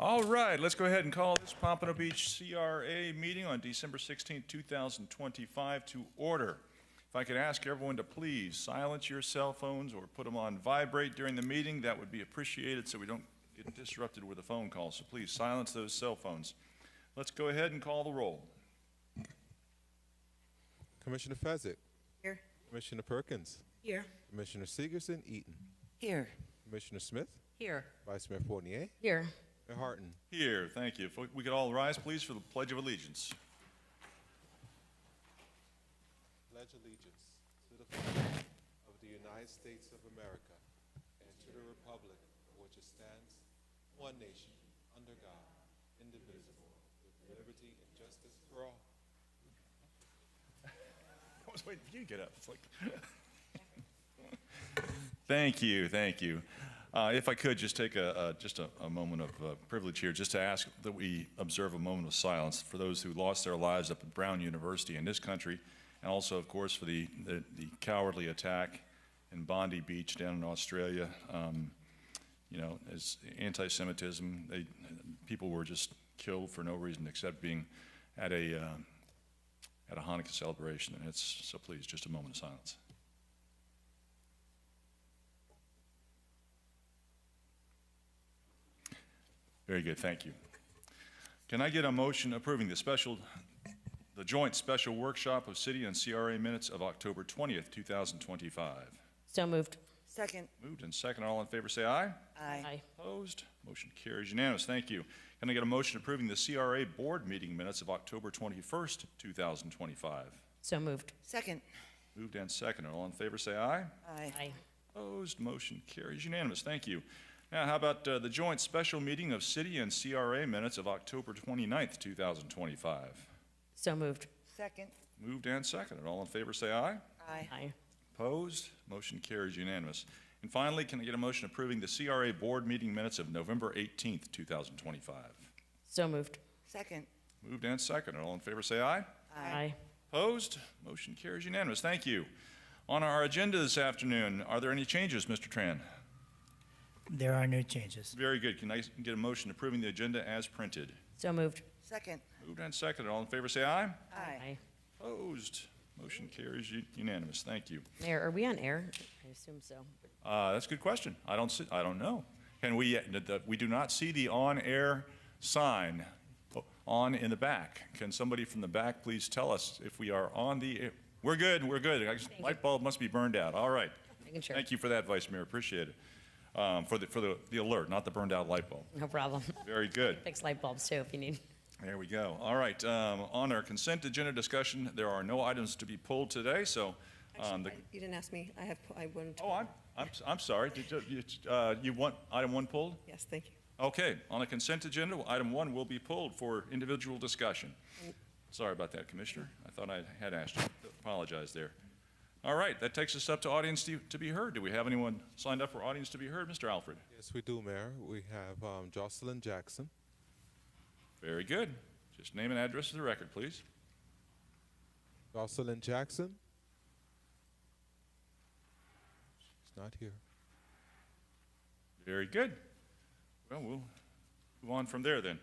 All right, let's go ahead and call this Pompano Beach CRA meeting on December 16, 2025 to order. If I could ask everyone to please silence your cell phones or put them on vibrate during the meeting, that would be appreciated so we don't get disrupted with a phone call. So please silence those cell phones. Let's go ahead and call the roll. Commissioner Fezzik. Here. Commissioner Perkins. Here. Commissioner Segerson Eaton. Here. Commissioner Smith. Here. Vice Mayor Fournier. Here. Mayor Harton. Here, thank you. If we could all rise, please, for the Pledge of Allegiance. Pledge allegiance to the flag of the United States of America and to the republic for which it stands, one nation, under God, indivisible, with liberty and justice for all. I was waiting for you to get up. It's like Thank you, thank you. If I could just take just a moment of privilege here, just to ask that we observe a moment of silence for those who lost their lives up at Brown University in this country, and also, of course, for the cowardly attack in Bondi Beach down in Australia. You know, as anti-Semitism, people were just killed for no reason except being at a Hanukkah celebration, and so please, just a moment of silence. Very good, thank you. Can I get a motion approving the joint special workshop of City and CRA minutes of October 20th, 2025? So moved. Second. Moved and second. All in favor say aye. Aye. Opposed? Motion carries unanimous. Thank you. Can I get a motion approving the CRA board meeting minutes of October 21st, 2025? So moved. Second. Moved and second. All in favor say aye. Aye. Opposed? Motion carries unanimous. Thank you. Now, how about the joint special meeting of City and CRA minutes of October 29th, 2025? So moved. Second. Moved and seconded. All in favor say aye. Aye. Opposed? Motion carries unanimous. And finally, can I get a motion approving the CRA board meeting minutes of November 18th, 2025? So moved. Second. Moved and seconded. All in favor say aye. Aye. Opposed? Motion carries unanimous. Thank you. On our agenda this afternoon, are there any changes, Mr. Tran? There are no changes. Very good. Can I get a motion approving the agenda as printed? So moved. Second. Moved and seconded. All in favor say aye. Aye. Opposed? Motion carries unanimous. Thank you. Mayor, are we on air? I assume so. That's a good question. I don't know. Can we do not see the on-air sign on in the back. Can somebody from the back please tell us if we are on the air? We're good. We're good. Light bulb must be burned out. All right. Making sure. Thank you for that, Vice Mayor. Appreciate it. For the alert, not the burned out light bulb. No problem. Very good. Fix light bulbs too if you need. There we go. All right. On our consent agenda discussion, there are no items to be pulled today. So, Actually, you didn't ask me. I wouldn't. oh, I'm sorry. Did you want item 1 pulled? Yes, thank you. Okay. On the consent agenda, item 1 will be pulled for individual discussion. Sorry about that, Commissioner. I thought I had asked you. Apologize there. All right. That takes us up to audience to be heard. Do we have anyone signed up for audience to be heard, Mr. Alfred? Yes, we do, Mayor. We have Jocelyn Jackson. Very good. Just name and address for the record, please. Jocelyn Jackson. She's not here. Very good. Well, we'll move on from there then.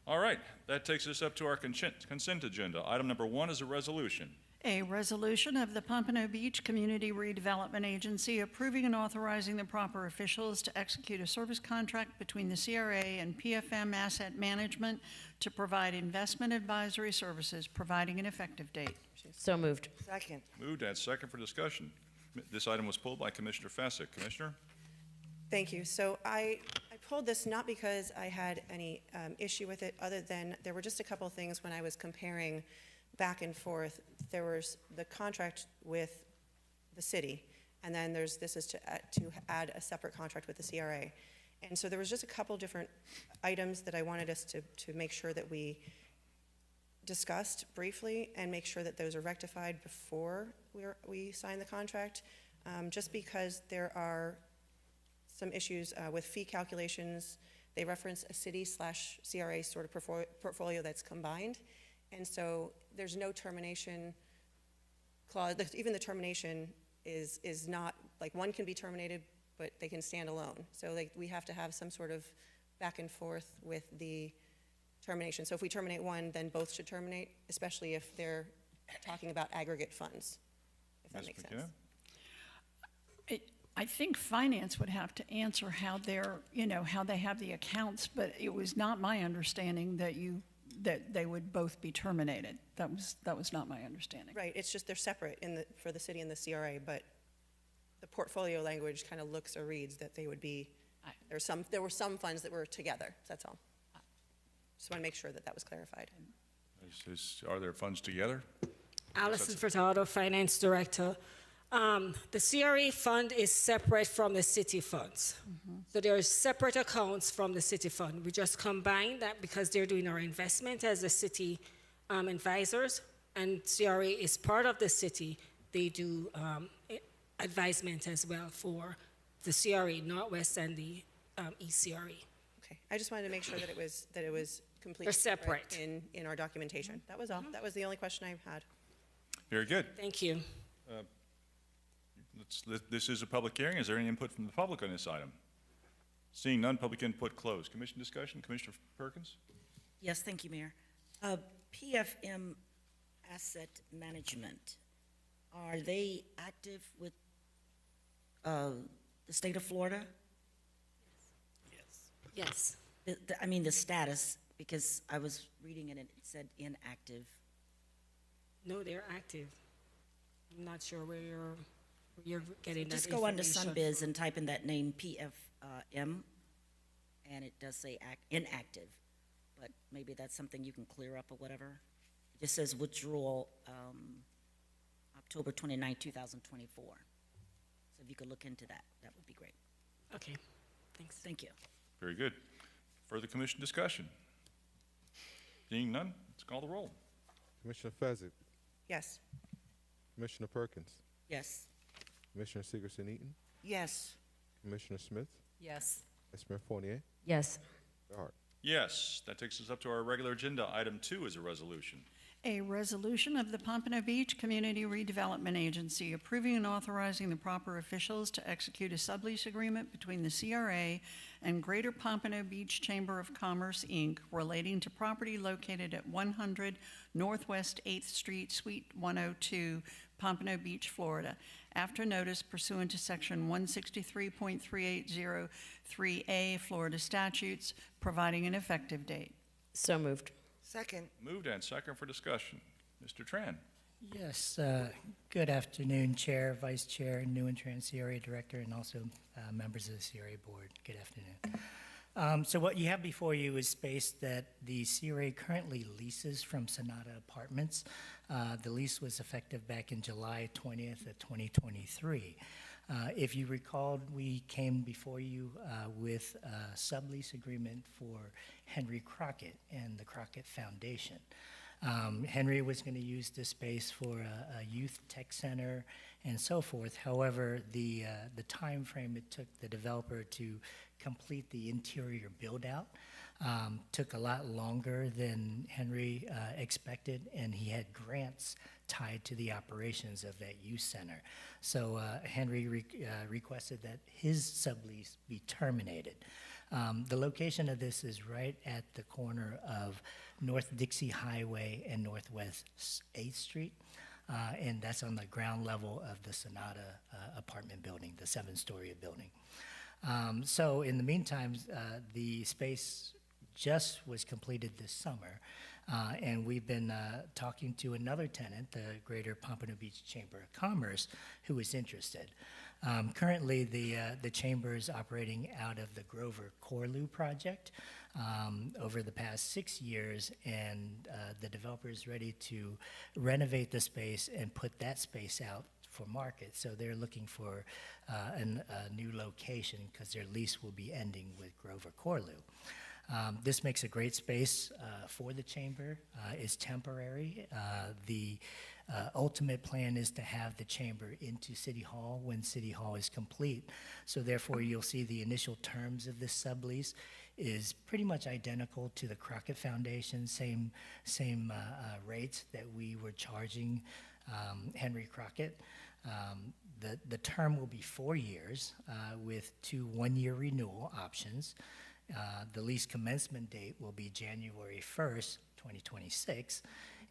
All right. That takes us up to our consent agenda. Item number 1 is a resolution. A resolution of the Pompano Beach Community Redevelopment Agency approving and authorizing the proper officials to execute a service contract between the CRA and PFM Asset Management to provide investment advisory services, providing an effective date. So moved. Second. Moved and second for discussion. This item was pulled by Commissioner Fezzik. Commissioner? Thank you. So I pulled this not because I had any issue with it, other than there were just a couple things when I was comparing back and forth. There was the contract with the city, and then this is to add a separate contract with the CRA. And so there was just a couple different items that I wanted us to make sure that we discussed briefly and make sure that those are rectified before we sign the contract, just because there are some issues with fee calculations. They reference a city/CRA sort of portfolio that's combined. And so there's no termination clause. Even the termination is not, like, one can be terminated, but they can stand alone. So we have to have some sort of back and forth with the termination. So if we terminate one, then both should terminate, especially if they're talking about aggregate funds, if that Ms. makes McKenna? sense. I think finance would have to answer how they're, how they have the accounts, but it was not my understanding that they would both be terminated. That was not my understanding. Right, it's just they're separate for the city and the CRA, but the portfolio language kind of looks or reads that they would be, there were some funds that were together, that's all. Just want to make sure that that was clarified. Are there funds together? Alison Furtado, Finance Director. The CRA fund is separate from the city funds. So there are separate accounts from the city fund. We just combine that because they're doing our investment as the city advisors, and CRA is part of the city. They do advisement as well for the CRA Northwest and the ECRA. Okay, I just wanted to make sure that it was completely They're separate. in our documentation. That was all. That was the only question I had. Very good. Thank you. This is a public hearing. Is there any input from the public on this item? Seeing none, public input closed. Commission discussion, Commissioner Perkins? Yes, thank you, Mayor. PFM Asset Management, are they active with the state of Florida? Yes. I mean, the status, because I was reading it and it said inactive. No, they're active. I'm not sure where you're getting that Just go under information Sunbiz from. and type in that name, PFM, and it does say inactive. But maybe that's something you can clear up or whatever. It just says withdrawal, October 29, 2024. So if you could look into that, that would be great. Okay, thanks. Thank you. Very good. Further commission discussion? Seeing none, let's call the roll. Commissioner Fezzik, Yes. Commissioner Perkins, Yes. Commissioner Sigerson-Eaton, Yes. Commissioner Smith, Yes. Vice Mayor Fournier, Yes. Mayor Hart. Yes, that takes us up to our regular agenda. Item 2 is a resolution. A resolution of the Pompano Beach Community Redevelopment Agency approving and authorizing the proper officials to execute a sublease agreement between the CRA and Greater Pompano Beach Chamber of Commerce, Inc., relating to property located at 100 Northwest 8th Street, Suite 102, Pompano Beach, Florida, after notice pursuant to Section 163.3803A Florida statutes, providing an effective date. So moved. Second. Moved and second for discussion. Mr. Tran? Yes, good afternoon, Chair, Vice Chair, new and trans CRA Director, and also members of the CRA Board. Good afternoon. So what you have before you is space that the CRA currently leases from Sonata Apartments. The lease was effective back in July 20th of 2023. If you recall, we came before you with a sublease agreement for Henry Crockett and the Crockett Foundation. Henry was going to use this space for a youth tech center and so forth. However, the time frame it took the developer to complete the interior build-out took a lot longer than Henry expected, and he had grants tied to the operations of that youth center. So Henry requested that his sublease be terminated. The location of this is right at the corner of North Dixie Highway and Northwest 8th Street, and that's on the ground level of the Sonata apartment building, the 7-story building. So in the meantime, the space just was completed this summer, and we've been talking to another tenant, the Greater Pompano Beach Chamber of Commerce, who is interested. Currently, the chamber is operating out of the Grover Corlew project over the past 6 years, and the developer is ready to renovate the space and put that space out for market. So they're looking for a new location because their lease will be ending with Grover Corlew. This makes a great space for the chamber. It's temporary. The ultimate plan is to have the chamber into City Hall when City Hall is complete. So therefore, you'll see the initial terms of this sublease is pretty much identical to the Crockett Foundation, same rates that we were charging Henry Crockett. The term will be 4 years with 2 one-year renewal options. The lease commencement date will be January 1st, 2026,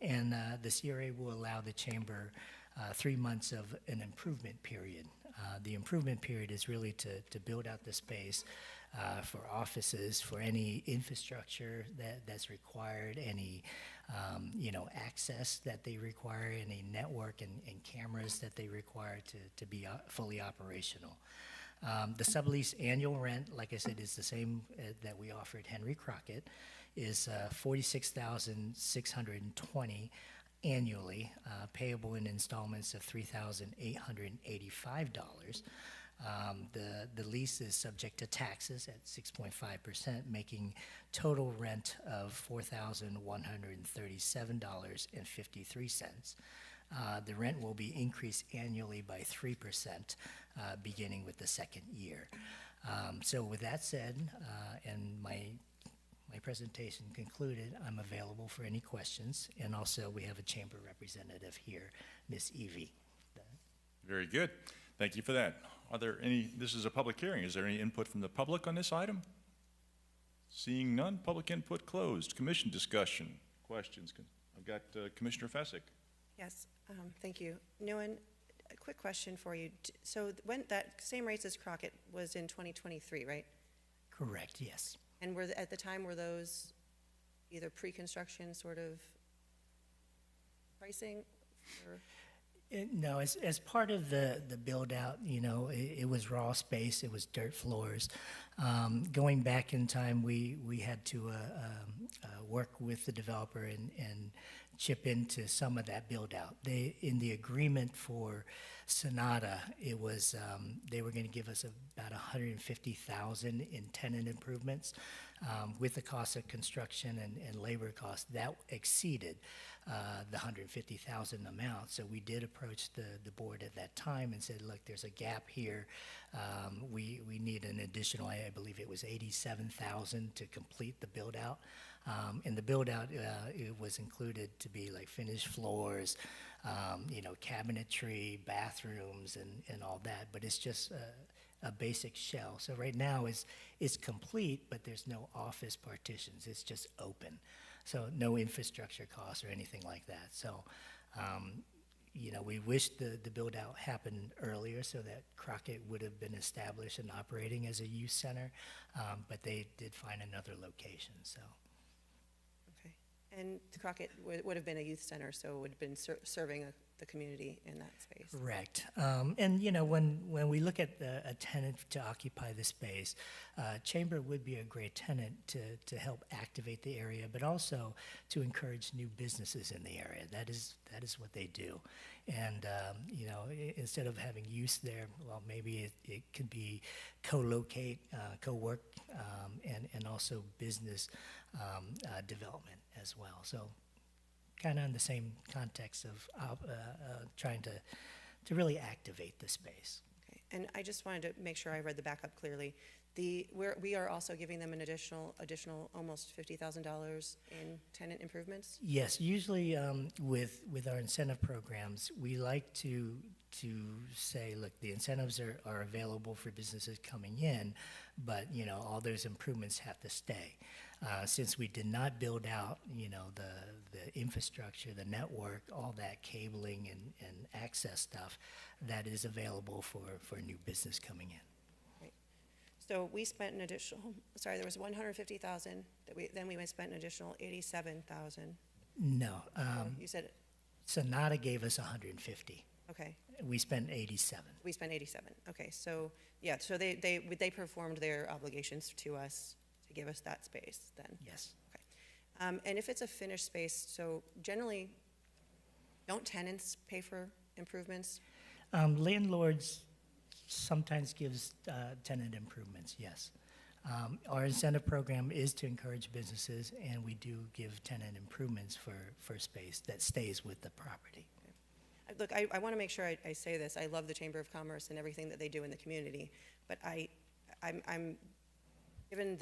and the CRA will allow the chamber 3 months of an improvement period. The improvement period is really to build out the space for offices, for any infrastructure that's required, any access that they require, any network and cameras that they require to be fully operational. The sublease annual rent, like I said, is the same that we offered Henry Crockett, is $46,620 annually, payable in installments of $3,885. The lease is subject to taxes at 6.5%, making total rent of $4,137.53. The rent will be increased annually by 3%, beginning with the second year. So with that said, and my presentation concluded, I'm available for any questions, and also we have a chamber representative here, Ms. Evie. Very good. Thank you for that. Are there any, this is a public hearing, is there any input from the public on this item? Seeing none, public input closed. Commission discussion, questions. I've got Commissioner Fessick. Yes, thank you. Nguyen, a quick question for you. So when that same rates as Crockett was in 2023, right? Correct, yes. And at the time, were those either pre-construction sort of pricing? Or? No, as part of the build-out, it was raw space, it was dirt floors. Going back in time, we had to work with the developer and chip into some of that build-out. In the agreement for Sonata, it was they were going to give us about $150,000 in tenant improvements. With the cost of construction and labor costs, that exceeded the $150,000 amount. So we did approach the board at that time and said, look, there's a gap here. We need an additional, I believe it was $87,000 to complete the build-out. And the build-out, it was included to be like finished floors, cabinetry, bathrooms, and all that. But it's just a basic shell. So right now it's complete, but there's no office partitions. It's just open. So no infrastructure costs or anything like that. So, we wish the build-out happened earlier so that Crockett would have been established and operating as a youth center, but they did find another location, so. Okay. And Crockett would have been a youth center, so it would have been serving the community in that space. Correct. And, when we look at a tenant to occupy the space, Chamber would be a great tenant to help activate the area, but also to encourage new businesses in the area. That is what they do. And, instead of having use there, well, maybe it could be co-locate, co-work, and also business development as well. So kind of in the same context of trying to really activate the space. Okay. And I just wanted to make sure I read the backup clearly. We are also giving them an additional almost $50,000 in tenant improvements? Yes, usually with our incentive programs, we like to say, look, the incentives are available for businesses coming in, but all those improvements have to stay. Since we did not build out, the infrastructure, the network, all that cabling and access stuff, that is available for new business coming in. Right. So we spent an additional, there was $150,000 then we spent an additional $87,000. No. You said, Sonata gave us 150. okay. We spent 87. We spent 87. Okay. So yeah. So they performed their obligations to us to give us that space then. Yes. Okay. And if it's a finished space, so generally, don't tenants pay for improvements? Landlords sometimes gives tenant improvements, yes. Our incentive program is to encourage businesses, and we do give tenant improvements for space that stays with the property. Look, I want to make sure I say this. I love the Chamber of Commerce and everything that they do in the community, but I'm given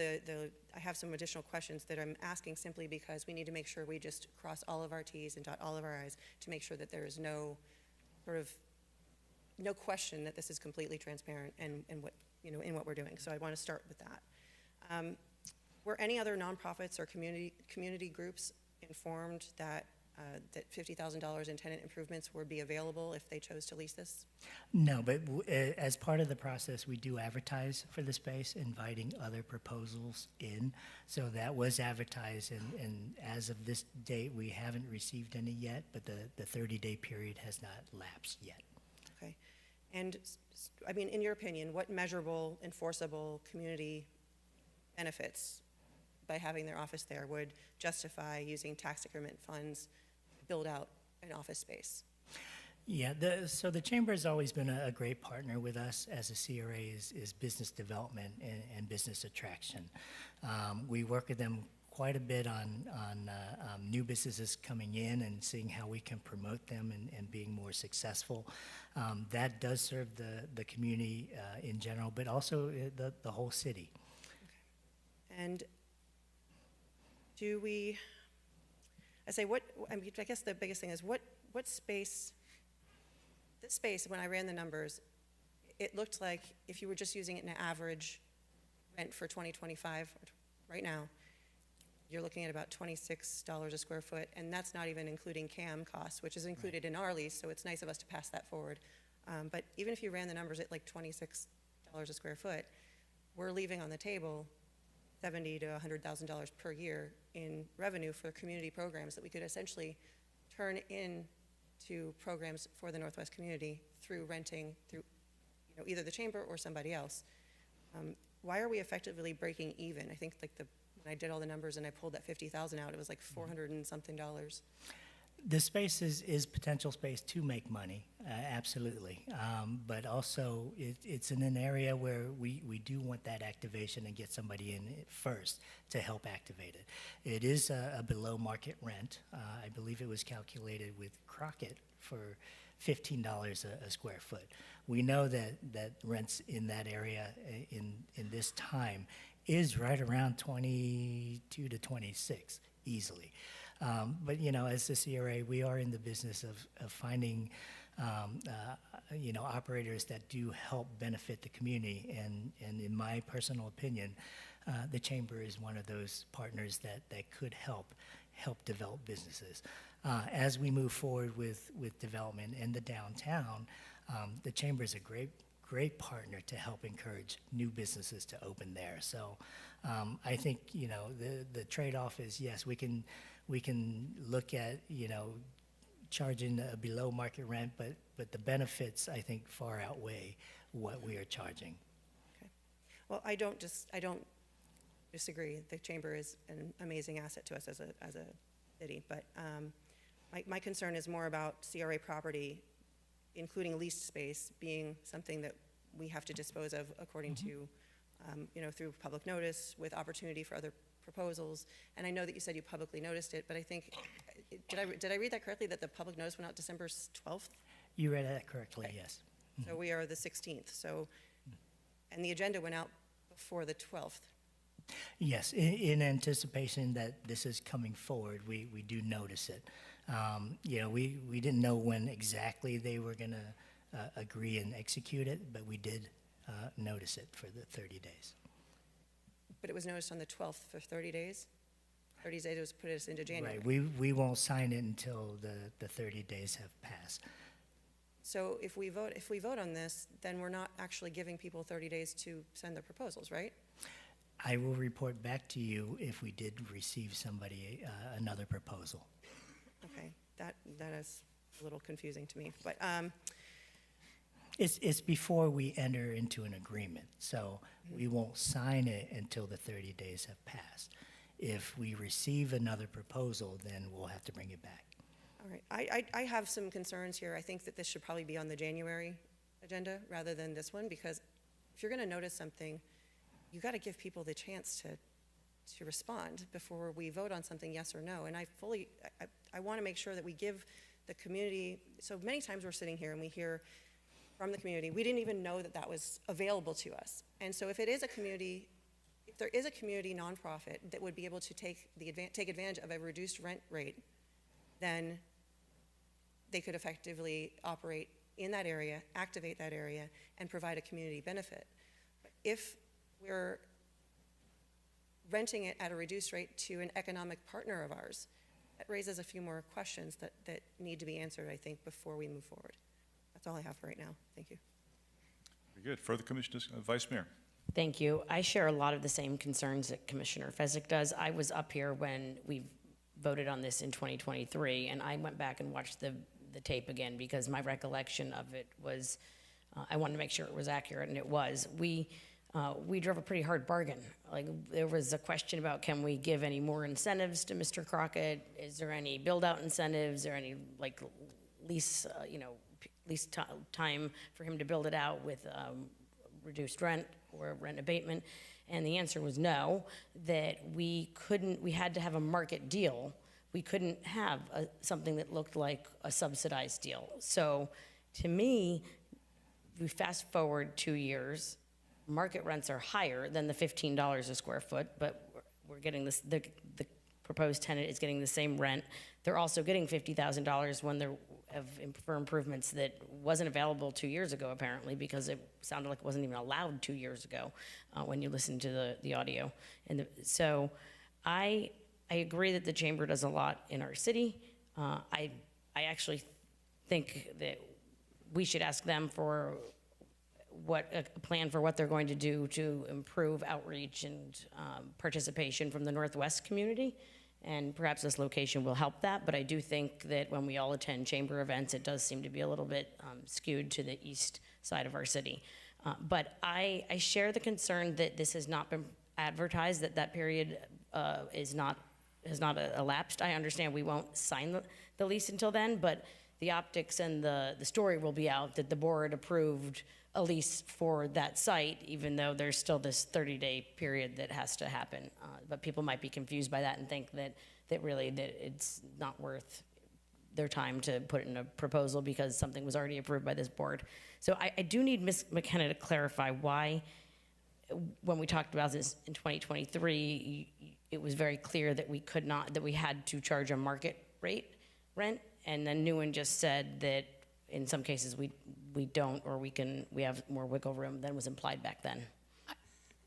I have some additional questions that I'm asking simply because we need to make sure we just cross all of our T's and dot all of our I's to make sure that there is no question that this is completely transparent and what in what we're doing. So I want to start with that. Were any other nonprofits or community groups informed that, that $50,000 in tenant improvements would be available if they chose to lease this? No, but as part of the process, we do advertise for the space, inviting other proposals in. So that was advertised, and as of this date, we haven't received any yet, but the 30-day period has not lapsed yet. Okay. And, I mean, in your opinion, what measurable, enforceable community benefits by having their office there would justify using tax increment funds to build out an office space? Yeah, so the Chamber has always been a great partner with us as a CRA is business development and business attraction. We work with them quite a bit on new businesses coming in and seeing how we can promote them and being more successful. That does serve the community in general, but also the whole city. And do we, I mean, I guess the biggest thing is what space, this space, when I ran the numbers, it looked like if you were just using it in an average rent for 2025, right now, you're looking at about $26 a square foot, and that's not even including CAM costs, which is included in our lease, so it's nice of us to pass that forward. But even if you ran the numbers at like $26 a square foot, we're leaving on the table $70,000 to $100,000 per year in revenue for community programs that we could essentially turn into programs for the Northwest community through renting through, you know, either the Chamber or somebody else. Why are we effectively breaking even? I think like when I did all the numbers and I pulled that 50,000 out, it was like $400 and something. The space is potential space to make money, absolutely. But also, it's in an area where we do want that activation and get somebody in first to help activate it. It is a below market rent. I believe it was calculated with Crockett for $15 a square foot. We know that rents in that area in this time is right around 22 to 26 easily. But, you know, as the CRA, we are in the business of finding, you know, operators that do help benefit the community. And in my personal opinion, the Chamber is one of those partners that could help develop businesses. As we move forward with development in the downtown, the Chamber is a great partner to help encourage new businesses to open there. So I think, you know, the trade-off is, yes, we can look at, you know, charging a below market rent, but the benefits, I think, far outweigh what we are charging. Okay. Well, I don't disagree. The Chamber is an amazing asset to us as a city, but my concern is more about CRA property, including leased space, being something that we have to dispose of according to, you know, through public notice with opportunity for other proposals. And I know that you said you publicly noticed it, but I think, did I read that correctly, that the public notice went out December 12th? You read that correctly, Okay. yes. So we are the 16th, so, and the agenda went out before the 12th. Yes, in anticipation that this is coming forward, we do notice it. You know, we didn't know when exactly they were going to agree and execute it, but we did notice it for the 30 days. But it was noticed on the 12th for 30 days? 30 days was put us into January. Right, we won't sign it until the 30 days have passed. So if we vote on this, then we're not actually giving people 30 days to send their proposals, right? I will report back to you if we did receive somebody, another proposal. Okay, that is a little confusing to me, but, It's before we enter into an agreement, so we won't sign it until the 30 days have passed. If we receive another proposal, then we'll have to bring it back. all right. I have some concerns here. I think that this should probably be on the January agenda rather than this one, because if you're gonna notice something, you gotta give people the chance to respond before we vote on something, yes or no. And I wanna make sure that we give the community, so many times we're sitting here and we hear from the community, we didn't even know that was available to us. And so if there is a community nonprofit that would be able to take advantage of a reduced rent rate, then they could effectively operate in that area, activate that area, and provide a community benefit. But if we're renting it at a reduced rate to an economic partner of ours. That raises a few more questions that need to be answered, I think, before we move forward. That's all I have for right now. Thank you. Very good. Further Commissioner, Vice Mayor. Thank you. I share a lot of the same concerns that Commissioner Fezzik does. I was up here when we voted on this in 2023, and I went back and watched the tape again because my recollection of it was, I wanted to make sure it was accurate, and it was. We drove a pretty hard bargain. Like, there was a question about, can we give any more incentives to Mr. Crockett? Is there any build-out incentives? Is there any, like, lease, lease time for him to build it out with reduced rent or rent abatement? And the answer was no, that we had to have a market deal. We couldn't have something that looked like a subsidized deal. So to me, we fast forward 2 years, market rents are higher than the $15 a square foot, but we're getting this, the proposed tenant is getting the same rent. They're also getting $50,000 when they're for improvements that wasn't available 2 years ago, apparently, because it sounded like it wasn't even allowed 2 years ago when you listen to the audio. And so I agree that the chamber does a lot in our city. I actually think that we should ask them for a plan for what they're going to do to improve outreach and participation from the Northwest community. And perhaps this location will help that, but I do think that when we all attend chamber events, it does seem to be a little bit skewed to the east side of our city. But I share the concern that this has not been advertised, that period has not elapsed. I understand we won't sign the lease until then, but the optics and the story will be out that the board approved a lease for that site, even though there's still this 30-day period that has to happen. But people might be confused by that and think that really it's not worth their time to put it in a proposal because something was already approved by this board. So I do need Ms. McKenna to clarify why, when we talked about this in 2023, it was very clear that we had to charge a market rate rent, and then Nguyen just said that in some cases we don't, or we have more wiggle room than was implied back then.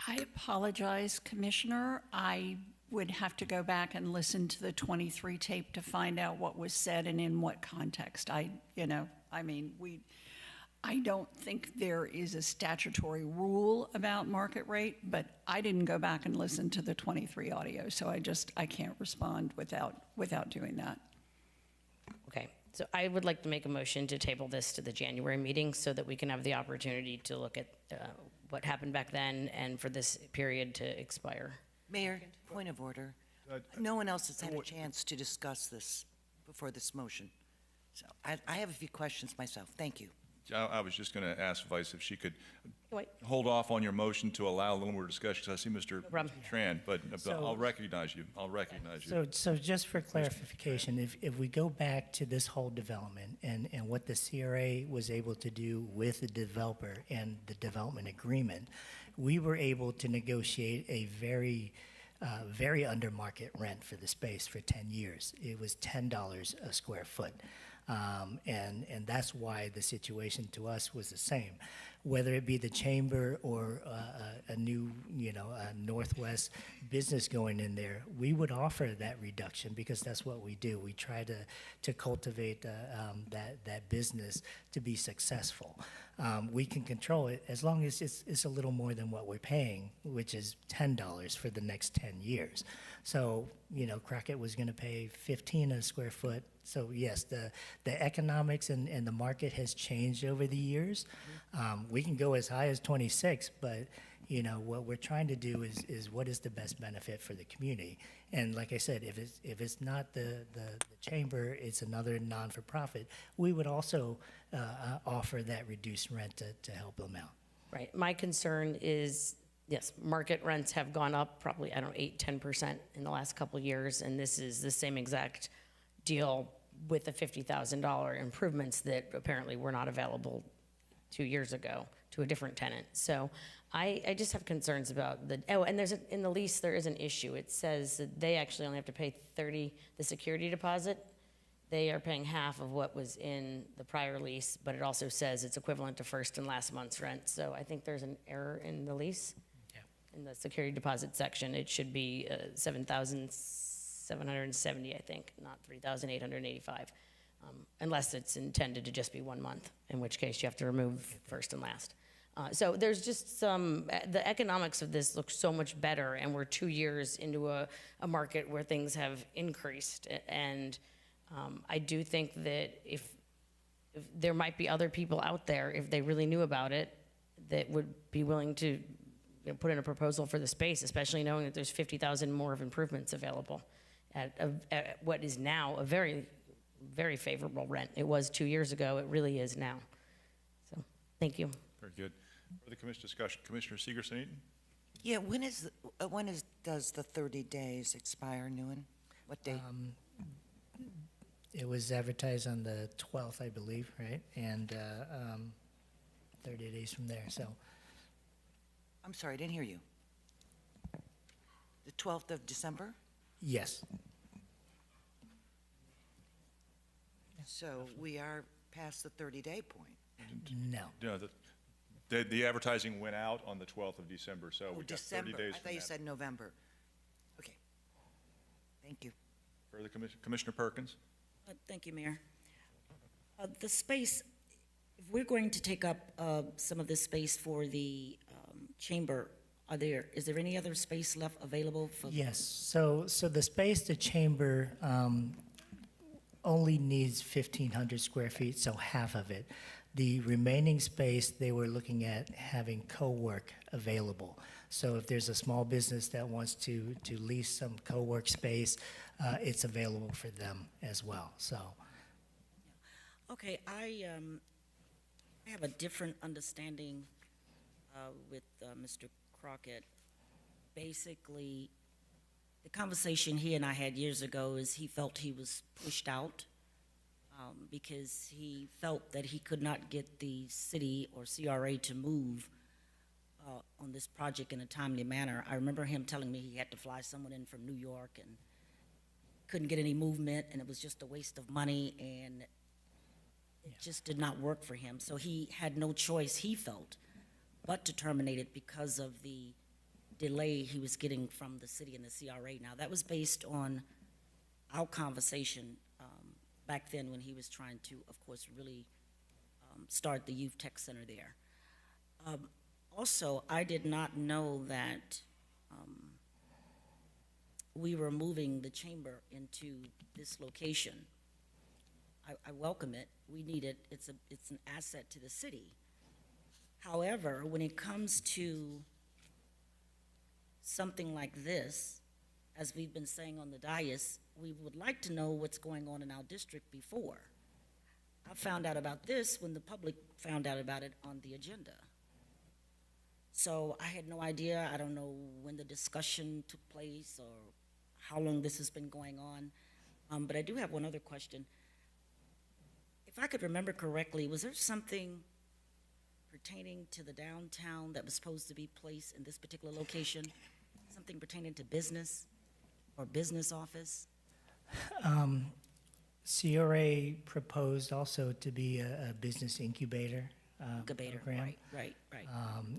I apologize, Commissioner. I would have to go back and listen to the 23 tape to find out what was said and in what context. I don't think there is a statutory rule about market rate, but I didn't go back and listen to the 23 audio, so I can't respond without doing that. Okay, so I would like to make a motion to table this to the January meeting so that we can have the opportunity to look at what happened back then and for this period to expire. Mayor, point of order. No one else has had a chance to discuss this before this motion. So I have a few questions myself. Thank you. I was just going to ask Vice if she could Wait. hold off on your motion to allow a little more discussion, because I see Mr. problem. Tran, but So- I'll recognize you. I'll recognize you. So just for clarification, if we go back to this whole development and what the CRA was able to do with the developer and the development agreement, we were able to negotiate a very under market rent for the space for 10 years. It was $10 a square foot. And that's why the situation to us was the same. Whether it be the chamber or a new, a Northwest business going in there, we would offer that reduction because that's what we do. We try to cultivate that business to be successful. We can control it as long as it's a little more than what we're paying, which is $10 for the next 10 years. So, Crockett was going to pay $15 a square foot. So yes, the economics and the market has changed over the years. We can go as high as 26, but what we're trying to do is what is the best benefit for the community. And like I said, if it's not the chamber, it's another non-for-profit, we would also offer that reduced rent to help them out. Right. My concern is, yes, market rents have gone up probably, 8-10% in the last couple of years, and this is the same exact deal with the $50,000 improvements that apparently were not available 2 years ago to a different tenant. So I just have concerns about and in the lease there is an issue. It says that they actually only have to pay $30, the security deposit. They are paying half of what was in the prior lease, but it also says it's equivalent to first and last month's rent. So I think there's an error in the lease. Yeah. in the security deposit section, it should be 7,770, I think, not 3,885, unless it's intended to just be 1 month, in which case you have to remove first and last. So there's just the economics of this look so much better, and we're 2 years into a market where things have increased. And I do think that if there might be other people out there, if they really knew about it, that would be willing to put in a proposal for the space, especially knowing that there's 50,000 more of improvements available at what is now a very, very favorable rent. It was 2 years ago, it really is now. So, thank you. Very good. Further commission discussion. Commissioner Segerson-Eaton? Yeah, does the 30 days expire, Nguyen? What date? It was advertised on the 12th, I believe, right? And 30 days from there, so. I'm sorry, I didn't hear you. The 12th of December? Yes. So we are past the 30-day point. No. No, the advertising went out on the 12th of December, so we got 30 December. days I from thought you that. said November. Okay. Thank you. Further Commissioner Perkins? Thank you, Mayor. The space, if we're going to take up some of this space for the chamber, is there any other space left available for? Yes, so the space, the chamber only needs 1,500 square feet, so half of it. The remaining space, they were looking at having co-work available. So if there's a small business that wants to lease some co-work space, it's available for them as well, so. Okay, I have a different understanding with Mr. Crockett. Basically, the conversation he and I had years ago is he felt he was pushed out because he felt that he could not get the city or CRA to move on this project in a timely manner. I remember him telling me he had to fly someone in from New York and couldn't get any movement, and it was just a waste of money, and it just did not work for him. So he had no choice, he felt, but to terminate it because of the delay he was getting from the city and the CRA. Now, that was based on our conversation back then when he was trying to, of course, really start the Youth Tech Center there. Also, I did not know that we were moving the chamber into this location. I welcome it. We need it. It's an asset to the city. However, when it comes to something like this, as we've been saying on the dais, we would like to know what's going on in our district before. I found out about this when the public found out about it on the agenda. So I had no idea. I don't know when the discussion took place or how long this has been going on. But I do have one other question. If I could remember correctly, was there something pertaining to the downtown that was supposed to be placed in this particular location? Something pertaining to business or business office? CRA proposed also to be a business incubator program. Right.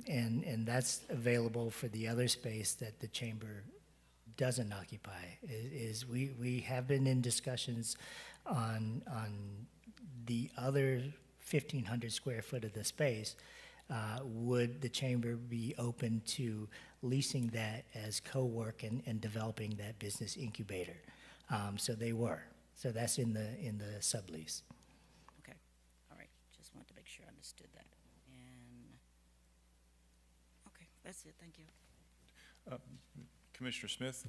And that's available for the other space that the chamber doesn't occupy. We have been in discussions on the other 1,500 square foot of the space. Would the chamber be open to leasing that as co-work and developing that business incubator? So they were. So that's in the sublease. Okay, all right, just wanted to make sure I understood that. And, okay, that's it, thank you. Commissioner Smith?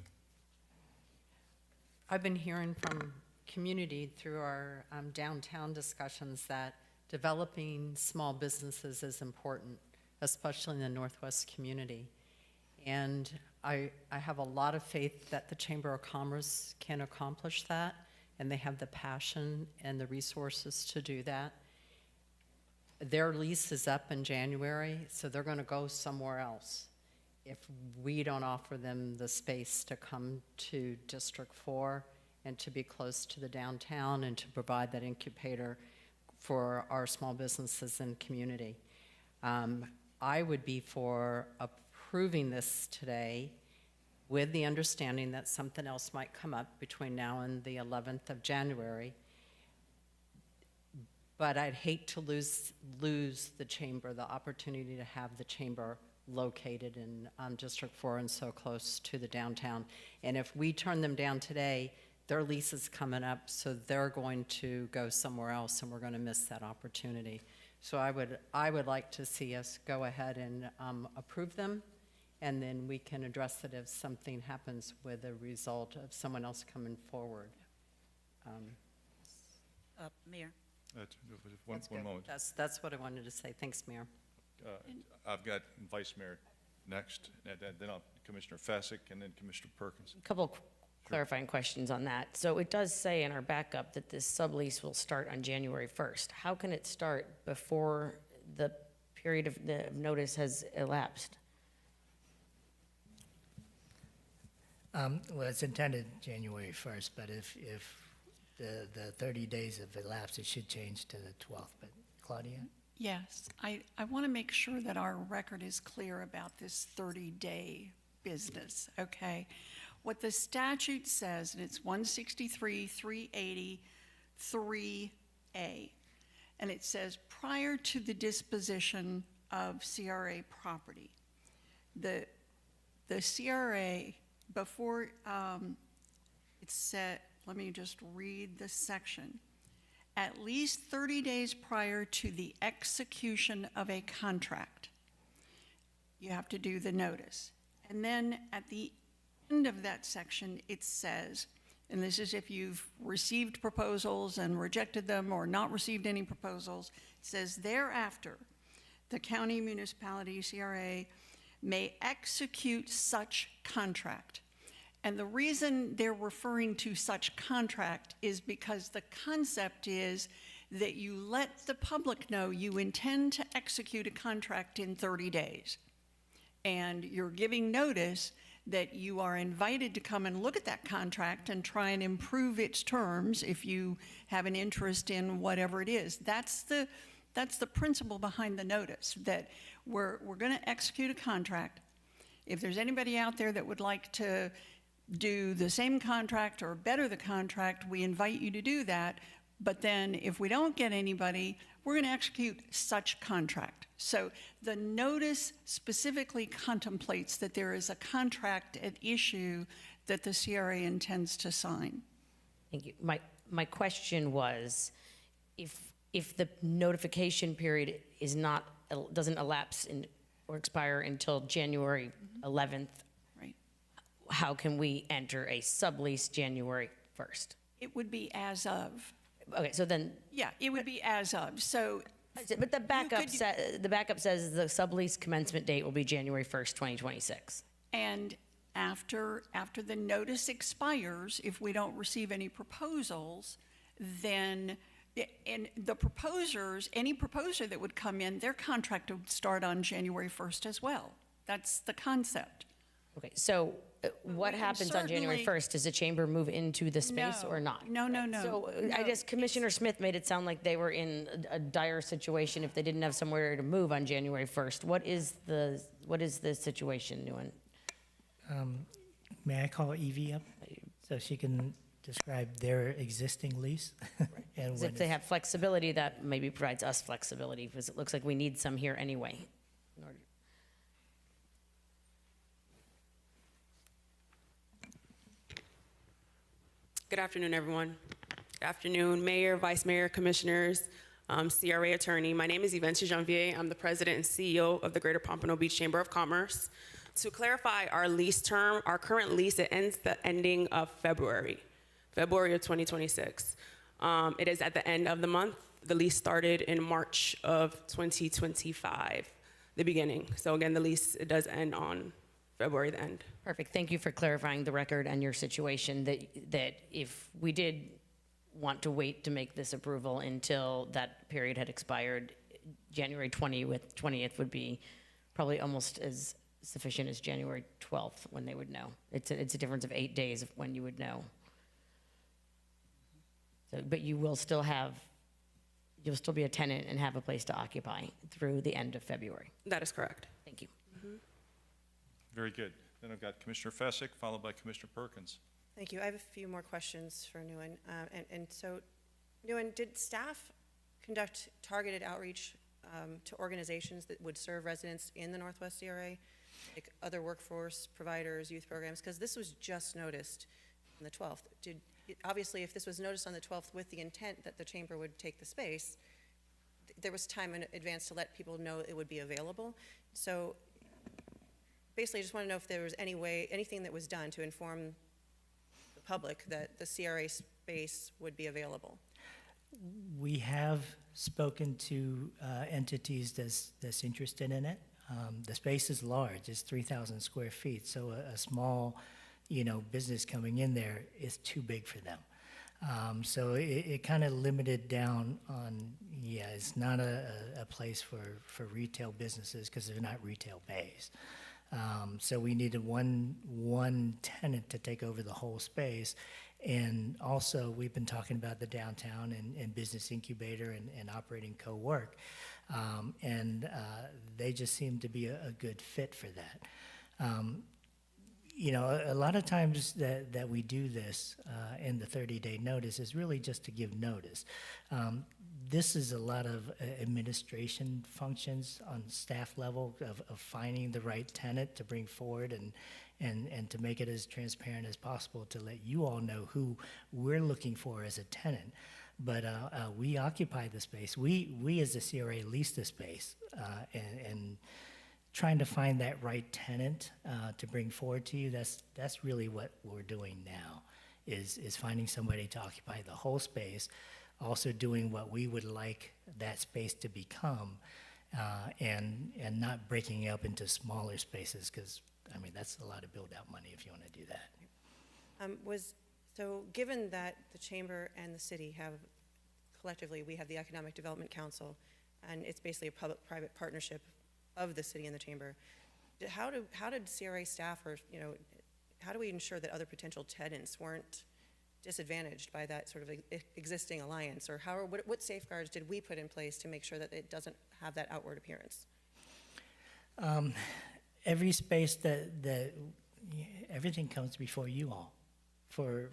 I've been hearing from community through our downtown discussions that developing small businesses is important, especially in the Northwest community. And I have a lot of faith that the Chamber of Commerce can accomplish that, and they have the passion and the resources to do that. Their lease is up in January, so they're going to go somewhere else if we don't offer them the space to come to District 4 and to be close to the downtown and to provide that incubator for our small businesses and community. I would be for approving this today with the understanding that something else might come up between now and the 11th of January. But I'd hate to lose the chamber, the opportunity to have the chamber located in District 4 and so close to the downtown. And if we turn them down today, their lease is coming up, so they're going to go somewhere else, and we're going to miss that opportunity. So I would like to see us go ahead and approve them, and then we can address it if something happens with a result of someone else coming forward. Mayor? One moment. That's what I wanted to say. Thanks, Mayor. I've got Vice Mayor next, and then Commissioner Fezzik, and then Commissioner Perkins. A couple clarifying questions on that. So it does say in our backup that this sublease will start on January 1st. How can it start before the period of the notice has elapsed? Well, it's intended January 1st, but if the 30 days have elapsed, it should change to the 12th. But Claudia? Yes, I want to make sure that our record is clear about this 30-day business, okay? What the statute says, and it's 163, 380, 3A, and it says prior to the disposition of CRA property, the CRA, before it's set, let me just read the section. At least 30 days prior to the execution of a contract, you have to do the notice. And then at the end of that section, it says, and this is if you've received proposals and rejected them or not received any proposals, it says thereafter, the county, municipality, CRA may execute such contract. And the reason they're referring to such contract is because the concept is that you let the public know you intend to execute a contract in 30 days. And you're giving notice that you are invited to come and look at that contract and try and improve its terms if you have an interest in whatever it is. That's the principle behind the notice, that we're going to execute a contract. If there's anybody out there that would like to do the same contract or better the contract, we invite you to do that. But then if we don't get anybody, we're going to execute such contract. So the notice specifically contemplates that there is a contract at issue that the CRA intends to sign. Thank you. My question was, if the notification period is not, doesn't elapse or expire until January 11th, Right. how can we enter a sublease January 1st? It would be as of. Okay, so then, Yeah, it would be as of. So, but the backup could- says the sublease commencement date will be January 1st, 2026. and after the notice expires, if we don't receive any proposals, then, and the proposers, any proposer that would come in, their contract would start on January 1st as well. That's the concept. Okay, so what we can happens on January certainly- 1st? Does the chamber move into the space No. or not? No. So No, I guess Commissioner Smith made it sound like they were in a dire situation if they didn't have somewhere to move on January 1st. What is the situation, Nguyen? May I call Evie up so she can describe their existing lease? And Because when if they it's- have flexibility, that maybe provides us flexibility, because it looks like we need some here anyway. in order- Good afternoon, everyone. Good afternoon, Mayor, Vice Mayor, Commissioners, CRA Attorney. My name is Yvette Janvier. I'm the President and CEO of the Greater Pompano Beach Chamber of Commerce. To clarify our lease term, our current lease, it ends the ending of February of 2026. It is at the end of the month. The lease started in March of 2025, the beginning. So again, the lease, it does end on February the end. Perfect. Thank you for clarifying the record and your situation, that if we did want to wait to make this approval until that period had expired, January 20th would be probably almost as sufficient as January 12th when they would know. It's a difference of 8 days of when you would know. So, but you'll still be a tenant and have a place to occupy through the end of February. That is correct. Thank you. Very good. Then I've got Commissioner Fessick, followed by Commissioner Perkins. Thank you. I have a few more questions for Nguyen. And so, Nguyen, did staff conduct targeted outreach to organizations that would serve residents in the Northwest CRA, like other workforce providers, youth programs? Because this was just noticed on the 12th. Obviously, if this was noticed on the 12th with the intent that the chamber would take the space, there was time in advance to let people know it would be available. So basically, I just want to know if there was anything that was done to inform the public that the CRA space would be available. We have spoken to entities that's interested in it. The space is large, it's 3,000 square feet, so a small, business coming in there is too big for them. So it kind of limited down on, it's not a place for retail businesses because they're not retail based. So we needed one tenant to take over the whole space. And also, we've been talking about the downtown and business incubator and operating co-work. They just seem to be a good fit for that. A lot of times that we do this in the 30-day notice is really just to give notice. This is a lot of administration functions on staff level of finding the right tenant to bring forward and to make it as transparent as possible to let you all know who we're looking for as a tenant. But we occupy the space. We as the CRA lease the space and trying to find that right tenant to bring forward to you, that's really what we're doing now, is finding somebody to occupy the whole space, also doing what we would like that space to become, and not breaking it up into smaller spaces, because, that's a lot of build-out money if you want to do that. So given that the chamber and the city have, collectively, we have the Economic Development Council, and it's basically a public-private partnership of the city and the chamber, how did CRA staff, or how do we ensure that other potential tenants weren't disadvantaged by that sort of existing alliance, or what safeguards did we put in place to make sure that it doesn't have that outward appearance? Every space that everything comes before you all for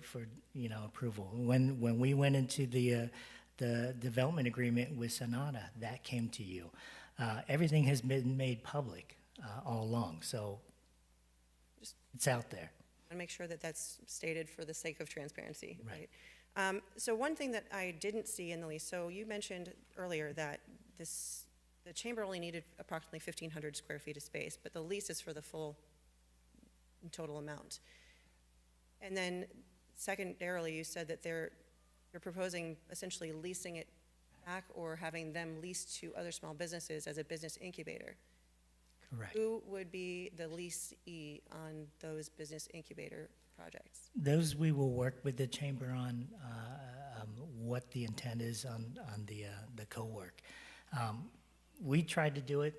approval. When we went into the development agreement with Sonata, that came to you. Everything has been made public all along, so it's out there. I want to make sure that that's stated for the sake of transparency, right? So one thing that I didn't see in the lease, so you mentioned earlier that the chamber only needed approximately 1,500 square feet of space, but the lease is for the full total amount. And then secondarily, you said that you're proposing essentially leasing it back or having them leased to other small businesses as a business incubator. Correct. Who would be the leasee on those business incubator projects? Those we will work with the chamber on what the intent is on the co-work. We tried to do it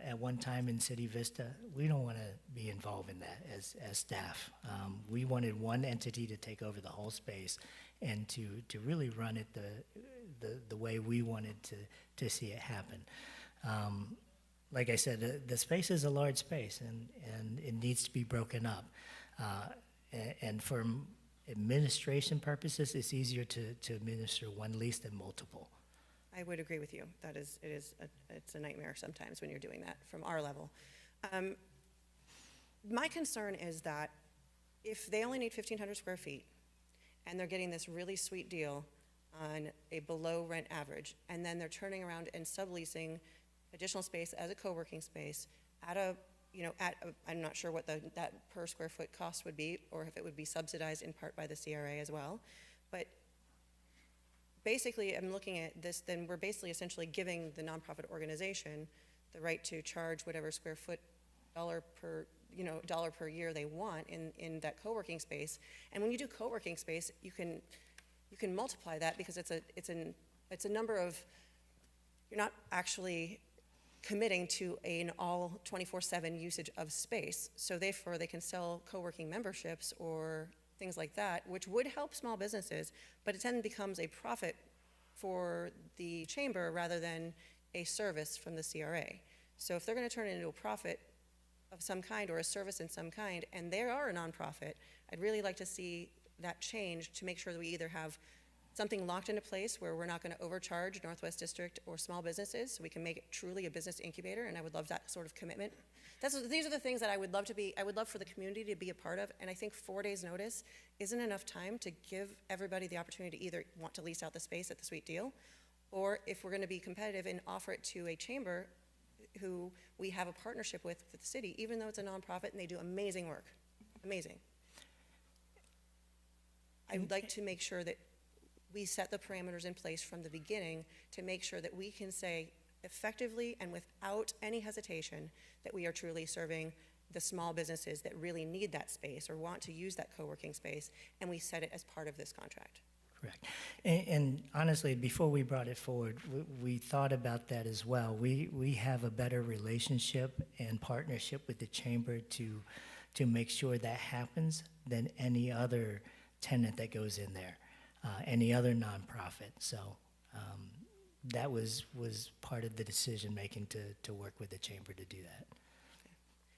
at one time in City Vista. We don't want to be involved in that as staff. We wanted one entity to take over the whole space and to really run it the way we wanted to see it happen. Like I said, the space is a large space, and it needs to be broken up. And for administration purposes, it's easier to administer one lease than multiple. I would agree with you. It's a nightmare sometimes when you're doing that from our level. My concern is that if they only need 1,500 square feet and they're getting this really sweet deal on a below rent average, and then they're turning around and subleasing additional space as a co-working space at I'm not sure what that per square foot cost would be, or if it would be subsidized in part by the CRA as well. But basically, I'm looking at this, then we're basically essentially giving the nonprofit organization the right to charge whatever square foot dollar per year they want in that co-working space. And when you do co-working space, you can multiply that, because it's a number of, you're not actually committing to an all 24/7 usage of space. So therefore, they can sell co-working memberships or things like that, which would help small businesses, but it then becomes a profit for the chamber rather than a service from the CRA. So if they're going to turn it into a profit, of some kind or a service in some kind, and they are a nonprofit, I'd really like to see that change to make sure that we either have something locked into place where we're not going to overcharge Northwest District or small businesses, so we can make it truly a business incubator, and I would love that sort of commitment. These are the things that I would love for the community to be a part of, and I think 4 days' notice isn't enough time to give everybody the opportunity to either want to lease out the space at the sweet deal, or if we're going to be competitive and offer it to a chamber who we have a partnership with the city, even though it's a nonprofit and they do amazing work, amazing. I would like to make sure that we set the parameters in place from the beginning to make sure that we can say effectively and without any hesitation that we are truly serving the small businesses that really need that space or want to use that co-working space, and we set it as part of this contract. Correct. And honestly, before we brought it forward, we thought about that as well. We have a better relationship and partnership with the chamber to make sure that happens than any other tenant that goes in there, any other nonprofit. So that was part of the decision-making to work with the chamber to do that.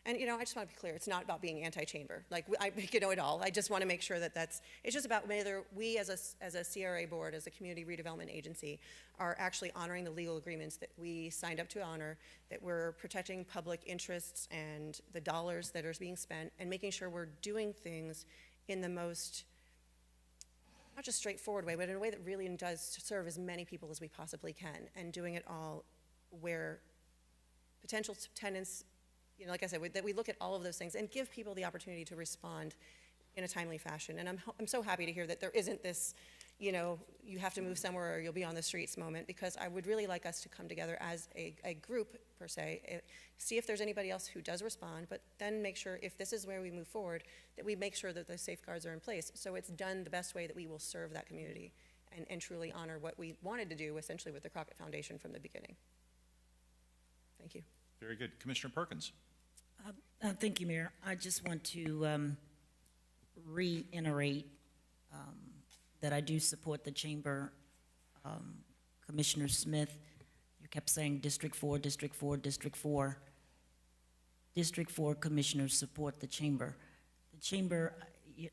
And, I just want to be clear, it's not about being anti-chamber. Like, I it all. I just want to make sure that it's just about whether we as a CRA board, as a community redevelopment agency, are actually honoring the legal agreements that we signed up to honor, that we're protecting public interests and the dollars that are being spent, and making sure we're doing things in the most, not just straightforward way, but in a way that really does serve as many people as we possibly can, and doing it all where potential tenants, like I said, that we look at all of those things and give people the opportunity to respond in a timely fashion. And I'm so happy to hear that there isn't this, you have to move somewhere or you'll be on the streets moment, because I would really like us to come together as a group, per se, see if there's anybody else who does respond, but then make sure, if this is where we move forward, that we make sure that the safeguards are in place so it's done the best way that we will serve that community and truly honor what we wanted to do, essentially, with the Crockett Foundation from the beginning. Thank you. Very good. Commissioner Perkins. Thank you, Mayor. I just want to reiterate that I do support the chamber. Commissioner Smith, you kept saying District 4, District 4, District 4. District 4 commissioners support the chamber. The chamber,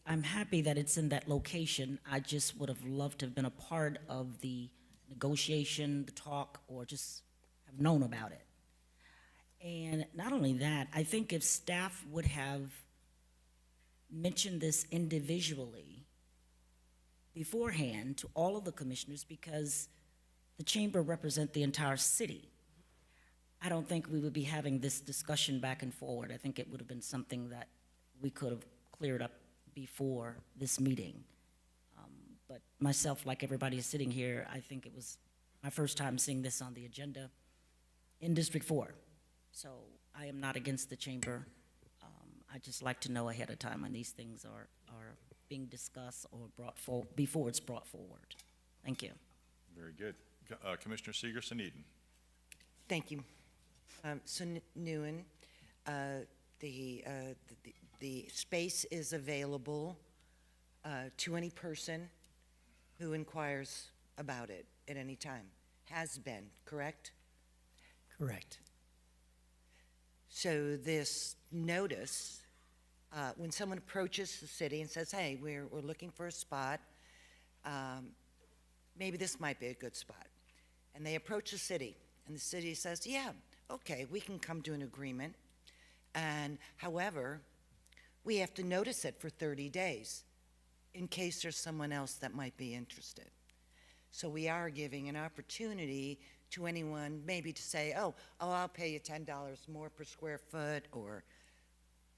I'm happy that it's in that location. I just would have loved to have been a part of the negotiation, the talk, or just have known about it. And not only that, I think if staff would have mentioned this individually beforehand to all of the commissioners, because the chamber represents the entire city, I don't think we would be having this discussion back and forward. I think it would have been something that we could have cleared up before this meeting. But myself, like everybody is sitting here, I think it was my first time seeing this on the agenda in District 4. So I am not against the chamber. I just like to know ahead of time when these things are being discussed or brought forward, before it's brought forward. Thank you. Very good. Commissioner Seegerson-Eden. Thank you. So Nguyen, the space is available to any person who inquires about it at any time. Has been, correct? Correct. So this notice, when someone approaches the city and says, hey, we're looking for a spot, maybe this might be a good spot. And they approach the city, and the city says, yeah, okay, we can come to an agreement. And however, we have to notice it for 30 days in case there's someone else that might be interested. So we are giving an opportunity to anyone maybe to say, oh, I'll pay you $10 more per square foot, or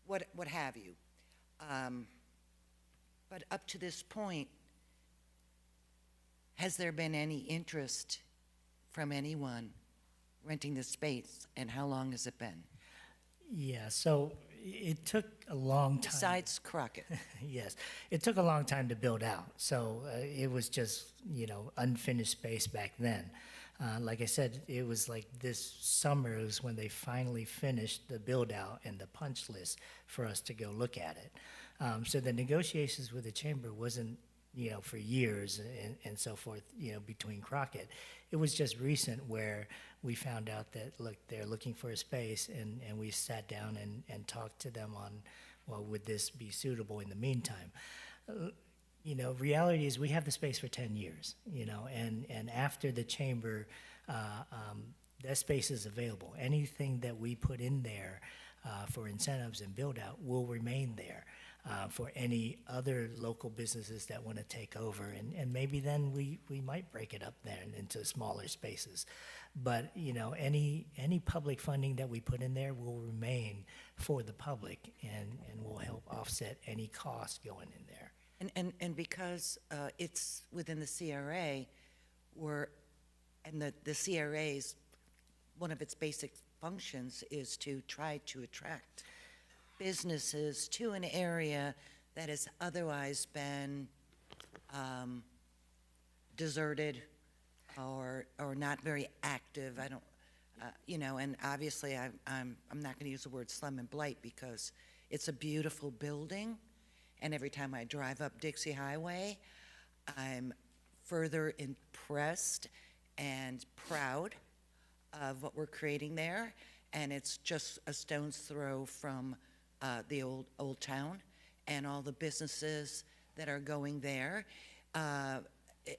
what have you. But up to this point, has there been any interest from anyone renting the space, and how long has it been? Yeah, so it took a long time. Besides Crockett. Yes, it took a long time to build out. So it was just, unfinished space back then. Like I said, it was like this summer is when they finally finished the build out and the punch list for us to go look at it. So the negotiations with the chamber wasn't for years and so forth, between Crockett. It was just recent where we found out that, look, they're looking for a space, and we sat down and talked to them on, well, would this be suitable in the meantime? Reality is we have the space for 10 years, and after the chamber, that space is available. Anything that we put in there for incentives and build out will remain there for any other local businesses that want to take over. And maybe then we might break it up then into smaller spaces. But, any public funding that we put in there will remain for the public and will help offset any cost going in there. And because it's within the CRA, the CRA's, one of its basic functions is to try to attract businesses to an area that has otherwise been deserted or not very active. I don't, and obviously I'm not going to use the word slum and blight because it's a beautiful building, and every time I drive up Dixie Highway, I'm further impressed and proud of what we're creating there, and it's just a stone's throw from the old town and all the businesses that are going there.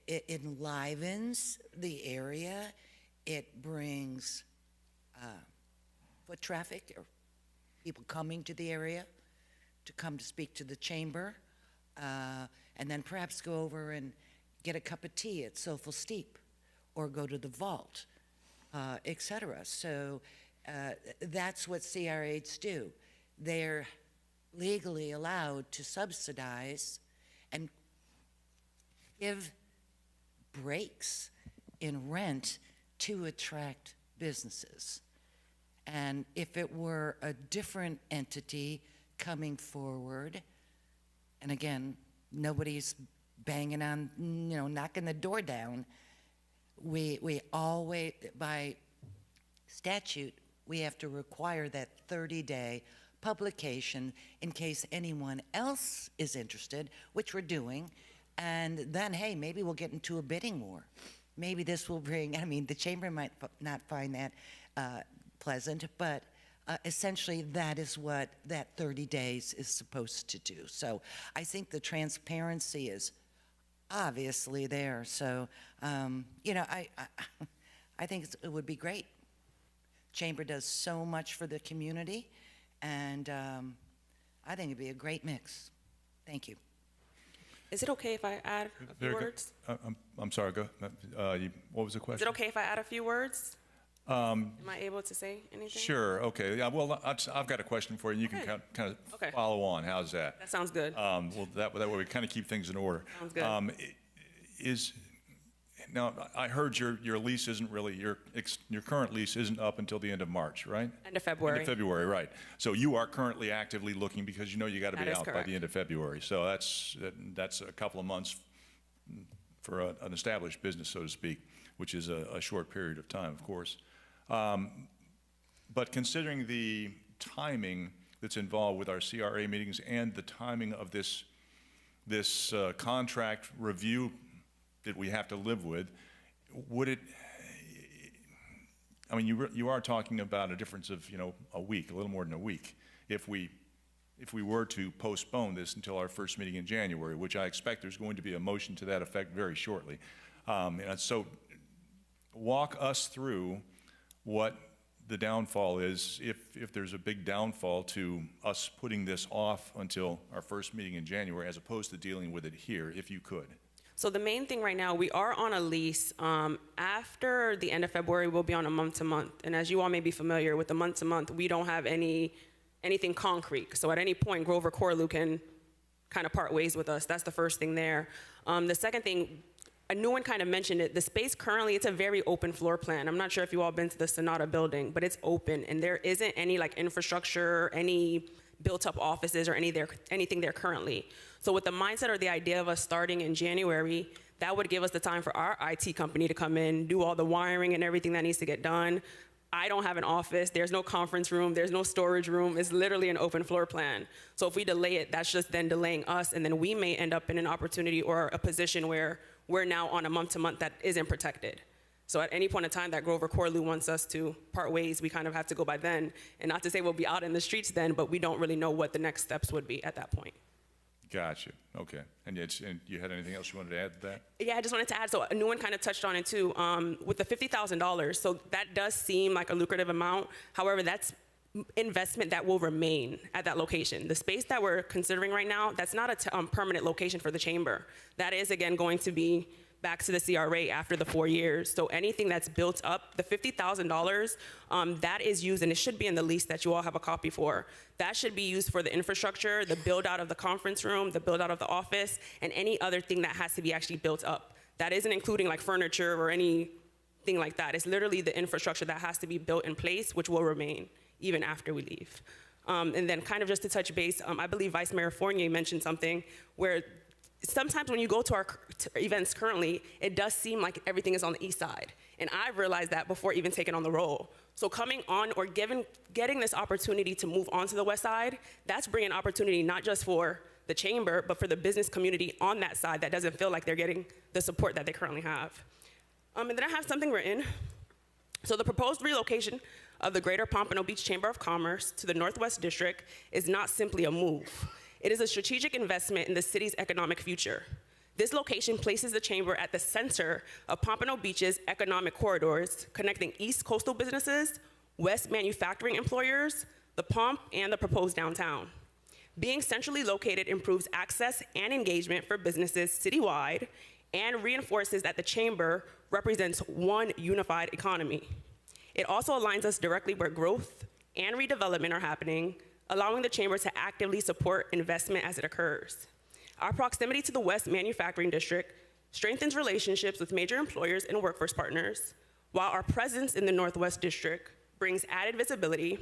It enlivens the area. It brings foot traffic, or people coming to the area to come to speak to the chamber, and then perhaps go over and get a cup of tea at Soulful Steep, or go to the Vault, etc. So that's what CRAs do. They're legally allowed to subsidize and give breaks in rent to attract businesses. And if it were a different entity coming forward, and again, nobody's banging on, knocking the door down, we always, by statute, we have to require that 30-day publication in case anyone else is interested, which we're doing, and then, hey, maybe we'll get into a bidding war. Maybe this will bring, the chamber might not find that pleasant, but essentially that is what that 30 days is supposed to do. So I think the transparency is obviously there. So, I think it would be great. Chamber does so much for the community, and I think it'd be a great mix. Thank you. Is it okay if I add a few Very good. words? I'm sorry, go. What was the Is question? it okay if I add a few words? Am I able to say anything? Sure, okay. Yeah, well, I've got a question for you, and you can Okay. kind of Okay. follow on. How's that? That sounds good. Well, that way we kind of keep things in order. Sounds good. Now, I heard your lease isn't really, your current lease isn't up until the end of March, right? End of February. End of February, right. So you are currently actively looking because you know you got to be That is out by correct. the end of February. So that's a couple of months for an established business, so to speak, which is a short period of time, of course. But considering the timing that's involved with our CRA meetings and the timing of this contract review that we have to live with, would it, you are talking about a difference of, a week, a little more than a week, if we were to postpone this until our first meeting in January, which I expect there's going to be a motion to that effect very shortly. And so walk us through what the downfall is, if there's a big downfall to us putting this off until our first meeting in January, as opposed to dealing with it here, if you could. So the main thing right now, we are on a lease. After the end of February, we'll be on a month-to-month. And as you all may be familiar with the month-to-month, we don't have anything concrete. So at any point, Grover Corlew can kind of part ways with us. That's the first thing there. The second thing, Nguyen kind of mentioned it. The space currently, it's a very open floor plan. I'm not sure if you all been to the Sonata building, but it's open. And there isn't any infrastructure, any built-up offices or anything there currently. So with the mindset or the idea of us starting in January, that would give us the time for our IT company to come in, do all the wiring and everything that needs to get done, I don't have an office, there's no conference room, there's no storage room, it's literally an open floor plan. So if we delay it, that's just then delaying us, and then we may end up in an opportunity or a position where we're now on a month-to-month that isn't protected. So at any point in time that Grover Corlew wants us to part ways, we kind of have to go by then. And not to say we'll be out in the streets then, but we don't really know what the next steps would be at that point. Gotcha. Okay. And you had anything else you wanted to add to that? Yeah, I just wanted to add, so a new one kind of touched on it too, with the $50,000. So that does seem like a lucrative amount. However, that's investment that will remain at that location. The space that we're considering right now, that's not a permanent location for the chamber. That is, again, going to be back to the CRA after the 4 years. So anything that's built up, the $50,000, that is used, and it should be in the lease that you all have a copy for. That should be used for the infrastructure, the build out of the conference room, the build out of the office, and any other thing that has to be actually built up. That isn't including like furniture or anything like that. It's literally the infrastructure that has to be built in place, which will remain even after we leave. And then kind of just to touch base, I believe Vice Mayor Fournier mentioned something where sometimes when you go to our events currently, it does seem like everything is on the east side. And I've realized that before even taking on the role. So coming on or getting this opportunity to move on to the west side, that's bringing opportunity not just for the chamber, but for the business community on that side that doesn't feel like they're getting the support that they currently have. And then I have something written. So the proposed relocation of the Greater Pompano Beach Chamber of Commerce to the Northwest District is not simply a move. It is a strategic investment in the city's economic future. This location places the chamber at the center of Pompano Beach's economic corridors, connecting east coastal businesses, west manufacturing employers, the Pomp, and the proposed downtown. Being centrally located improves access and engagement for businesses citywide and reinforces that the chamber represents one unified economy. It also aligns us directly where growth and redevelopment are happening, allowing the chamber to actively support investment as it occurs. Our proximity to the West Manufacturing District strengthens relationships with major employers and workforce partners, while our presence in the Northwest District brings added visibility,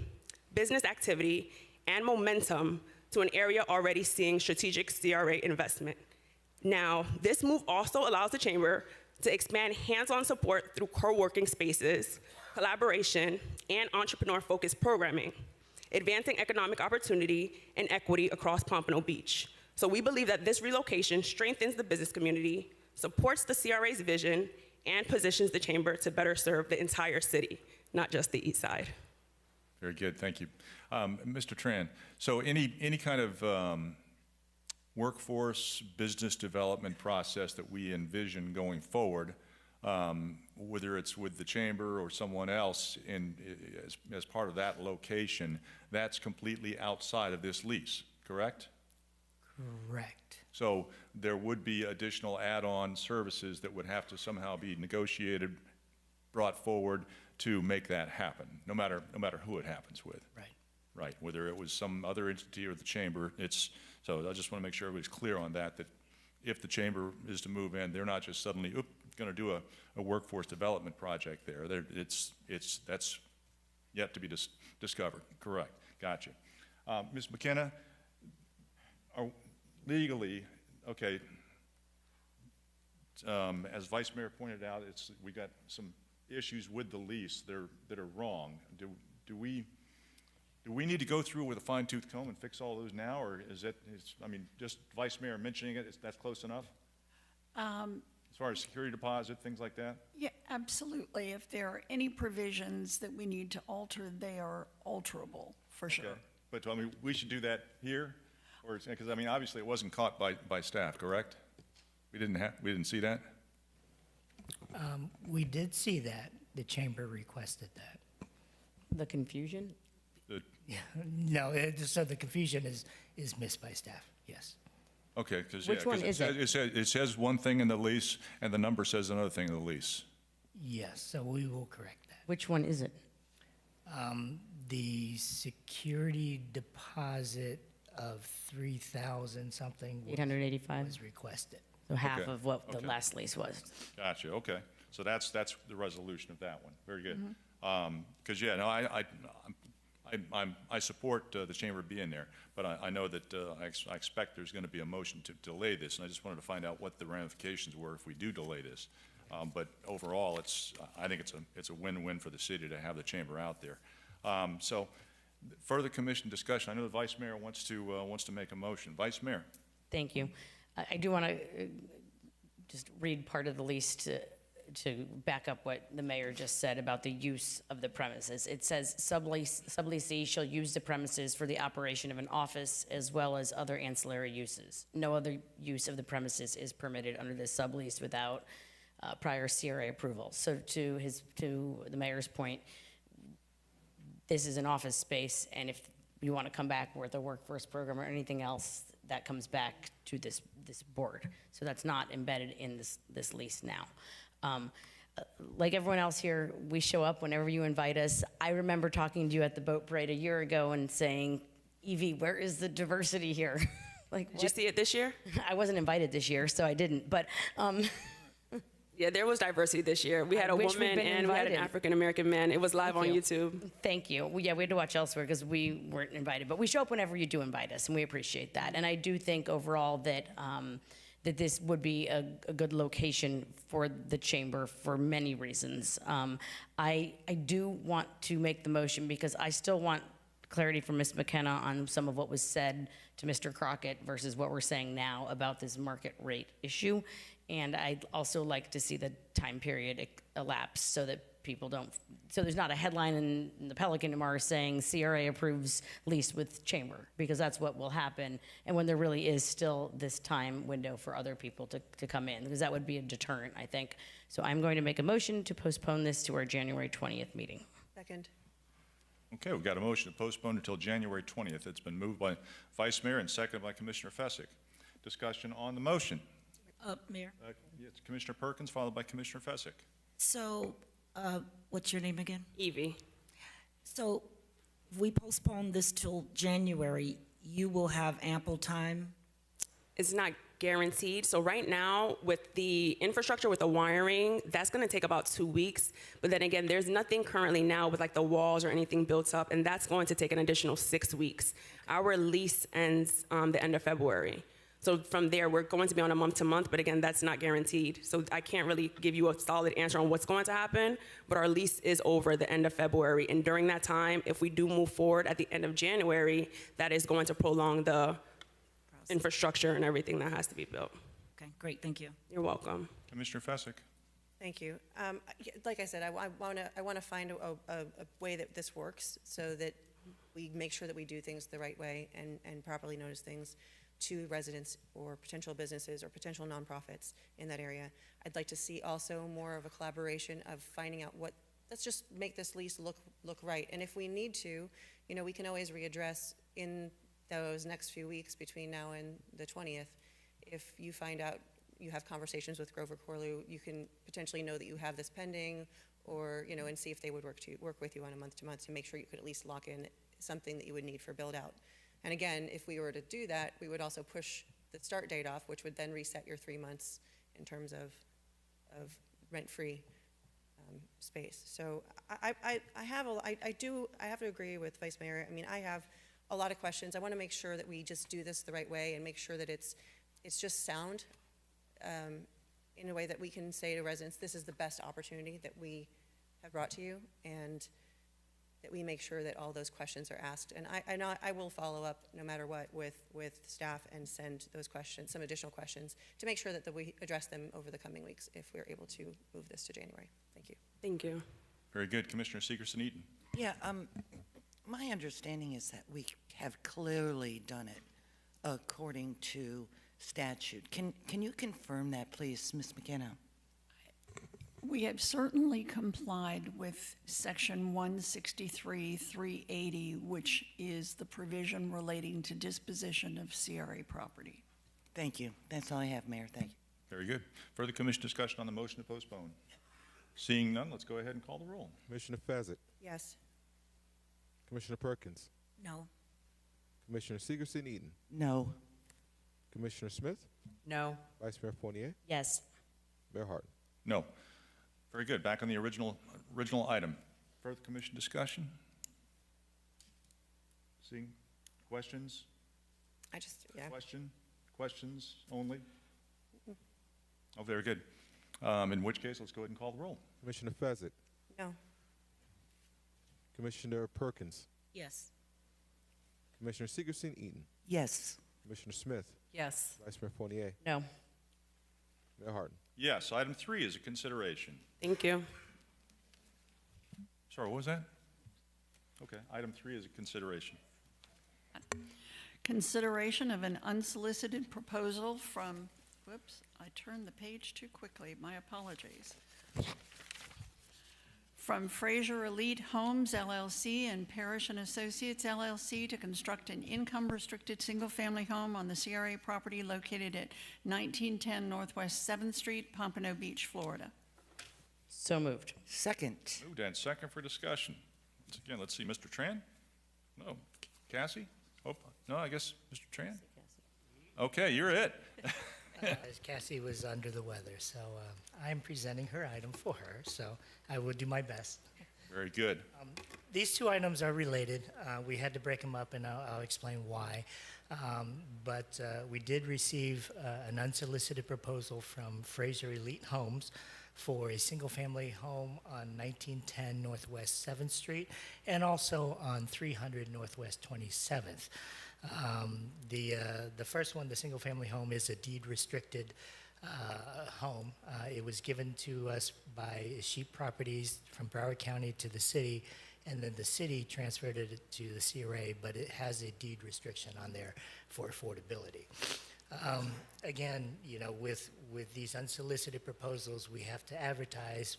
business activity, and momentum to an area already seeing strategic CRA investment. Now, this move also allows the chamber to expand hands-on support through co-working spaces, collaboration, and entrepreneur-focused programming, advancing economic opportunity and equity across Pompano Beach. So we believe that this relocation strengthens the business community, supports the CRA's vision, and positions the chamber to better serve the entire city, not just the east side. Very good, thank you. Mr. Tran, so any kind of workforce business development process that we envision going forward, whether it's with the chamber or someone else as part of that location, that's completely outside of this lease, correct? Correct. So there would be additional add-on services that would have to somehow be negotiated, brought forward to make that happen, no matter who it happens with. Right. Right, whether it was some other entity or the chamber, so I just want to make sure everybody's clear on that if the chamber is to move in, they're not just suddenly, going to do a workforce development project there. That's yet to be discovered. Correct. Gotcha. Ms. McKenna, legally, okay, as Vice Mayor pointed out, we got some issues with the lease that are wrong. Do we need to go through with a fine-tooth comb and fix all those now, or just Vice Mayor mentioning it, that's close enough? As far as security deposit, things like that? Yeah, absolutely. If there are any provisions that we need to alter, they are alterable, for sure. Okay. But we should do that here, or because obviously it wasn't caught by staff, correct? We didn't see that. We did see that. The chamber requested that. The confusion? No, so the confusion is missed by staff, yes. Okay, because Which one is it? It says one thing in the lease, and the number says another thing in the lease. Yes, so we will correct that. Which one is it? The security deposit of 3,000 something 885? was requested. So half Okay, of what the okay. last lease was. Gotcha, okay. So that's the resolution of that one. Very good. Mm-hmm. Because, I support the chamber being there, but I know that I expect there's going to be a motion to delay this, and I just wanted to find out what the ramifications were if we do delay this. But overall, I think it's a win-win for the city to have the chamber out there. So further commission discussion. I know the Vice Mayor wants to make a motion. Vice Mayor. Thank you. I do want to just read part of the lease to back up what the mayor just said about the use of the premises. It says subleasee shall use the premises for the operation of an office as well as other ancillary uses. No other use of the premises is permitted under this sublease without prior CRA approval. So to the mayor's point, this is an office space, and if you want to come back with a workforce program or anything else, that comes back to this board. So that's not embedded in this lease now. Like everyone else here, we show up whenever you invite us. I remember talking to you at the boat parade a year ago and saying, Evie, where is the diversity here? Like, Did you see it this year? I wasn't invited this year, so I didn't, but Yeah, there was diversity this year. We had a wish we'd woman been and we had an invited. African-American man. It was live on Thank you. YouTube. Thank you. Well, yeah, we had to watch elsewhere because we weren't invited, but we show up whenever you do invite us, and we appreciate that. And I do think overall that that this would be a good location for the chamber for many reasons. I do want to make the motion because I still want clarity from Ms. McKenna on some of what was said to Mr. Crockett versus what we're saying now about this market rate issue. And I'd also like to see the time period elapse so that people don't, so there's not a headline in the Pelican tomorrow saying CRA approves lease with chamber, because that's what will happen. And when there really is still this time window for other people to come in, because that would be a deterrent, I think. So I'm going to make a motion to postpone this to our January 20th meeting. Second. Okay, we've got a motion to postpone until January 20th. It's been moved by Vice Mayor and seconded by Commissioner Fessick. Discussion on the motion. Mayor, Yes, Commissioner Perkins, followed by Commissioner Fessick. so, what's your name again? Evie. So, if we postpone this till January, you will have ample time? It's not guaranteed. So right now, with the infrastructure, with the wiring, that's going to take about 2 weeks. But then again, there's nothing currently now with like the walls or anything built up, and that's going to take an additional 6 weeks. Our lease ends the end of February. So from there, we're going to be on a month-to-month, but again, that's not guaranteed. So I can't really give you a solid answer on what's going to happen, but our lease is over the end of February. And during that time, if we do move forward at the end of January, that is going to prolong the infrastructure and everything that has to be built. Okay, great, thank you. You're welcome. Commissioner Fessick. Thank you. Like I said, I want to find a way that this works so that we make sure that we do things the right way and properly notice things to residents or potential businesses or potential nonprofits in that area. I'd like to see also more of a collaboration of finding out let's just make this lease look right. And if we need to, we can always readdress in those next few weeks between now and the 20th. If you find out you have conversations with Grover Corlew, you can potentially know that you have this pending, or, and see if they would work with you on a month-to-month to make sure you could at least lock in something that you would need for build-out. And again, if we were to do that, we would also push the start date off, which would then reset your 3 months in terms of rent-free space. So I have to agree with Vice Mayor. I mean, I have a lot of questions. I want to make sure that we just do this the right way and make sure that it's just sound in a way that we can say to residents, this is the best opportunity that we have brought to you, and that we make sure that all those questions are asked. And I will follow up no matter what with staff and send those questions, some additional questions, to make sure that we address them over the coming weeks if we're able to move this to January. Thank you. Thank you. Very good. Commissioner Seegerson-Eaton. Yeah, my understanding is that we have clearly done it according to statute. Can you confirm that, please, Ms. McKenna? We have certainly complied with Section 163-380, which is the provision relating to disposition of CRA property. Thank you. That's all I have, Mayor. Thank you. Very good. Further commission discussion on the motion to postpone. Seeing none, let's go ahead and call the roll. Commissioner Fezzik, Yes. Commissioner Perkins, No. Commissioner Seegerson-Eaton, No. Commissioner Smith, No. Vice Mayor Fournier, Yes. Mayor Hart. No. Very good. Back on the original item. Further commission discussion? Seeing questions? Yeah. Questions only? Oh, very good. In which case, let's go ahead and call the roll. Commissioner Fezzik, No. Commissioner Perkins, Yes. Commissioner Sigerson-Eaton, Yes. Commissioner Smith, Yes. Vice Mayor Fournier, No. Mayor Harden. Yes, item 3 is a consideration. Thank you. Sorry, what was that? Okay, item 3 is a consideration. Consideration of an unsolicited proposal from, whoops, I turned the page too quickly, my apologies. From Fraser Elite Homes LLC and Parrish and Associates LLC to construct an income-restricted single-family home on the CRA property located at 1910 Northwest 7th Street, Pompano Beach, Florida. So moved. Second. Moved and second for discussion. Once again, let's see, Mr. Tran? No. Cassie? Oh, no, I guess Mr. Tran? Okay, you're it. As Cassie was under the weather, so I'm presenting her item for her, so I will do my best. Very good. These two items are related. We had to break them up, and I'll explain why. But we did receive an unsolicited proposal from Fraser Elite Homes for a single-family home on 1910 Northwest 7th Street and also on 300 Northwest 27th. The first one, the single-family home, is a deed-restricted home. It was given to us by Sheep Properties from Broward County to the city, and then the city transferred it to the CRA, but it has a deed restriction on there for affordability. Again, you know, with these unsolicited proposals, we have to advertise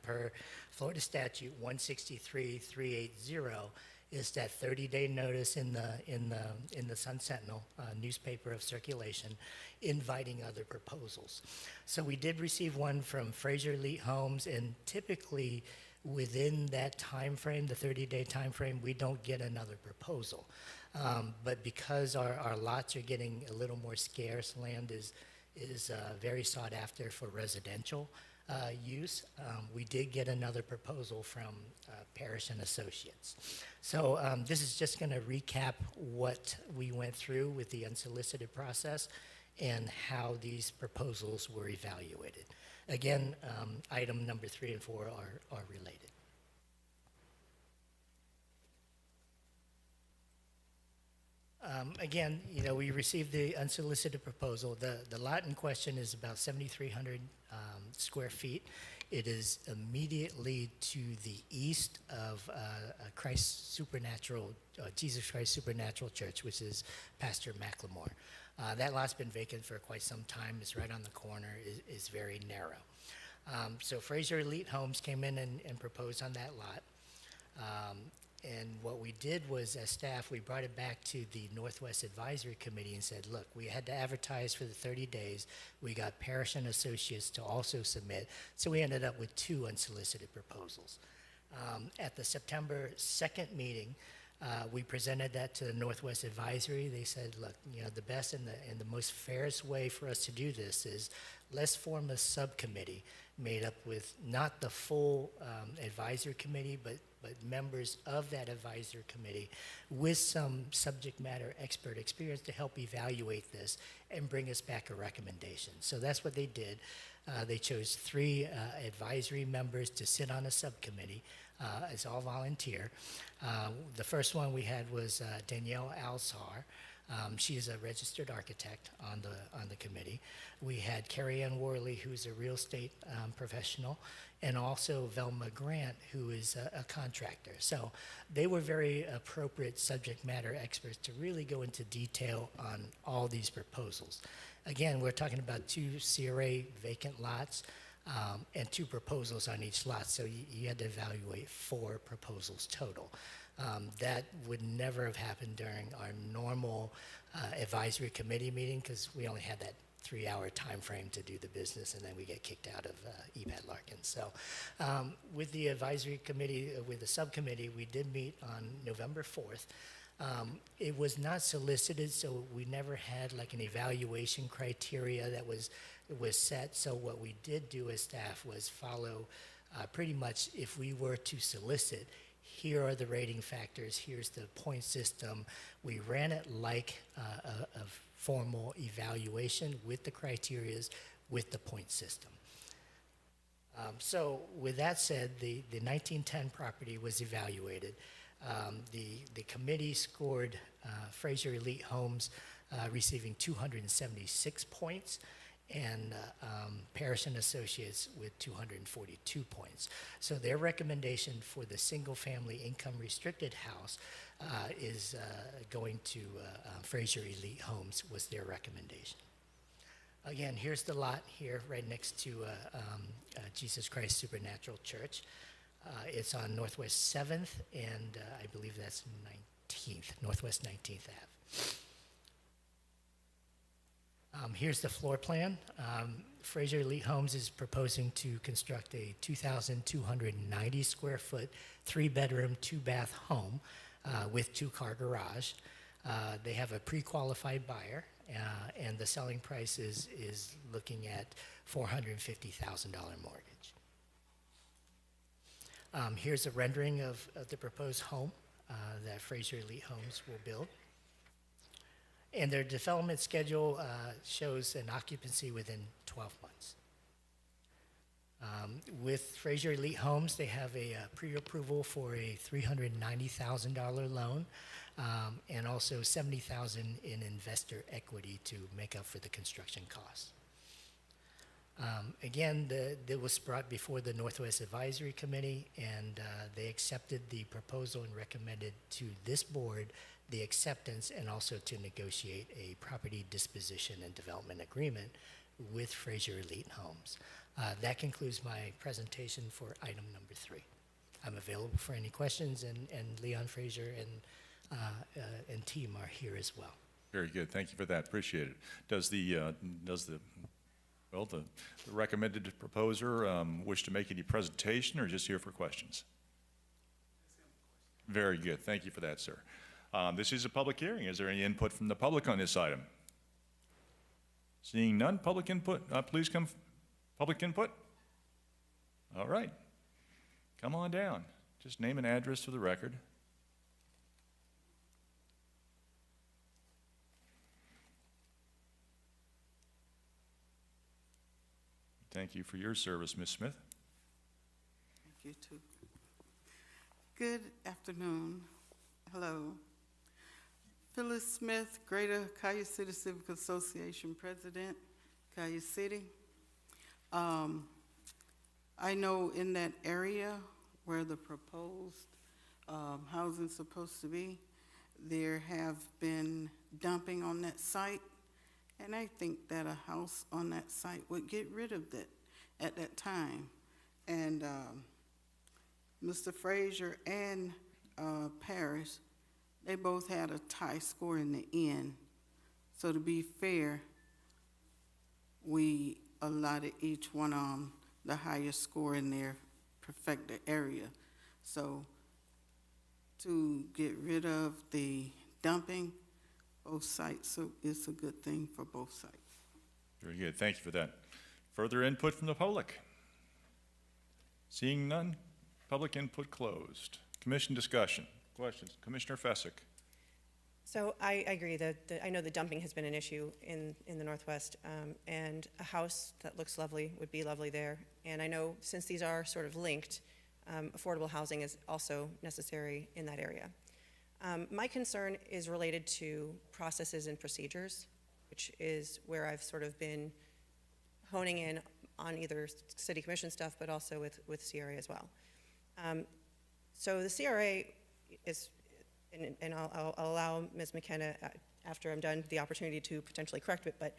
per Florida Statute 163-380 is that 30-day notice in the Sun Sentinel newspaper of circulation, inviting other proposals. So we did receive one from Fraser Elite Homes, and typically within that time frame, the 30-day time frame, we don't get another proposal. But because our lots are getting a little more scarce, land is very sought after for residential use, we did get another proposal from Parrish and Associates. So this is just going to recap what we went through with the unsolicited process and how these proposals were evaluated. Again, item number 3 and 4 are related. Again, you know, we received the unsolicited proposal. The lot in question is about 7,300 square feet. It is immediately to the east of Jesus Christ Supernatural Church, which is Pastor McLemore. That lot's been vacant for quite some time. It's right on the corner. Is very narrow. So Fraser Elite Homes came in and proposed on that lot. And what we did was, as staff, we brought it back to the Northwest Advisory Committee and said, look, we had to advertise for the 30 days. We got Parrish and Associates to also submit. So we ended up with 2 unsolicited proposals. At the September 2nd meeting, we presented that to the Northwest Advisory. They said, look, you know, the best and the most fairest way for us to do this is let's form a subcommittee made up with not the full advisory committee, but members of that advisory committee with some subject matter expert experience to help evaluate this and bring us back a recommendation. So that's what they did. They chose 3 advisory members to sit on a subcommittee. It's all volunteer. The first one we had was Danielle Alzar. She is a registered architect on the committee. We had Carrie Ann Worley, who's a real estate professional, and also Velma Grant, who is a contractor. So they were very appropriate subject matter experts to really go into detail on all these proposals. Again, we're talking about 2 CRA vacant lots and 2 proposals on each lot, so you had to evaluate 4 proposals total. That would never have happened during our normal advisory committee meeting because we only had that 3-hour time frame to do the business, and then we get kicked out of EBAT Larkin. So with the advisory committee, with the subcommittee, we did meet on November 4th. It was not solicited, so we never had like an evaluation criteria that was set. So what we did do as staff was follow pretty much if we were to solicit, here are the rating factors, here's the point system. We ran it like a formal evaluation with the criterias, with the point system. So with that said, the 1910 property was evaluated. The committee scored Fraser Elite Homes receiving 276 points, and Parrish and Associates with 242 points. So their recommendation for the single-family income restricted house is going to Fraser Elite Homes was their recommendation. Again, here's the lot here right next to Jesus Christ Supernatural Church. It's on Northwest 7th, and I believe that's 19th, Northwest 19th Ave. Here's the floor plan. Fraser Elite Homes is proposing to construct a 2,290 square foot, 3-bedroom, 2-bath home with 2-car garage. They have a pre-qualified buyer, and the selling price is looking at $450,000 mortgage. Here's a rendering of the proposed home that Fraser Elite Homes will build. And their development schedule shows an occupancy within 12 months. With Fraser Elite Homes, they have a pre-approval for a $390,000 loan and also $70,000 in investor equity to make up for the construction costs. Again, it was brought before the Northwest Advisory Committee, and they accepted the proposal and recommended to this board the acceptance and also to negotiate a property disposition and development agreement with Fraser Elite Homes. That concludes my presentation for item number 3. I'm available for any questions, and Leon Fraser and team are here as well. Very good. Thank you for that. Appreciate it. Does the recommended proposer wish to make any presentation or just here for questions? Very good. Thank you for that, sir. This is a public hearing. Is there any input from the public on this item? Seeing none, public input. Please come. Public input? All right. Come on down. Just name and address for the record. Thank you for your service, Ms. Smith. Thank you, too. Good afternoon. Hello. Phyllis Smith, Greater Cayuse City Civic Association President, Cayuse City. I know in that area where the proposed housing is supposed to be, there have been dumping on that site, and I think that a house on that site would get rid of that at that time. And Mr. Fraser and Parrish, they both had a tie score in the end. So to be fair, we allotted each one the highest score in their perfected area. So to get rid of the dumping, both sites, so it's a good thing for both sites. Very good. Thank you for that. Further input from the public? Seeing none, public input closed. Commission discussion. Questions? Commissioner Fessick. So I agree that I know the dumping has been an issue in the Northwest, and a house that looks lovely would be lovely there. And I know since these are sort of linked, affordable housing is also necessary in that area. My concern is related to processes and procedures, which is where I've sort of been honing in on either city commission stuff, but also with CRA as well. So the CRA is, and I'll allow Ms. McKenna, after I'm done, the opportunity to potentially correct it, but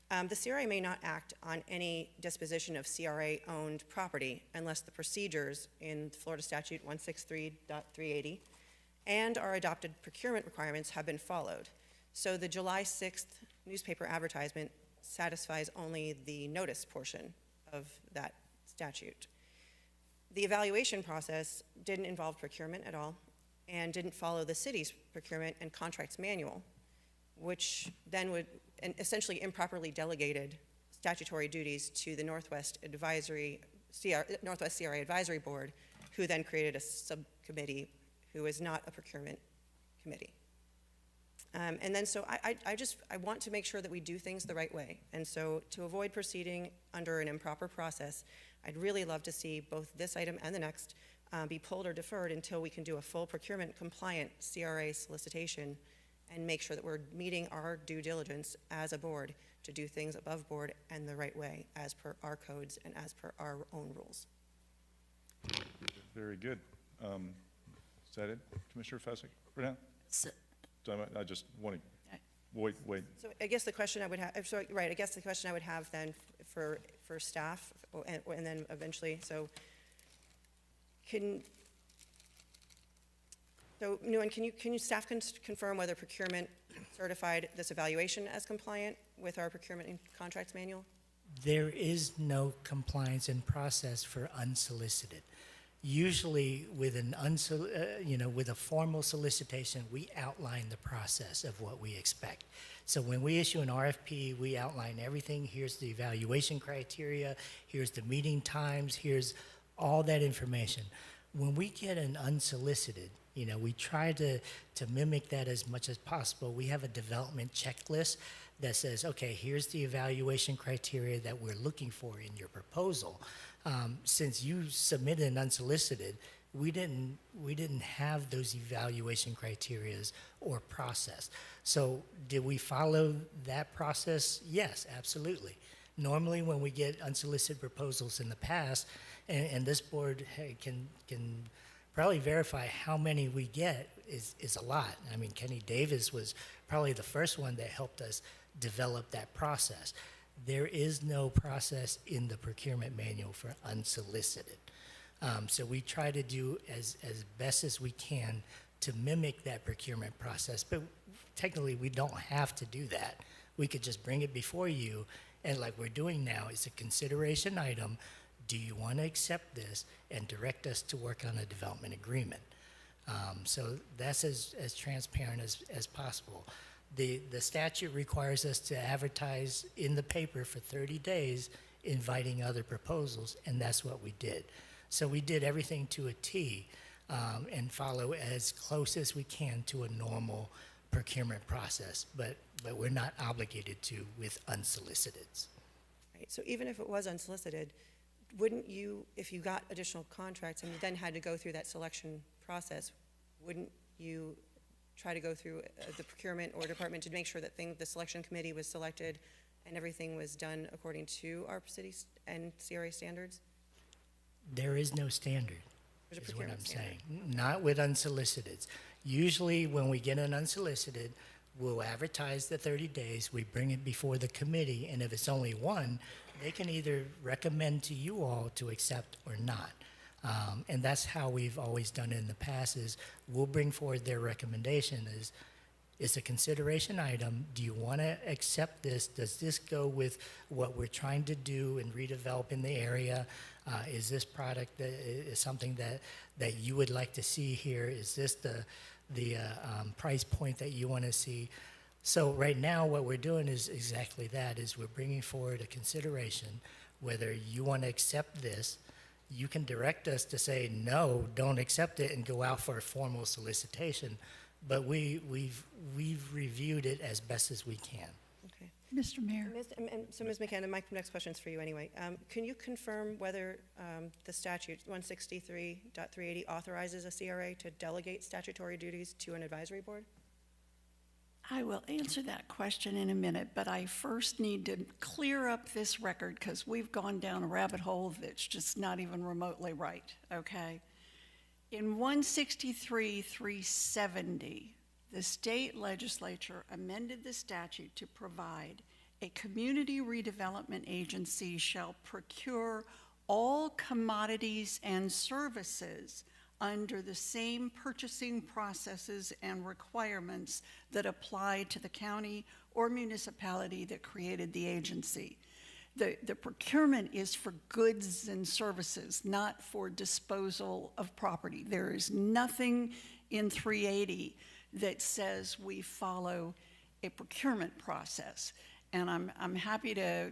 the CRA may not act on any disposition of CRA-owned property unless the procedures in Florida Statute 163.380 and our adopted procurement requirements have been followed. So the July 6th newspaper advertisement satisfies only the notice portion of that statute. The evaluation process didn't involve procurement at all and didn't follow the city's procurement and contracts manual, which then would essentially improperly delegated statutory duties to the Northwest CRA Advisory Board, who then created a subcommittee who is not a procurement committee. And then so I want to make sure that we do things the right way. And so to avoid proceeding under an improper process, I'd really love to see both this item and the next be pulled or deferred until we can do a full procurement compliant CRA solicitation and make sure that we're meeting our due diligence as a board to do things above board and the right way as per our codes and as per our own rules. Very good. Is that it, Commissioner Fezzik, for now? So- I just want to, wait. So I guess the question I would have, I guess the question I would have then for staff and then eventually, so Nguyen, can you staff confirm whether procurement certified this evaluation as compliant with our procurement and contracts manual? There is no compliance in process for unsolicited. Usually with with a formal solicitation, we outline the process of what we expect. So when we issue an RFP, we outline everything. Here's the evaluation criteria, here's the meeting times, here's all that information. When we get an unsolicited, we try to mimic that as much as possible. We have a development checklist that says, okay, here's the evaluation criteria that we're looking for in your proposal. Since you submitted an unsolicited, we didn't have those evaluation criterias or process. So did we follow that process? Yes, absolutely. Normally when we get unsolicited proposals in the past, and this board can probably verify how many we get is a lot. I mean, Kenny Davis was probably the first one that helped us develop that process. There is no process in the procurement manual for unsolicited. So we try to do as best as we can to mimic that procurement process, but technically we don't have to do that. We could just bring it before you, and like we're doing now, it's a consideration item. Do you want to accept this, and direct us to work on a development agreement? So that's as transparent as possible. The statute requires us to advertise in the paper for 30 days, inviting other proposals, and that's what we did. So we did everything to a T and follow as close as we can to a normal procurement process, but we're not obligated to with unsoliciteds. Right, so even if it was unsolicited, wouldn't you, if you got additional contracts and you then had to go through that selection process, wouldn't you try to go through the procurement or department to make sure that the selection committee was selected and everything was done according to our city and CRA standards? There is no standard, There's a is what I'm procurement standard. saying. Not with unsoliciteds. Usually when we get an unsolicited, we'll advertise the 30 days, we bring it before the committee, and if it's only one, they can either recommend to you all to accept or not. And that's how we've always done it in the past is we'll bring forward their recommendation is it's a consideration item. Do you want to accept this? Does this go with what we're trying to do and redevelop in the area? Is this product that is something that you would like to see here? Is this the price point that you want to see? So right now what we're doing is exactly that, is we're bringing forward a consideration. Whether you want to accept this, you can direct us to say, no, don't accept it and go out for a formal solicitation. But we've reviewed it as best as we can. Okay. Mr. Mayor. So Ms. McCann, my next question is for you anyway. Can you confirm whether the statute 163.380 authorizes a CRA to delegate statutory duties to an advisory board? I will answer that question in a minute, but I first need to clear up this record because we've gone down a rabbit hole that's just not even remotely right, okay? In 163.370, the state legislature amended the statute to provide a community redevelopment agency shall procure all commodities and services under the same purchasing processes and requirements that apply to the county or municipality that created the agency. The procurement is for goods and services, not for disposal of property. There is nothing in 380 that says we follow a procurement process. And I'm happy to,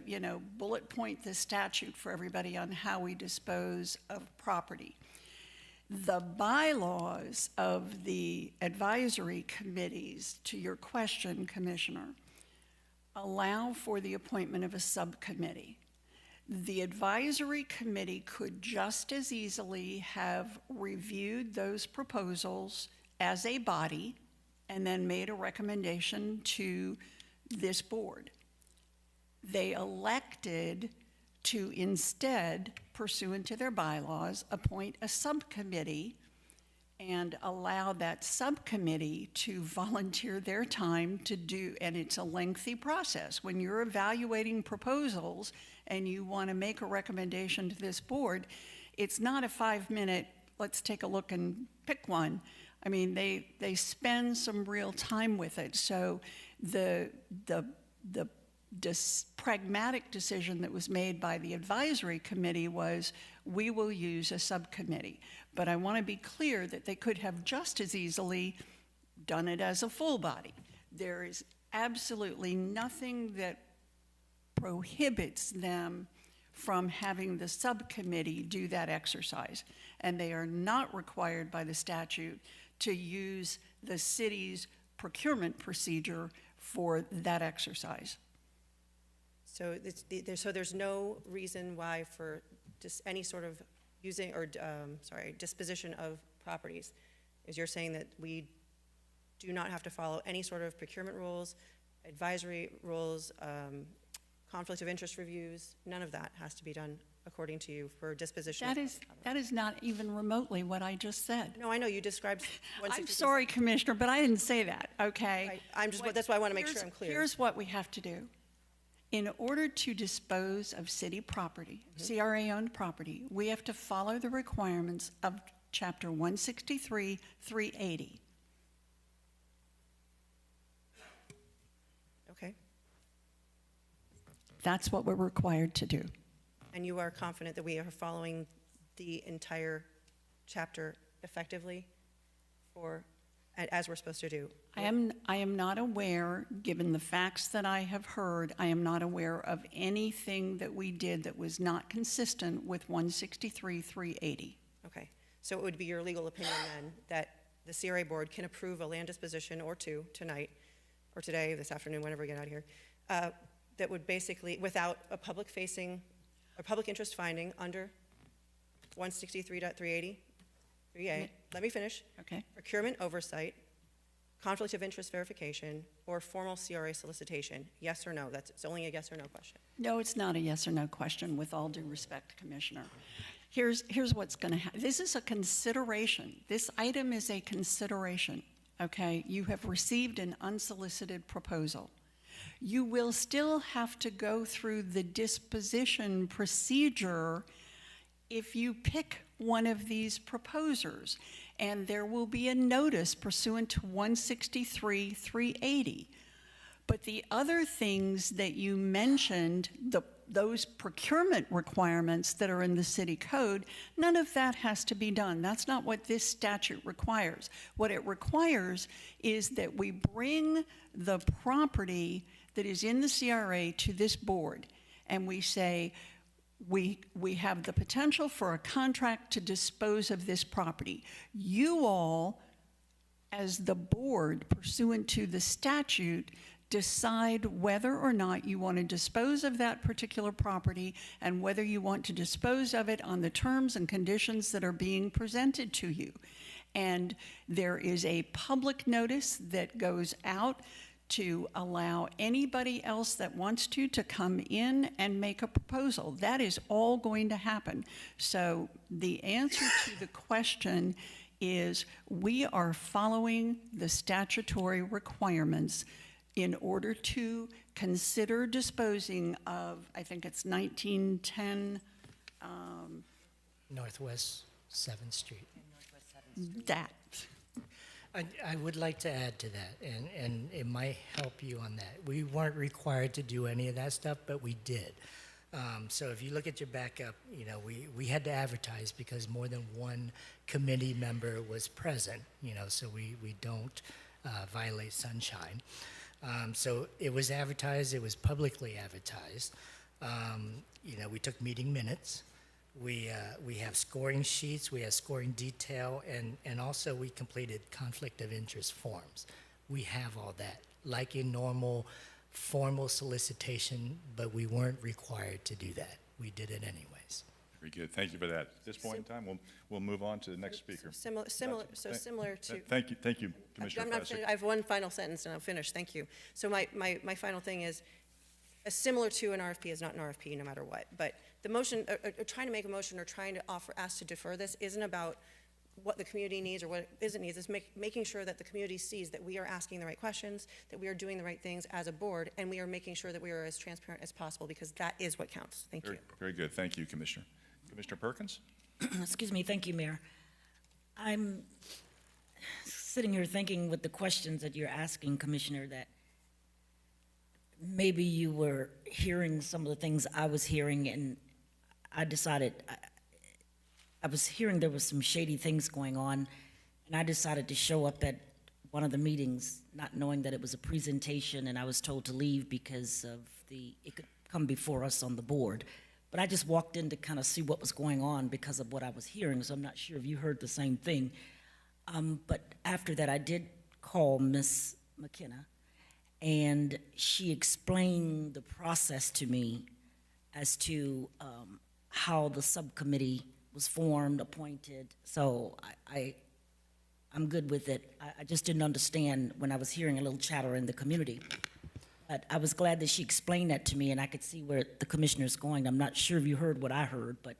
bullet point the statute for everybody on how we dispose of property. The bylaws of the advisory committees, to your question, Commissioner, allow for the appointment of a subcommittee. The advisory committee could just as easily have reviewed those proposals as a body and then made a recommendation to this board. They elected to instead, pursuant to their bylaws, appoint a subcommittee and allow that subcommittee to volunteer their time to do, and it's a lengthy process. When you're evaluating proposals and you want to make a recommendation to this board, it's not a 5-minute, let's take a look and pick one. I mean, they spend some real time with it. So the pragmatic decision that was made by the advisory committee was, we will use a subcommittee. But I want to be clear that they could have just as easily done it as a full body. There is absolutely nothing that prohibits them from having the subcommittee do that exercise. And they are not required by the statute to use the city's procurement procedure for that exercise. So there's no reason why for just any sort of using or disposition of properties. Is you're saying that we do not have to follow any sort of procurement rules, advisory rules, conflict of interest reviews? None of that has to be done according to you for disposition. That is not even remotely what I just said. No, I know you described. I'm sorry, Commissioner, but I didn't say that. Okay. Right. That's why I want to make sure I'm clear. Here's what we have to do. In order to dispose of city property, CRA-owned property, we have to follow the requirements of Chapter 163, 380. Okay. That's what we're required to do. And you are confident that we are following the entire chapter effectively, or as we're supposed to do? I am not aware, given the facts that I have heard, I am not aware of anything that we did that was not consistent with 163, 380. Okay, so it would be your legal opinion then that the CRA board can approve a land disposition or two tonight, or today, this afternoon, whenever we get out of here, that would basically, without a public interest finding under 163.380, 3A, let me finish. Okay. Procurement oversight, conflict of interest verification, or formal CRA solicitation. Yes or no? It's only a yes or no question. No, it's not a yes or no question, with all due respect, Commissioner. Here's what's going to happen. This is a consideration. This item is a consideration, okay? You have received an unsolicited proposal. You will still have to go through the disposition procedure if you pick one of these proposers, and there will be a notice pursuant to 163, 380. But the other things that you mentioned, those procurement requirements that are in the city code, none of that has to be done. That's not what this statute requires. What it requires is that we bring the property that is in the CRA to this board, and we say, we have the potential for a contract to dispose of this property. You all, as the board, pursuant to the statute, decide whether or not you want to dispose of that particular property and whether you want to dispose of it on the terms and conditions that are being presented to you. And there is a public notice that goes out to allow anybody else that wants to come in and make a proposal. That is all going to happen. So the answer to the question is we are following the statutory requirements in order to consider disposing of, I think it's 1910. Northwest 7th Street. That. I would like to add to that, and it might help you on that. We weren't required to do any of that stuff, but we did. So if you look at your backup, you know, we had to advertise because more than one committee member was present, you know, so we don't violate sunshine. So it was advertised, it was publicly advertised. You know, we took meeting minutes. We have scoring sheets, we have scoring detail, and also we completed conflict of interest forms. We have all that, like a normal formal solicitation, but we weren't required to do that. we did it anyways. Very good. Thank you for that. At this point in time, we'll move on to the next speaker. Similar to. Thank you, Commissioner I'm not Fezzik. finished. I have one final sentence and I'm finished, thank you. So my final thing is, similar to an RFP is not an RFP no matter what, but the motion, trying to make a motion or trying to ask to defer this isn't about what the community needs or what it isn't needs, it's making sure that the community sees that we are asking the right questions, that we are doing the right things as a board, and we are making sure that we are as transparent as possible, because that is what counts. Thank you. Very good. Thank you, Commissioner. Commissioner Perkins? Excuse me, thank you, Mayor. I'm sitting here thinking with the questions that you're asking, Commissioner, that maybe you were hearing some of the things I was hearing, and I decided, I was hearing there was some shady things going on, and I decided to show up at one of the meetings, not knowing that it was a presentation, and I was told to leave because of it could come before us on the board. But I just walked in to kind of see what was going on because of what I was hearing, so I'm not sure if you heard the same thing. But after that, I did call Ms. McKenna, and she explained the process to me as to how the subcommittee was formed, appointed. So I'm good with it. I just didn't understand when I was hearing a little chatter in the community. But I was glad that she explained that to me, and I could see where the commissioner's going. I'm not sure if you heard what I heard, but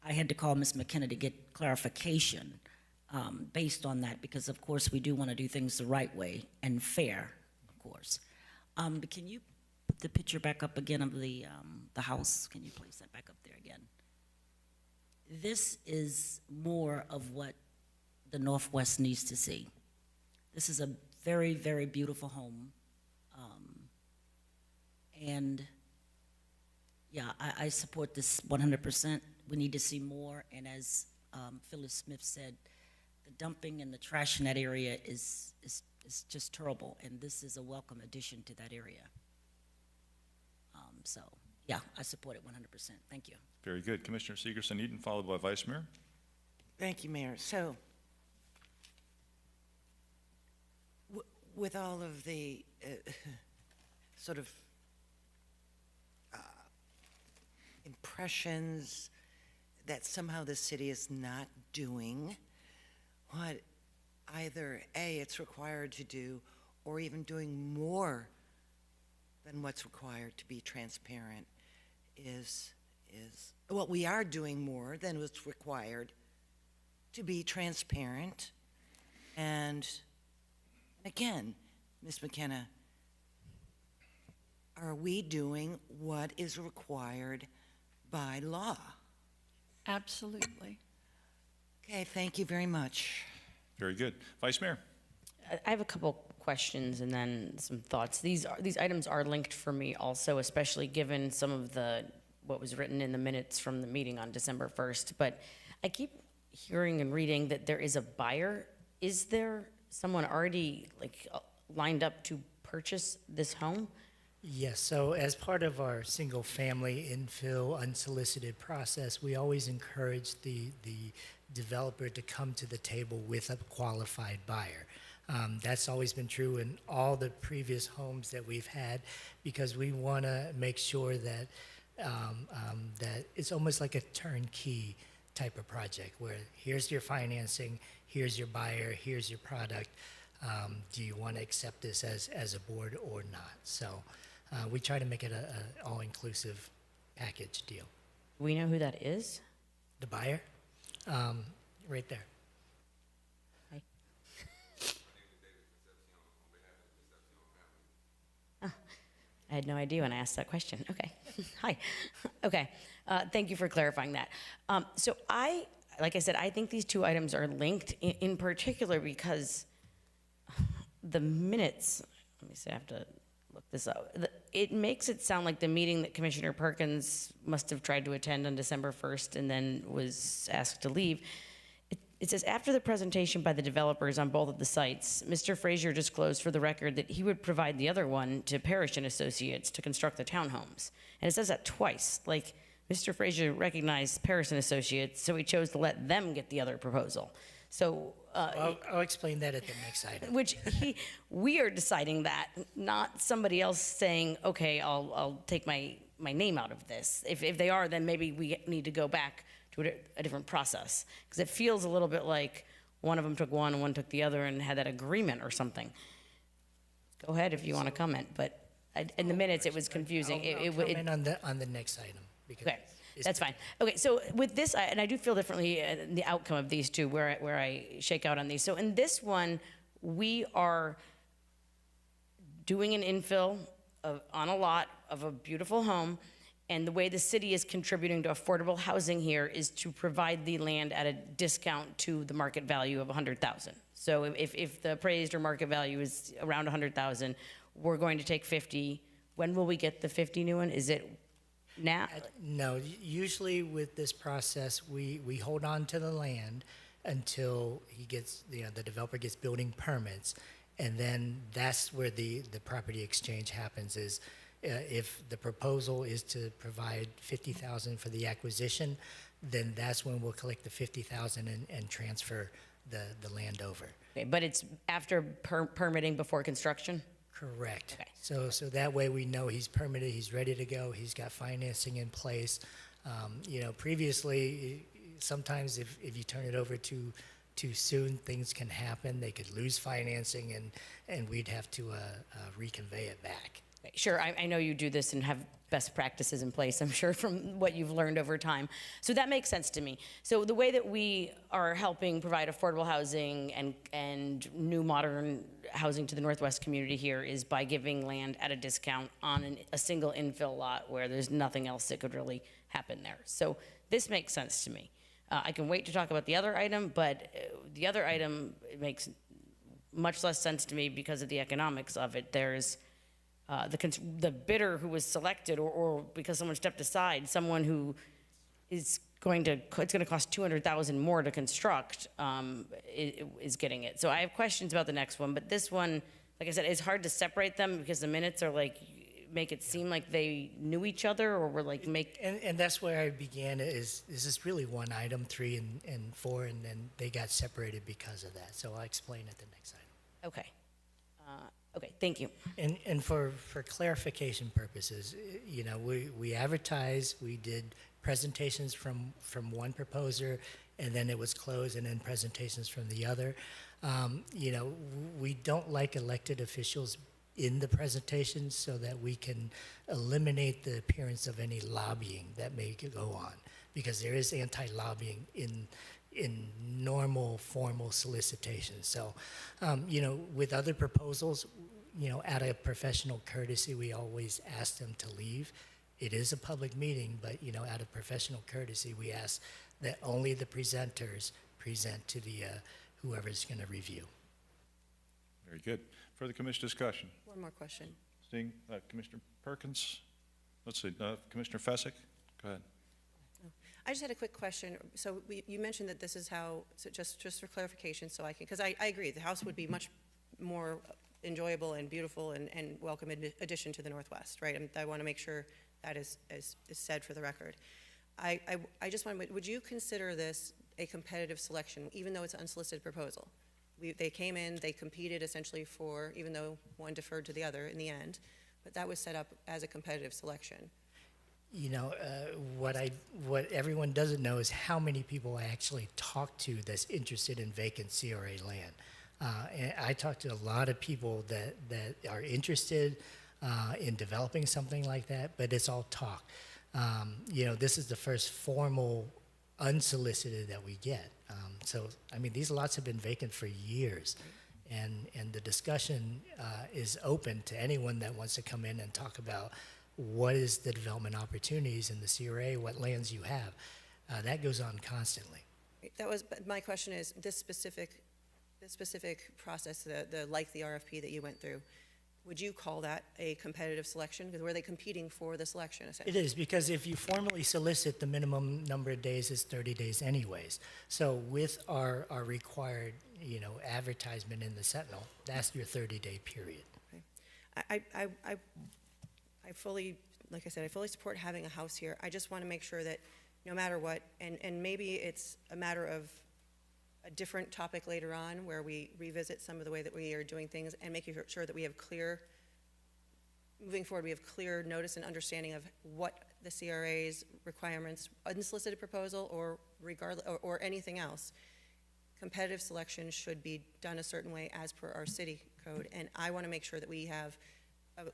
I had to call Ms. McKenna to get clarification based on that, because of course we do want to do things the right way and fair, of course. But can you put the picture back up again of the house? Can you place that back up there again? This is more of what the Northwest needs to see. This is a very, very beautiful home. And yeah, I support this 100%. We need to see more. And as Phyllis Smith said, the dumping and the trash in that area is just terrible. And this is a welcome addition to that area. So yeah, I support it 100%. Thank you. Very good. Commissioner Segerson-Eaton, followed by Vice Mayor. Thank you, Mayor. So, with all of the sort of impressions that somehow the city is not doing what either A, it's required to do, or even doing more than what's required to be transparent, is well, we are doing more than what's required to be transparent. And again, Ms. McKenna, are we doing what is required by law? Absolutely. Okay, thank you very much. Very good. Vice Mayor. I have a couple questions and then some thoughts. These items are linked for me also, especially given some of what was written in the minutes from the meeting on December 1st. But I keep hearing and reading that there is a buyer. Is there someone already lined up to purchase this home? Yes, so as part of our single-family infill unsolicited process, we always encourage the developer to come to the table with a qualified buyer. That's always been true in all the previous homes that we've had, because we want to make sure that that it's almost like a turnkey type of project, where here's your financing, here's your buyer, here's your product. Do you want to accept this as a board or not? So we try to make it a all-inclusive package deal. We know who that is? The buyer, right there. Hi. I had no idea when I asked that question. Okay. Hi. Okay. Thank you for clarifying that. So like I said, I think these two items are linked in particular because the minutes, let me see, I have to look this up. It makes it sound like the meeting that Commissioner Perkins must have tried to attend on December 1st and then was asked to leave. It says, after the presentation by the developers on both of the sites, Mr. Frazier disclosed for the record that he would provide the other one to Parrish and Associates to construct the townhomes. And it says that twice, like Mr. Frazier recognized Parrish and Associates, so he chose to let them get the other proposal. So I'll explain that at the next item. we are deciding that, not somebody else saying, okay, I'll take my my name out of this. If they are, then maybe we need to go back to a different process. Because it feels a little bit like one of them took one and one took the other and had that agreement or something. Go ahead if you want to comment, but in the minutes, it was confusing. I'll comment on the next item. Because Okay, that's fine. Okay, so with this, and I do feel differently in the outcome of these two, where I shake out on these. So in this one, we are doing an infill on a lot of a beautiful home, and the way the city is contributing to affordable housing here is to provide the land at a discount to the market value of 100,000. So if the appraised or market value is around 100,000, we're going to take 50. When will we get the 50 new one? Is it now? No, usually with this process, we hold on to the land until the developer gets building permits, and then that's where the property exchange happens. Is if the proposal is to provide 50,000 for the acquisition, then that's when we'll collect the 50,000 and transfer the land over. Okay, but it's after permitting before construction? Correct. Okay. So that way we know he's permitted, he's ready to go, he's got financing in place. Previously, sometimes if you turn it over too soon, things can happen. They could lose financing and we'd have to reconvey it back. Sure, I know you do this and have best practices in place, I'm sure, from what you've learned over time. So that makes sense to me. So the way that we are helping provide affordable housing and new modern housing to the Northwest community here is by giving land at a discount on a single infill lot where there's nothing else that could really happen there. So this makes sense to me. I can wait to talk about the other item, but the other item makes much less sense to me because of the economics of it. There's the bidder who was selected, or because someone stepped aside, someone who it's going to cost $200,000 more to construct is getting it. So I have questions about the next one, but this one, like I said, it's hard to separate them because the minutes are like make it seem like they knew each other or were like And that's where I began. Is this really one item, 3 and 4, and then they got separated because of that. So I'll explain at the next item. Okay. Okay, thank you. And for clarification purposes, we advertised, we did presentations from one proposer, and then it was closed, and then presentations from the other. We don't like elected officials in the presentations so that we can eliminate the appearance of any lobbying that may go on, because there is anti-lobbying in normal formal solicitations. So, with other proposals, out of professional courtesy, we always ask them to leave. It is a public meeting, but, out of professional courtesy, we ask that only the presenters present to the whoever's going to review. Very good. Further commission discussion? One more question. Seeing Commissioner Perkins? Let's see, Commissioner Fesick? Go ahead. I just had a quick question. So you mentioned that this is how, so just for clarification, so I can, because I agree, the house would be much more enjoyable and beautiful and welcome addition to the Northwest, right? I want to make sure that is said for the record. I just want to, would you consider this a competitive selection, even though it's an unsolicited proposal? They came in, they competed essentially for, even though one deferred to the other in the end, but that was set up as a competitive selection. What everyone doesn't know is how many people I actually talk to that's interested in vacant CRA land. And I talk to a lot of people that are interested in developing something like that, but it's all talk. This is the first formal unsolicited that we get. These lots have been vacant for years, and the discussion is open to anyone that wants to come in and talk about what is the development opportunities in the CRA, what lands you have. That goes on constantly. That was, but my question is, this specific process, the RFP that you went through, would you call that a competitive selection? Because were they competing for the selection, essentially? It is, because if you formally solicit, the minimum number of days is 30 days anyways. So with our required, advertisement in the Sentinel, that's your 30-day period. Okay. I fully, like I said, I fully support having a house here. I just want to make sure that no matter what, and maybe it's a matter of a different topic later on where we revisit some of the way that we are doing things and making sure that we have clear moving forward, we have clear notice and understanding of what the CRA's requirements, unsolicited proposal or regardless, or anything else. Competitive selection should be done a certain way as per our city code, and I want to make sure that we have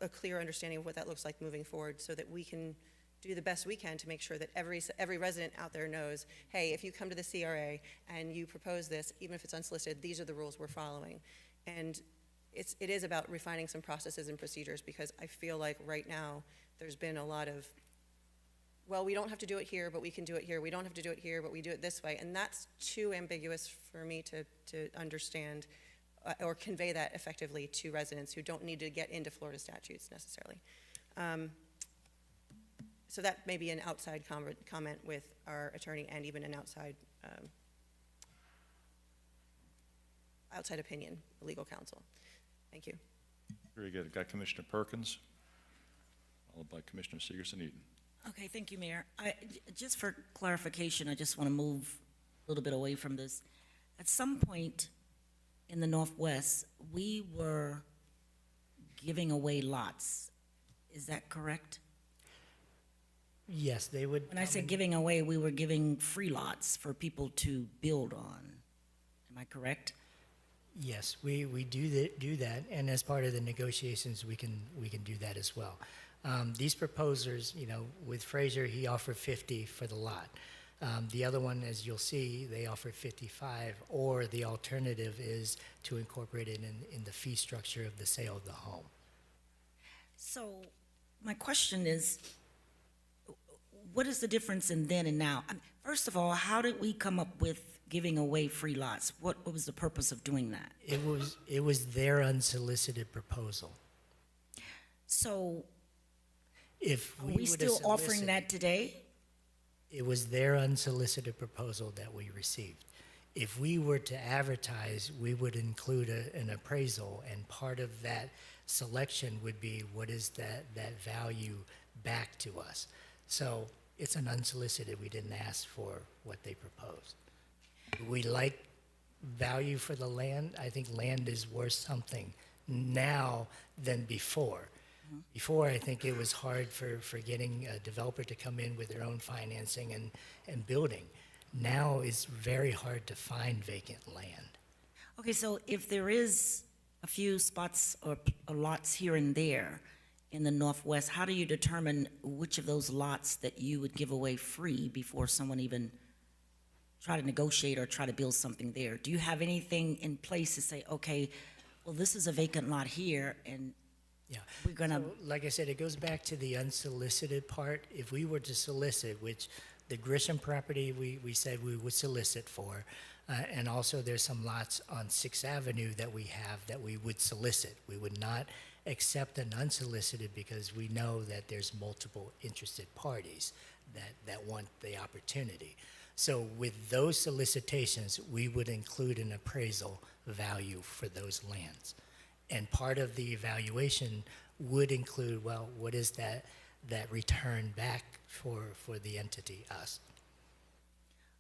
a clear understanding of what that looks like moving forward, so that we can do the best we can to make sure that every resident out there knows, hey, if you come to the CRA and you propose this, even if it's unsolicited, these are the rules we're following. And it is about refining some processes and procedures, because I feel like right now there's been a lot of, well, we don't have to do it here, but we can do it here. We don't have to do it here, but we do it this way. And that's too ambiguous for me to understand or convey that effectively to residents who don't need to get into Florida statutes necessarily. So that may be an outside comment with our attorney, and even an outside opinion, legal counsel. Thank you. Very good. Got Commissioner Perkins, followed by Commissioner Segerson-Eaton. Okay, thank you, Mayor. Just for clarification, I just want to move a little bit away from this. At some point in the Northwest, we were giving away lots. Is that correct? Yes, they would. When I say giving away, we were giving free lots for people to build on. Am I correct? Yes, we do that, and as part of the negotiations, we can do that as well. These proposers, with Fraser, he offered 50 for the lot. The other one, as you'll see, they offered 55, or the alternative is to incorporate it in the fee structure of the sale of the home. So my question is, what is the difference in then and now? First of all, how did we come up with giving away free lots? What was the purpose of doing that? It was their unsolicited proposal. So If are we still offering that today? It was their unsolicited proposal that we received. If we were to advertise, we would include an appraisal, and part of that selection would be what is that value back to us. So it's an unsolicited. We didn't ask for what they proposed. We like value for the land. I think land is worth something now than before. Before, I think it was hard for getting a developer to come in with their own financing and building. Now it's very hard to find vacant land. Okay, so if there is a few spots or lots here and there in the Northwest, how do you determine which of those lots that you would give away free before someone even try to negotiate or try to build something there? Do you have anything in place to say, okay, well, this is a vacant lot here, and Yeah. we're gonna... So, like I said, it goes back to the unsolicited part. If we were to solicit, which the Grisham property we said we would solicit for, and also there's some lots on 6th Avenue that we have that we would solicit. We would not accept an unsolicited because we know that there's multiple interested parties that want the opportunity. So with those solicitations, we would include an appraisal value for those lands. And part of the evaluation would include, well, what is that return back for the entity, us?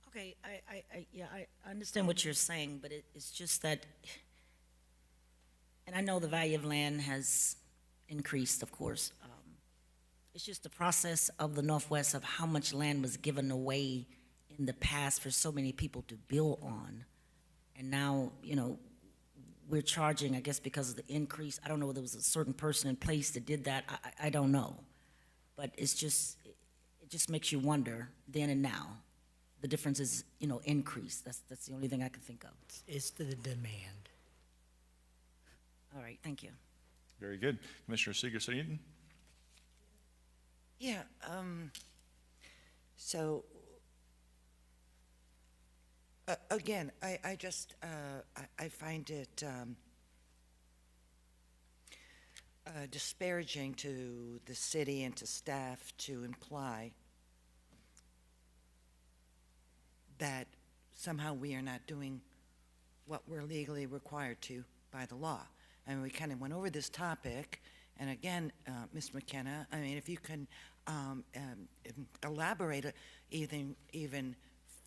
Okay, I understand what you're saying, but it's just that, and I know the value of land has increased, of course. It's just the process of the Northwest of how much land was given away in the past for so many people to build on. And now, we're charging, I guess, because of the increase. I don't know whether there was a certain person in place that did that. I don't know. But it just makes you wonder then and now. The difference is, increase. That's the only thing I can think of. It's the demand. All right, thank you. Very good. Commissioner Segerson-Eaton? Yeah, so, again, I just, I find it disparaging to the city and to staff to imply that somehow we are not doing what we're legally required to by the law. And we kind of went over this topic, and again, Ms. McKenna, I mean, if you can elaborate even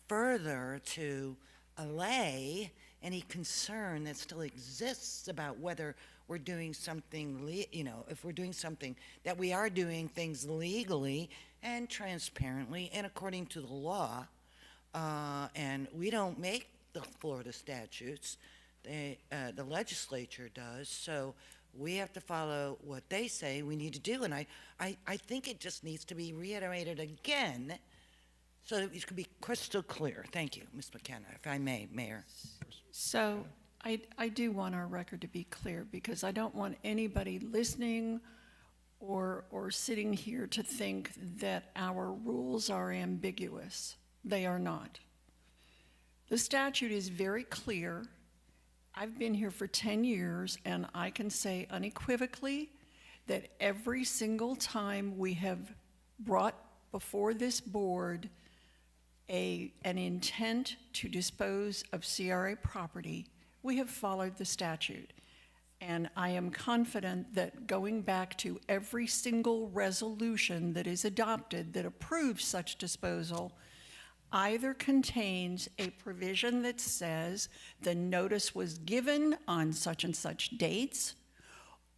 further to allay any concern that still exists about whether we're doing something, if we're doing something, that we are doing things legally and transparently and according to the law. And we don't make the Florida statutes. The legislature does. So we have to follow what they say we need to do. And I think it just needs to be reiterated again so that it can be crystal clear. Thank you, Ms. McKenna, if I may, Mayor. So I do want our record to be clear, because I don't want anybody listening or sitting here to think that our rules are ambiguous. They are not. The statute is very clear. I've been here for 10 years, and I can say unequivocally that every single time we have brought before this board an intent to dispose of CRA property, we have followed the statute. And I am confident that going back to every single resolution that is adopted that approves such disposal either contains a provision that says the notice was given on such and such dates,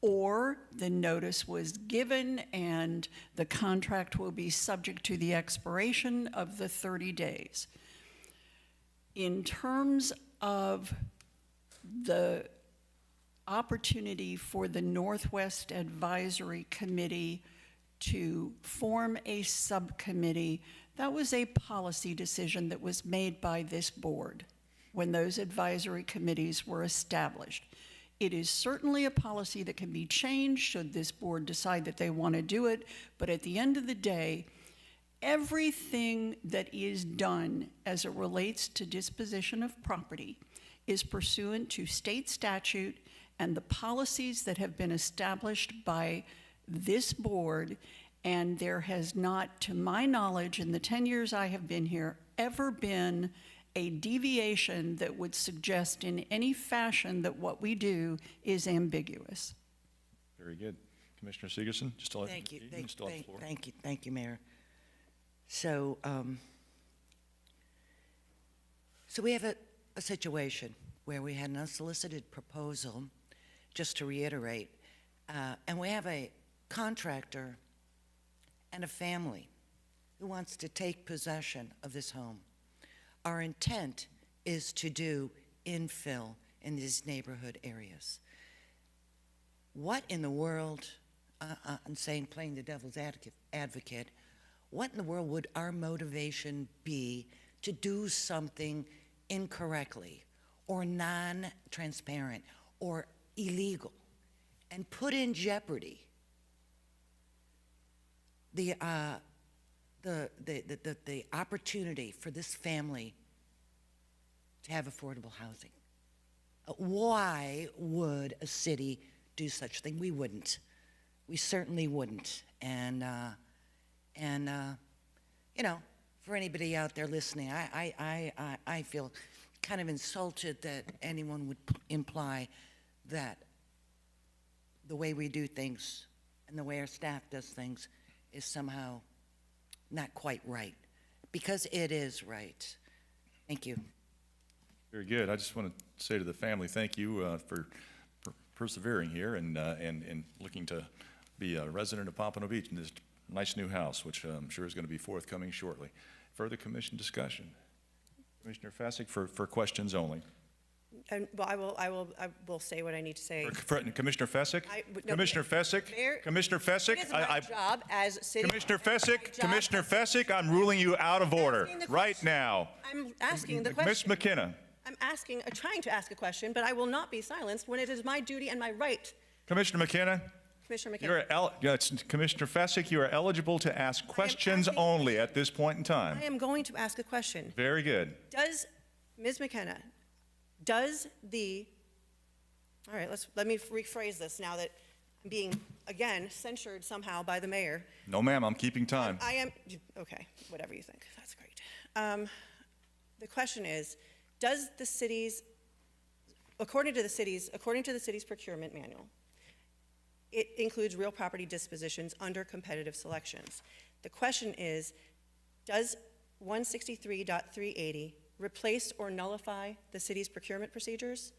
or the notice was given and the contract will be subject to the expiration of the 30 days. In terms of the opportunity for the Northwest Advisory Committee to form a subcommittee, that was a policy decision that was made by this board when those advisory committees were established. It is certainly a policy that can be changed should this board decide that they want to do it, but at the end of the day, everything that is done as it relates to disposition of property is pursuant to state statute and the policies that have been established by this board, and there has not, to my knowledge, in the 10 years I have been here, ever been a deviation that would suggest in any fashion that what we do is ambiguous. Very good. Commissioner Segerson, just to let Thank you. still have the floor. Thank you, Mayor. So, so we have a situation where we had an unsolicited proposal, just to reiterate, and we have a contractor and a family who wants to take possession of this home. Our intent is to do infill in these neighborhood areas. What in the world, I'm saying playing the devil's advocate, what in the world would our motivation be to do something incorrectly or non-transparent or illegal and put in jeopardy the opportunity for this family to have affordable housing? Why would a city do such a thing? We wouldn't. We certainly wouldn't. And you know, for anybody out there listening, I feel kind of insulted that anyone would imply that the way we do things and the way our staff does things is somehow not quite right, because it is right. Thank you. Very good. I just want to say to the family, thank you for persevering here and looking to be a resident of Pompano Beach in this nice new house, which I'm sure is going to be forthcoming shortly. Further commission discussion. Commissioner Fasick for questions only. And, well, I will say what I need to say. Commissioner Fasick? No, Commissioner Fasick? Mayor, Commissioner Fasick? It is my job as city. Commissioner Fasick? Commissioner Fasick, I'm ruling you out of order right now. I'm asking the question. Ms. McKenna. I'm trying to ask a question, but I will not be silenced when it is my duty and my right. Commissioner McKenna? Commissioner McKenna. Commissioner Fasick, you are eligible to ask questions only at this point in time. I am going to ask a question. Very good. Does, Ms. McKenna, all right, let me rephrase this now that I'm being, again, censured somehow by the mayor. No, ma'am, I'm keeping time. Okay, whatever you think, that's great. The question is, does the city's, according to the city's procurement manual, it includes real property dispositions under competitive selections. The question is, does 163.380 replace or nullify the city's procurement procedures?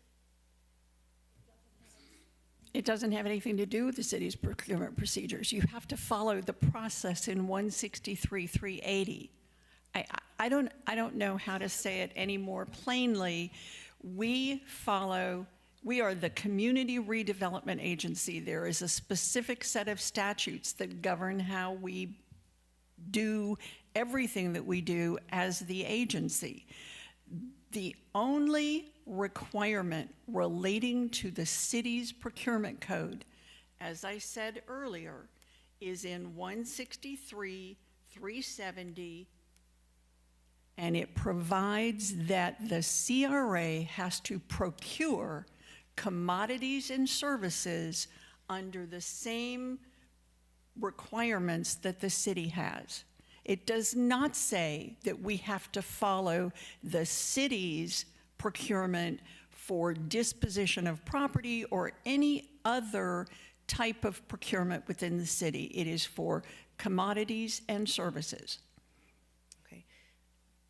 It doesn't have anything to do with the city's procurement procedures. You have to follow the process in 163-380. I don't know how to say it any more plainly. We are the Community Redevelopment Agency. There is a specific set of statutes that govern how we do everything that we do as the agency. The only requirement relating to the city's procurement code, as I said earlier, is in 163-370, and it provides that the CRA has to procure commodities and services under the same requirements that the city has. It does not say that we have to follow the city's procurement for disposition of property or any other type of procurement within the city. It is for commodities and services. Okay.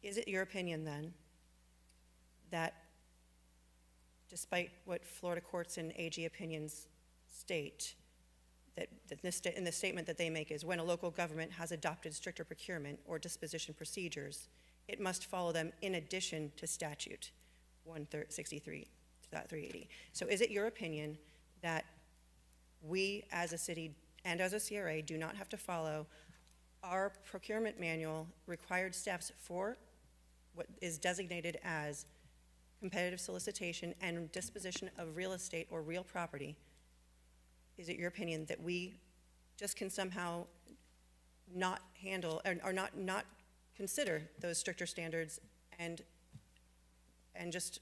Is it your opinion then that despite what Florida courts and AG opinions state, that in the statement that they make is when a local government has adopted stricter procurement or disposition procedures, it must follow them in addition to statute 163.380. So is it your opinion that we as a city and as a CRA do not have to follow our procurement manual required steps for what is designated as competitive solicitation and disposition of real estate or real property? Is it your opinion that we just can somehow not handle or not consider those stricter standards and just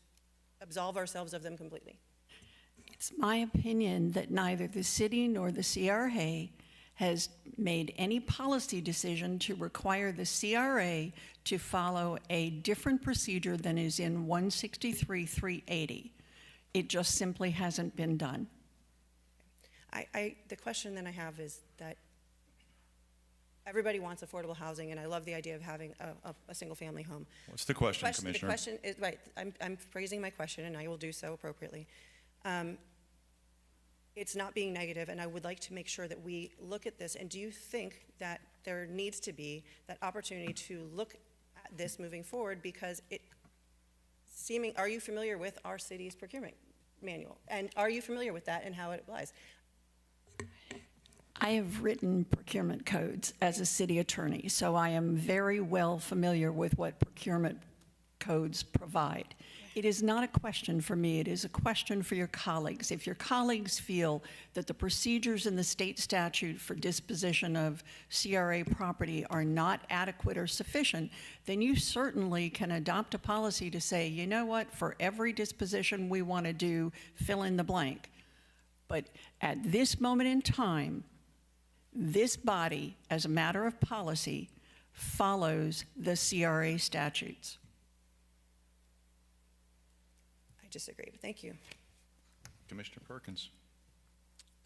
absolve ourselves of them completely? It's my opinion that neither the city nor the CRA has made any policy decision to require the CRA to follow a different procedure than is in 163.380. It just simply hasn't been done. The question then I have is that everybody wants affordable housing, and I love the idea of having a single-family home. What's the question, Commissioner? The question is, right, I'm phrasing my question, and I will do so appropriately. It's not being negative, and I would like to make sure that we look at this, and do you think that there needs to be that opportunity to look at this moving forward, because are you familiar with our city's procurement manual? And are you familiar with that and how it applies? I have written procurement codes as a city attorney, so I am very well familiar with what procurement codes provide. It is not a question for me, it is a question for your colleagues. If your colleagues feel that the procedures in the state statute for disposition of CRA property are not adequate or sufficient, then you certainly can adopt a policy to say, you know what, for every disposition we want to do, fill in the blank. But at this moment in time, this body, as a matter of policy, follows the CRA statutes. I disagree, but thank you. Commissioner Perkins,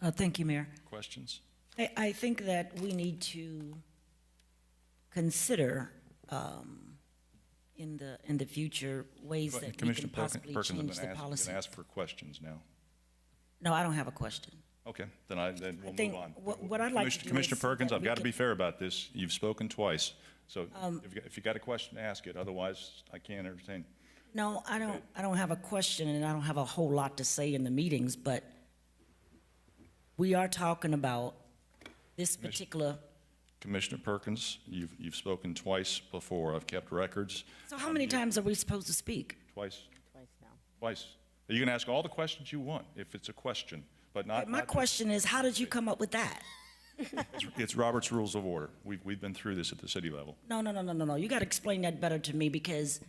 Thank you, Mayor. questions? I think that we need to consider in the future ways that we Commissioner can possibly Perkins, change the I'm policy. going to ask for questions now. No, I don't have a question. Okay, then we'll think move on. what I'd like to do Commissioner is Perkins, that I've we got to can- be fair about this. You've spoken twice, so if you got a question, ask it. Otherwise, I can't entertain. No, I don't have a question, and I don't have a whole lot to say in the meetings, but we are talking about this particular. Commissioner Perkins, you've spoken twice before. I've kept records. So how many times are we supposed to speak? Twice. Twice now. Twice. You can ask all the questions you want if it's a question, but not. My question is, how did you come up with that? It's Robert's Rules of Order. We've been through this at the city level. No. You got to explain that better to me, because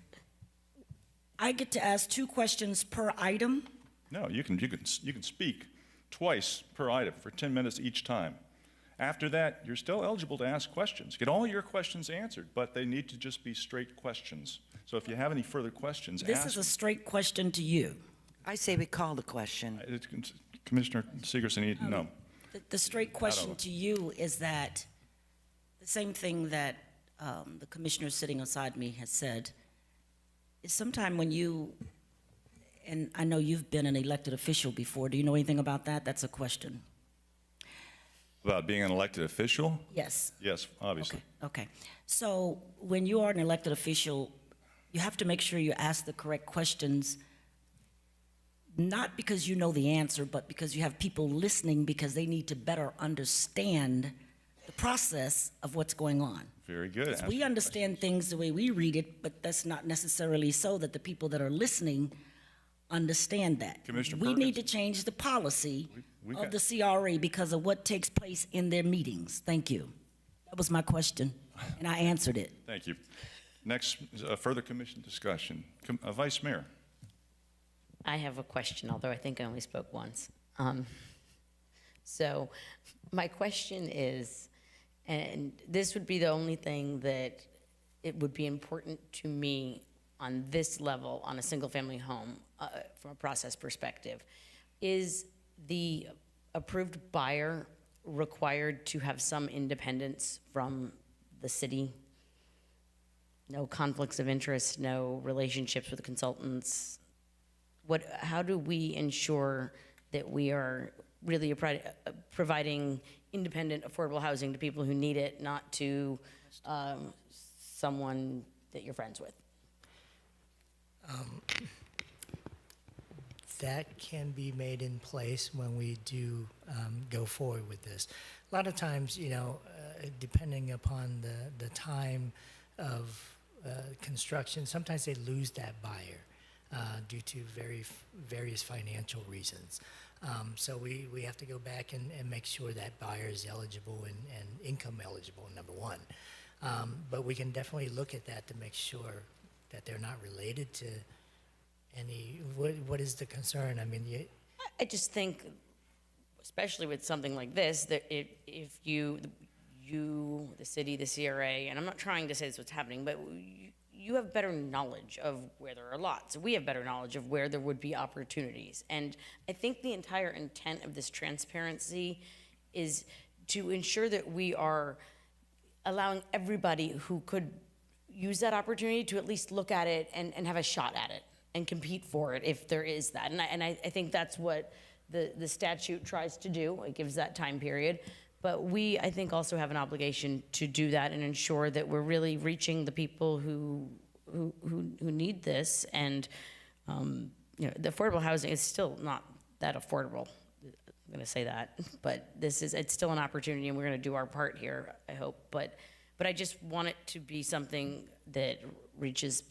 I get to ask 2 questions per item. No, you can speak twice per item for 10 minutes each time. After that, you're still eligible to ask questions. Get all your questions answered, but they need to just be straight questions. So if you have any further questions, This ask. is a straight question to you. I say we call the question. Commissioner Segerson, no. The straight question to you is that the same thing that the commissioner sitting beside me has said. sometime when you, and I know you've been an elected official before, do you know anything about that? That's a question. About being an elected official? Yes. Yes, obviously. Okay. So when you are an elected official, you have to make sure you ask the correct questions, not because you know the answer, but because you have people listening because they need to better understand the process of what's going on. Very good. Because we understand things the way we read it, but that's not necessarily so that the people that are listening understand that. Commissioner We need Perkins? to change the policy we of got- the CRA because of what takes place in their meetings. Thank you. That was my question, and I answered it. Thank you. Next, further commission discussion. Vice Mayor. I have a question, although I think I only spoke once. So my question is, and this would be the only thing that it would be important to me on this level, on a single-family home, from a process perspective, is the approved buyer required to have some independence from the city? No conflicts of interest, no relationships with consultants? How do we ensure that we are really providing independent, affordable housing to people who need it, not to someone that you're friends with? That can be made in place when we do go forward with this. A lot of times, depending upon the time of construction, sometimes they lose that buyer due to various financial reasons. So we have to go back and make sure that buyer is eligible and income eligible, number one. But we can definitely look at that to make sure that they're not related to any, what is the concern? I mean, I just think, especially with something like this, that if you, the city, the CRA, and I'm not trying to say this is what's happening, but you have better knowledge of where there are lots. We have better knowledge of where there would be opportunities. And I think the entire intent of this transparency is to ensure that we are allowing everybody who could use that opportunity to at least look at it and have a shot at it and compete for it if there is that. And I think that's what the statute tries to do. It gives that time period. But we, I think, also have an obligation to do that and ensure that we're really reaching the people who need this. And the affordable housing is still not that affordable. I'm going to say that, but it's still an opportunity, and we're going to do our part here, I hope. But I just want it to be something that reaches,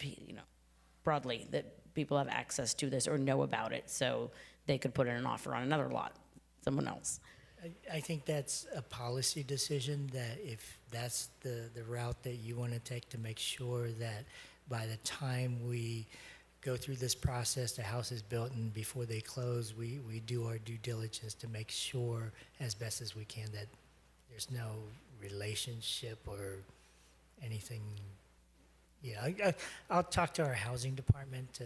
broadly, that people have access to this or know about it, so they could put in an offer on another lot, someone else. I think that's a policy decision, that if that's the route that you want to take, to make sure that by the time we go through this process, the house is built, and before they close, we do our due diligence to make sure as best as we can that there's no relationship or anything. I'll talk to our housing department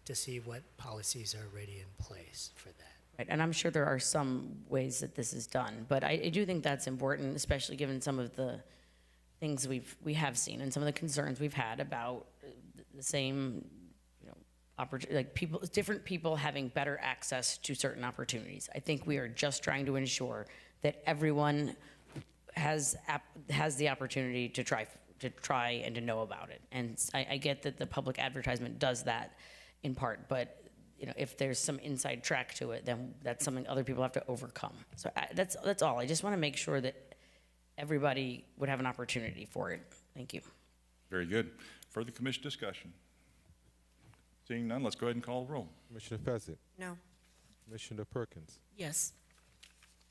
to see what policies are already in place for that. Right, and I'm sure there are some ways that this is done, but I do think that's important, especially given some of the things we have seen and some of the concerns we've had about the same, like different people having better access to certain opportunities. I think we are just trying to ensure that everyone has the opportunity to try and to know about it. And I get that the public advertisement does that in part, but if there's some inside track to it, then that's something other people have to overcome. So that's all. I just want to make sure that everybody would have an opportunity for it. Thank you. Very good. Further commission discussion? Seeing none, let's go ahead and call the roll. Commissioner Fezzik, No. Commissioner Perkins, Yes.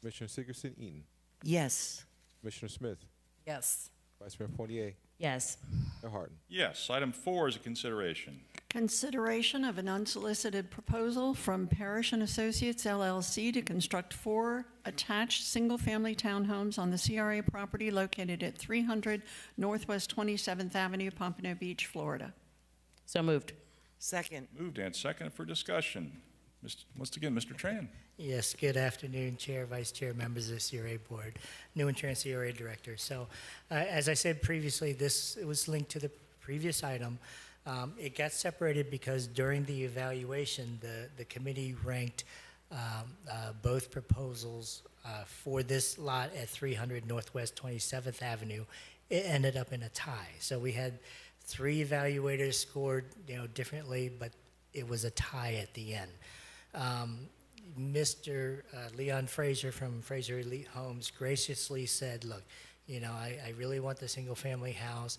Commissioner Sigerson-Eaton, Yes. Commissioner Smith, Yes. Vice Mayor Fournier, Yes. Mayor Harden. Yes. Item 4 is a consideration. Consideration of an unsolicited proposal from Parrish and Associates LLC to construct 4 attached single-family townhomes on the CRA property located at 300 Northwest 27th Avenue, Pompano Beach, Florida. So moved. Second. Moved and seconded for discussion. Once again, Mr. Tran. Yes, good afternoon, Chair, Vice Chair, members of the CRA Board, new and trans CRA Director. So, as I said previously, it was linked to the previous item, It got separated because during the evaluation, the committee ranked both proposals for this lot at 300 Northwest 27th Avenue. It ended up in a tie. So we had 3 evaluators scored, differently, but it was a tie at the end. Mr. Leon Fraser from Fraser Elite Homes graciously said, look, I really want the single-family house.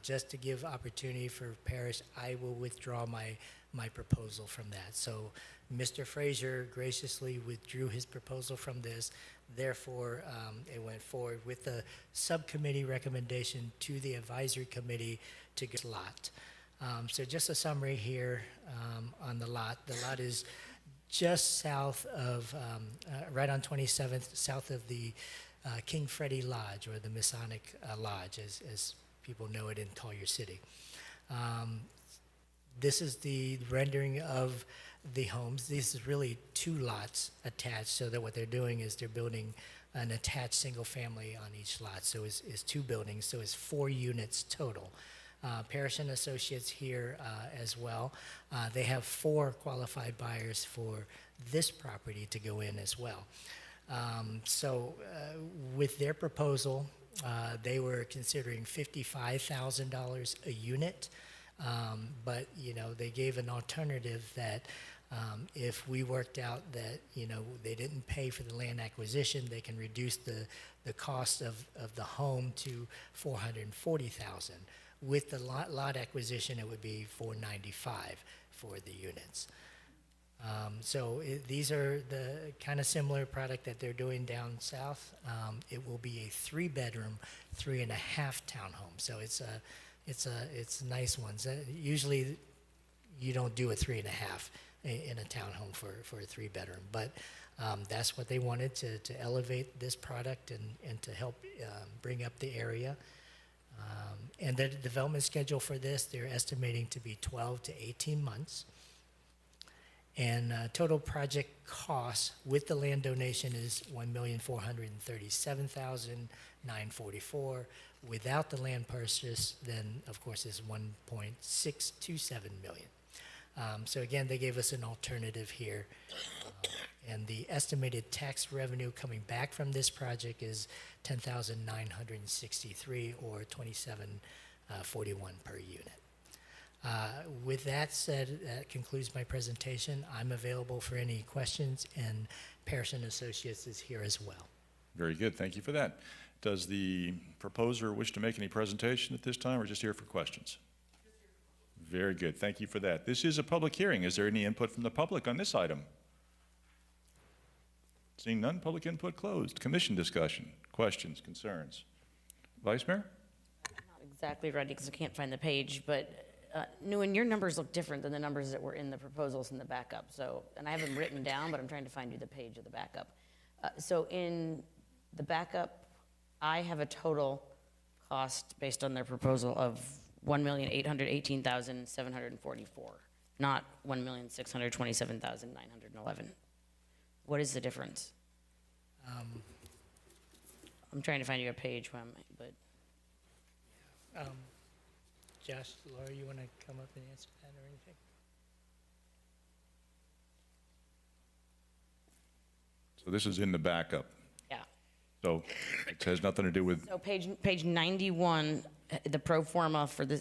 Just to give opportunity for Parrish, I will withdraw my proposal from that. So Mr. Fraser graciously withdrew his proposal from this. Therefore, it went forward with the subcommittee recommendation to the advisory committee to get lot. So just a summary here on the lot. The lot is just south of, right on 27th, south of the King Freddy Lodge, or the Masonic Lodge, as people know it in Collier City. This is the rendering of the homes. This is really 2 lots attached, so that what they're doing is they're building an attached single family on each lot. So it's 2 buildings, so it's 4 units total. Parrish and Associates here as well. They have 4 qualified buyers for this property to go in as well. With their proposal, they were considering $55,000 a unit, but they gave an alternative that if we worked out that they didn't pay for the land acquisition, they can reduce the cost of the home to $440,000. With the lot acquisition, it would be $495,000 for the units. These are the kind of similar product that they're doing down south. It will be a 3-bedroom, 3.5 townhome. So it's nice ones. Usually, you don't do a 3.5 in a townhome for a 3-bedroom, but that's what they wanted to elevate this product and to help bring up the area. And the development schedule for this, they're estimating to be 12 to 18 months. And total project cost with the land donation is $1,437,944. Without the land purchase, then of course is $1.627 million. So again, they gave us an alternative here. And the estimated tax revenue coming back from this project is $10,963, or $27.41 per unit. With that said, that concludes my presentation. I'm available for any questions, and Parrish and Associates is here as well. Very good. Thank you for that. Does the proposer wish to make any presentation at this time, or just here for questions? Very good. Thank you for that. This is a public hearing. Is there any input from the public on this item? Seeing none, public input closed. Commission discussion, questions, concerns. Vice Mayor? Not exactly ready because I can't find the page, but Nguyen, your numbers look different than the numbers that were in the proposals in the backup. So, and I have them written down, but I'm trying to find you the page of the backup. So in the backup, I have a total cost based on their proposal of $1,818,744, not $1,627,911. What is the difference? I'm trying to find you a page, but Josh, Laura, you want to come up and answer that or anything? So this is in the backup. yeah. So it has nothing to do with, So page 91, the pro forma for the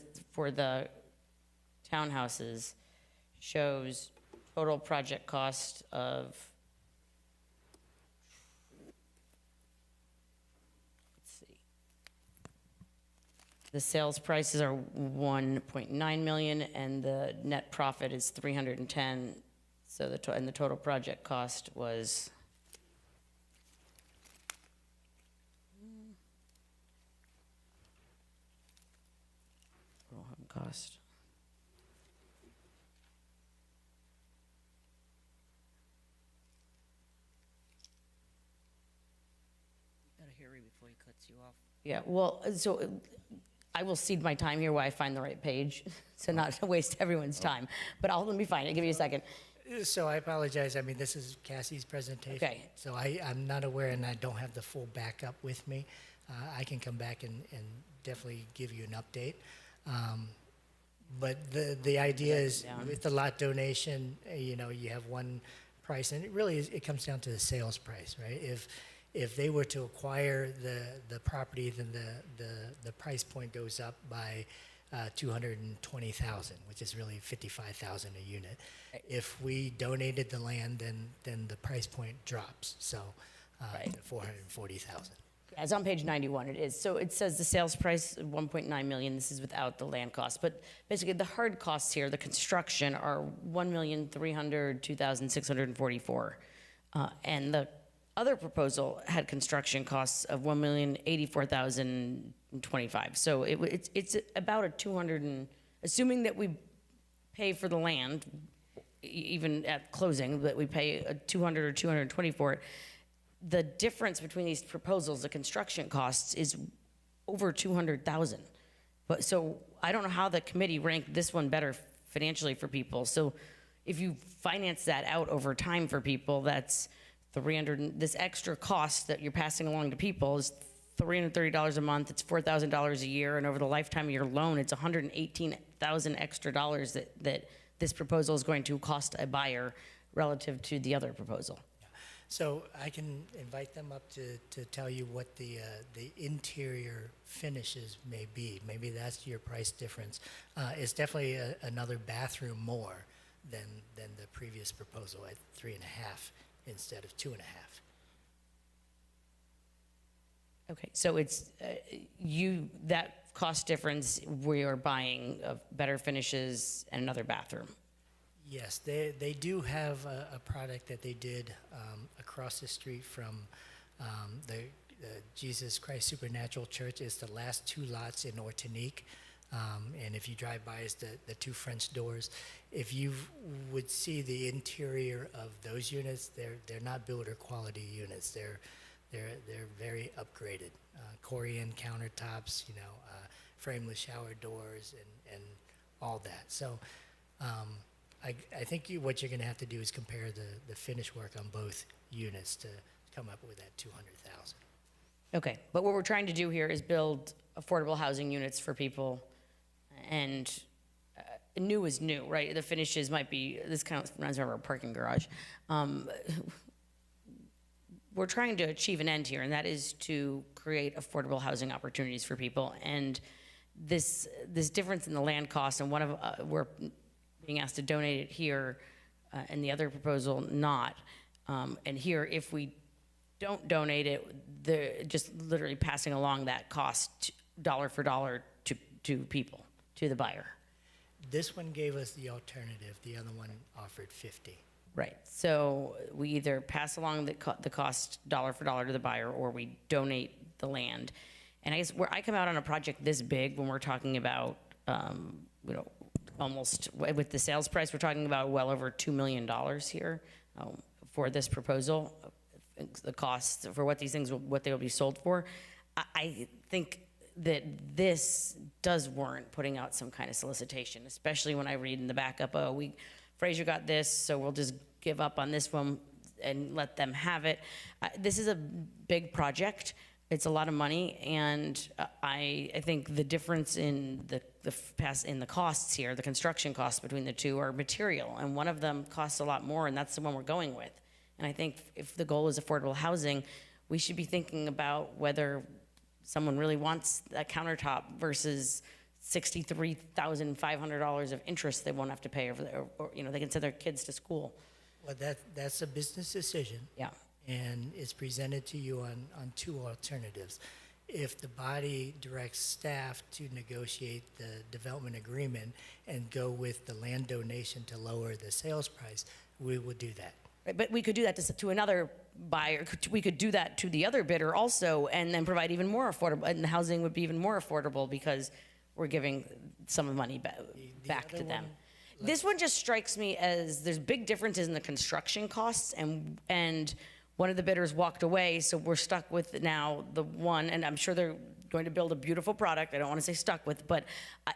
townhouses shows total project cost of, let's see, the sales prices are 1.9 million and the net profit is 310. So and the total project cost was cost. Gotta hurry before he cuts you off. Yeah, well, so I will cede my time here while I find the right page, so not to waste everyone's time. But let me find it. Give me a second. So I apologize. I mean, this is Cassie's presentation. Okay. So I'm not aware, and I don't have the full backup with me. I can come back and definitely give you an update. But the idea is down. with the lot donation, you know, you have one price, and it really is, it comes down to the sales price, right? If they were to acquire the property, then the price point goes up by 220,000, which is really 55,000 a unit. If we donated the land, then the price point drops, so Right. 440,000. Yeah, it's on page 91, it is. So it says the sales price, 1.9 million, this is without the land cost. But basically, the hard costs here, the construction, are 1,302,644. And the other proposal had construction costs of 1,084,025. So it's about a 200 and, assuming that we pay for the land, even at closing, that we pay a 200 or 220 for it, the difference between these proposals, the construction costs, is over 200,000. But so I don't know how the committee ranked this one better financially for people. So if you finance that out over time for people, that's 300. This extra cost that you're passing along to people is $330 a month. It's $4,000 a year, and over the lifetime of your loan, it's $118,000 extra dollars that this proposal is going to cost a buyer relative to the other proposal. So I can invite them up to tell you what the interior finishes may be. Maybe that's your price difference. It's definitely another bathroom more than the previous proposal at 3.5 instead of 2.5. Okay, so it's that cost difference, we are buying better finishes and another bathroom. Yes, they do have a product that they did across the street from the Jesus Christ Supernatural Church. It's the last two lots in Ortonique. And if you drive by, it's the two French doors. If you would see the interior of those units, they're not builder quality units. They're very upgraded. Corian countertops, you know, frameless shower doors, and all that. So I think what you're going to have to do is compare the finish work on both units to come up with that 200,000. Okay, but what we're trying to do here is build affordable housing units for people, and new is new, right? The finishes might be, this kind of reminds me of our parking garage. We're trying to achieve an end here, and that is to create affordable housing opportunities for people. And this difference in the land cost, and one of we're being asked to donate it here, and the other proposal not. And here, if we don't donate it, they're just literally passing along that cost dollar for dollar to people, to the buyer. This one gave us the alternative. The other one offered 50. Right. So we either pass along the cost dollar for dollar to the buyer, or we donate the land. And I guess where I come out on a project this big, when we're talking about, you know, almost with the sales price, we're talking about well over $2 million here for this proposal. The costs for what these things, what they will be sold for. I think that this does warrant putting out some kind of solicitation, especially when I read in the backup, Fraser got this, so we'll just give up on this one and let them have it. This is a big project. It's a lot of money, and I think the difference in the costs here, the construction costs between the two, are material, and one of them costs a lot more, and that's the one we're going with. And I think if the goal is affordable housing, we should be thinking about whether someone really wants that countertop versus $63,500 of interest they won't have to pay, or you know, they can send their kids to school. Well, that's a business decision. Yeah. And it's presented to you on two alternatives. If the body directs staff to negotiate the development agreement and go with the land donation to lower the sales price, we will do that. Right, but we could do that to another buyer. We could do that to the other bidder also, and then provide even more affordable, and the housing would be even more affordable because we're giving some of the money back to them. This one just strikes me as there's big differences in the construction costs, and one of the bidders walked away, so we're stuck with now the one, and I'm sure they're going to build a beautiful product. I don't want to say stuck with, but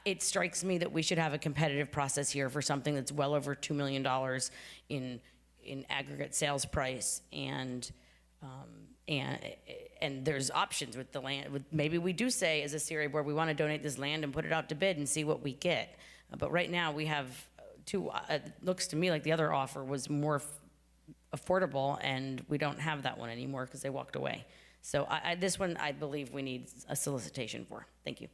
it strikes me that we should have a competitive process here for something that's well over $2 million in aggregate sales price, and there's options with the land. Maybe we do say as a CRA board, we want to donate this land and put it out to bid and see what we get. But right now, we have two, it looks to me like the other offer was more affordable, and we don't have that one anymore because they walked away. So this one, I believe we need a solicitation for. Thank you.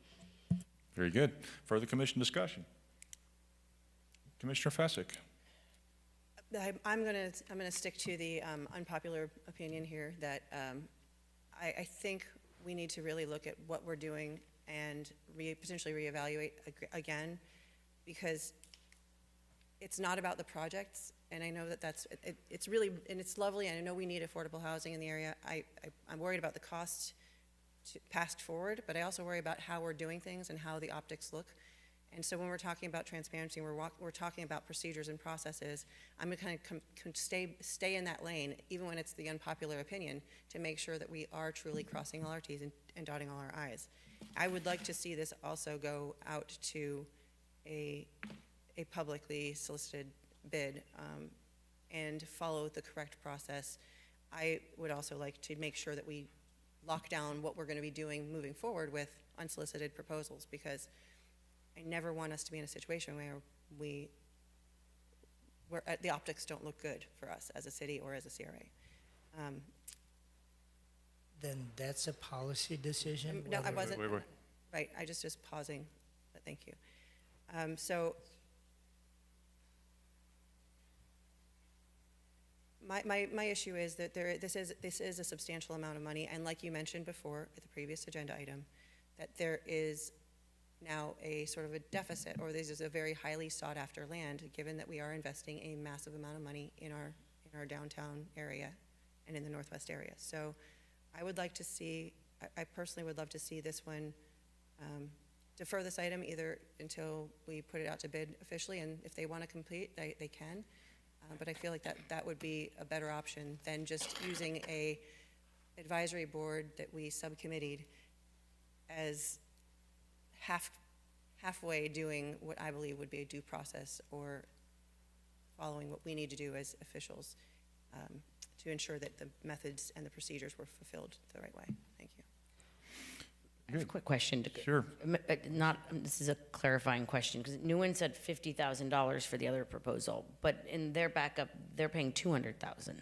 Very good. Further commission discussion? Commissioner Fezzik. I'm gonna stick to the unpopular opinion here that I think we need to really look at what we're doing and potentially reevaluate again, because it's not about the projects, and I know that it's really, and it's lovely, and I know we need affordable housing in the area. I'm worried about the cost passed forward, but I also worry about how we're doing things and how the optics look. And so when we're talking about transparency, we're talking about procedures and processes, I'm going to kind of stay in that lane, even when it's the unpopular opinion, to make sure that we are truly crossing all our T's and dotting all our I's. I would like to see this also go out to a publicly solicited bid and follow the correct process. I would also like to make sure that we lock down what we're going to be doing moving forward with unsolicited proposals, because I never want us to be in a situation where the optics don't look good for us as a city or as a CRA. Then that's a policy decision? No, I whether- wasn't. Wait. Right, I just pausing, but thank you. So my issue is that this is a substantial amount of money, and like you mentioned before at the previous agenda item, that there is now a sort of a deficit, or this is a very highly sought after land, given that we are investing a massive amount of money in our downtown area and in the Northwest area. So I would like to see, I personally would love to see this one defer this item either until we put it out to bid officially, and if they want to complete, they can. But I feel like that would be a better option than just using a advisory board that we subcommitteed as halfway doing what I believe would be a due process, or following what we need to do as officials to ensure that the methods and the procedures were fulfilled the right way. Thank you. I have a quick question. Sure. This is a clarifying question, because Newen said $50,000 for the other proposal, but in their backup, they're paying $200,000.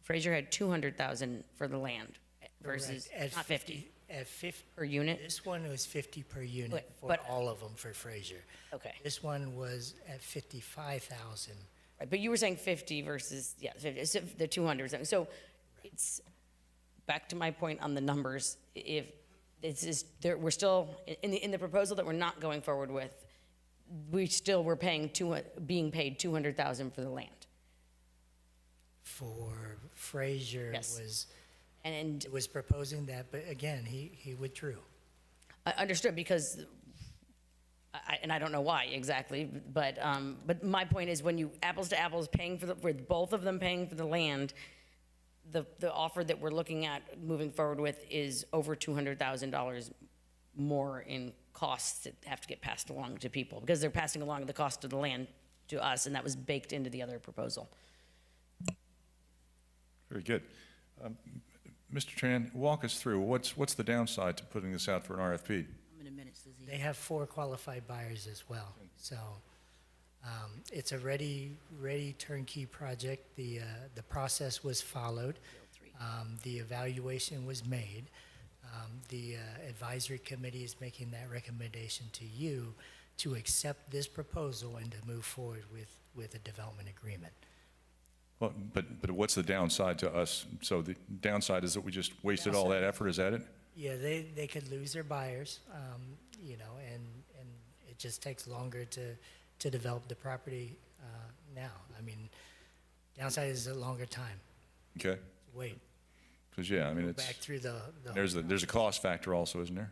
Fraser had $200,000 for the land versus Correct. not 50 At 50 per unit. This one was 50 per unit for But- all of them for Fraser. Okay. This one was at 55,000. Right, but you were saying 50 versus, yeah, 50, so the 200. So it's back to my point on the numbers. If it's just, we're still, in the proposal that we're not going forward with, we still were being paid $200,000 for the land. For Fraser Yes. it was proposing that, but again, he withdrew. I understood, because, and I don't know why exactly, but my point is, when you apples to apples paying with both of them paying for the land, the offer that we're looking at moving forward with is over $200,000 more in costs that have to get passed along to people, because they're passing along the cost of the land to us, and that was baked into the other proposal. Very good. Mr. Tran, walk us through, what's the downside to putting this out for an RFP? How many minutes does he They have 4 qualified buyers as well. So it's a ready turnkey project. The process was followed. The evaluation was made. The advisory committee is making that recommendation to you to accept this proposal and to move forward with a development agreement. Well, but what's the downside to us? So the downside is that we just wasted all that effort, is that it? Yeah, they could lose their buyers, and it just takes longer to develop the property now. I mean, downside is a longer time. Okay, Wait, because, yeah, I mean, back it's, through the there's a cost factor also, isn't there?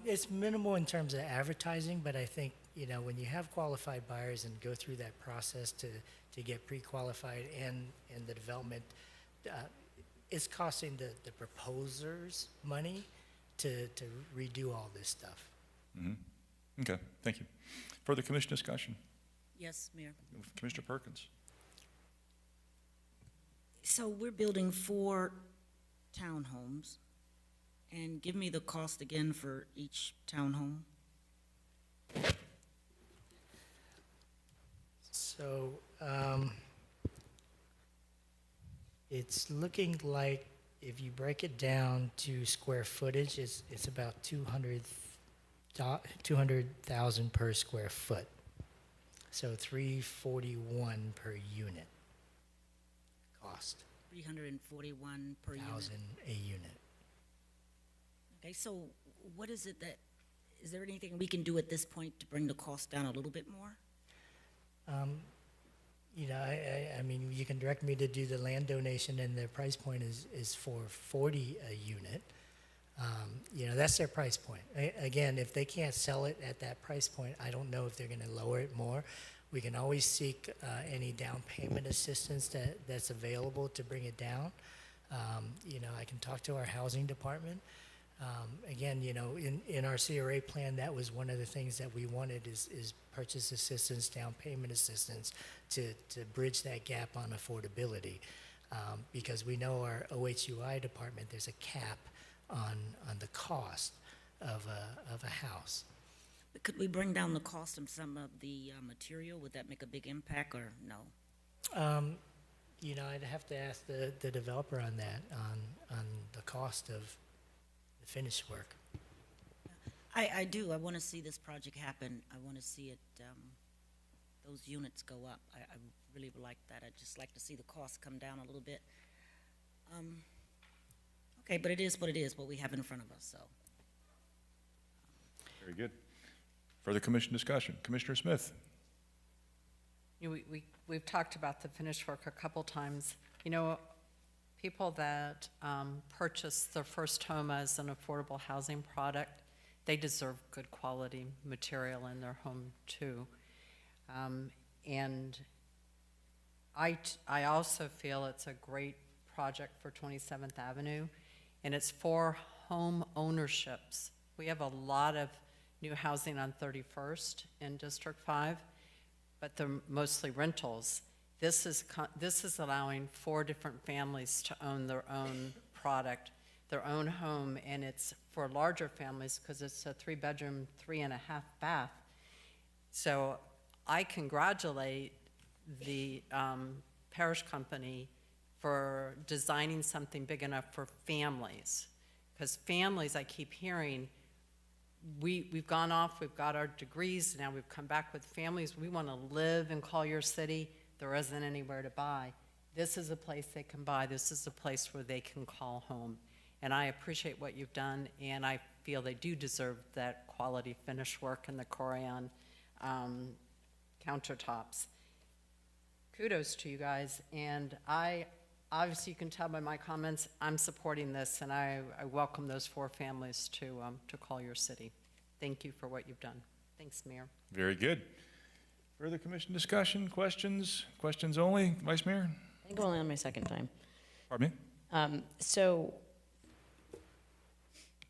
It's minimal in terms of advertising, but I think, when you have qualified buyers and go through that process to get pre-qualified and the development, it's costing the proposers money to redo all this stuff. Okay, thank you. Further commission discussion? Yes, Mayor. Commissioner Perkins? So we're building 4 townhomes, and give me the cost again for each townhome. So, it's looking like if you break it down to square footage, it's about 200,000 per square foot. So 341 per unit cost, 341 per unit. thousand a unit. Okay, so what is it that, is there anything we can do at this point to bring the cost down a little bit more? You know, I mean, you can direct me to do the land donation, and their price point is for 40 a unit. You know, that's their price point. Again, if they can't sell it at that price point, I don't know if they're gonna lower it more. We can always seek any down payment assistance that's available to bring it down. You know, I can talk to our housing department. Again, you know, in our CRA plan, that was one of the things that we wanted is purchase assistance, down payment assistance to bridge that gap on affordability. Because we know our OHUI department, there's a cap on the cost of a house. Could we bring down the cost of some of the material? Would that make a big impact or no? You know, I'd have to ask the developer on that, on the cost of the finished work. I do. I want to see this project happen. I want to see it, those units go up. I really would like that. I'd just like to see the cost come down a little bit. Okay, but it is what we have in front of us, so. Very good. Further commission discussion. Commissioner Smith. We've talked about the finished work a couple times. You know, people that purchase their first home as an affordable housing product, they deserve good quality material in their home too. And I also feel it's a great project for 27th Avenue, and it's for home ownerships. We have a lot of new housing on 31st in District 5, but they're mostly rentals. This is allowing 4 different families to own their own product, their own home, and it's for larger families because it's a 3-bedroom, 3.5 bath. So I congratulate the parish company for designing something big enough for families. Because families, I keep hearing, we've gone off, we've got our degrees, now we've come back with families. We want to live in Collier City. There isn't anywhere to buy. This is a place they can buy. This is a place where they can call home. And I appreciate what you've done, and I feel they do deserve that quality finish work in the Corian countertops. Kudos to you guys, and obviously you can tell by my comments, I'm supporting this, and I welcome those 4 families to Collier City. Thank you for what you've done. Thanks, Mayor. Very good. Further commission discussion, questions? Questions only, Vice Mayor? I think I'm only on my second time. Pardon me? So,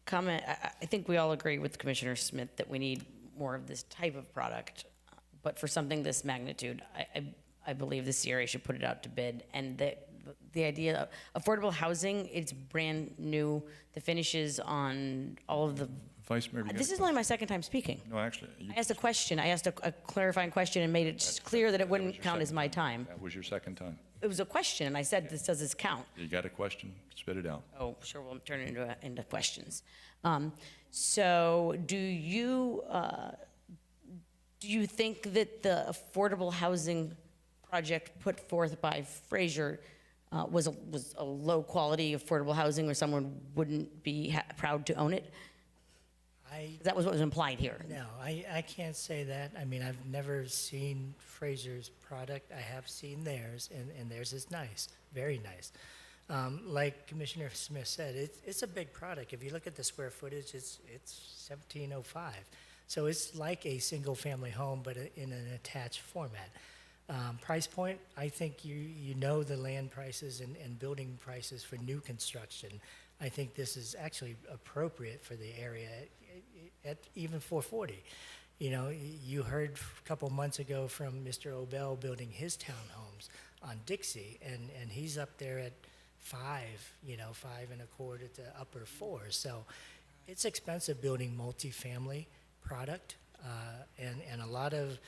comment, I think we all agree with Commissioner Smith that we need more of this type of product, but for something this magnitude, I believe the CRA should put it out to bid, and the idea of affordable housing, it's brand new, the finishes on all of the. Vice Mayor? This is only my second time speaking. No, actually. I asked a question, I asked a clarifying question and made it clear that it wouldn't count as my time. That was your second time. It was a question, and I said, does this count? You got a question? Spit it out. Oh, sure, we'll turn it into questions. So do you think that the affordable housing project put forth by Fraser was a low quality affordable housing where someone wouldn't be proud to own it? That was what was implied here. No, I can't say that. I mean, I've never seen Fraser's product. I have seen theirs, and theirs is nice, very nice. Like Commissioner Smith said, it's a big product. If you look at the square footage, it's 1705. So it's like a single-family home, but in an attached format. Price point, I think you know the land prices and building prices for new construction. I think this is actually appropriate for the area at even 440. You know, you heard a couple months ago from Mr. Obel building his townhomes on Dixie, and he's up there at 5, you know, 5.25 to upper 4. So it's expensive building multifamily product, and a lot of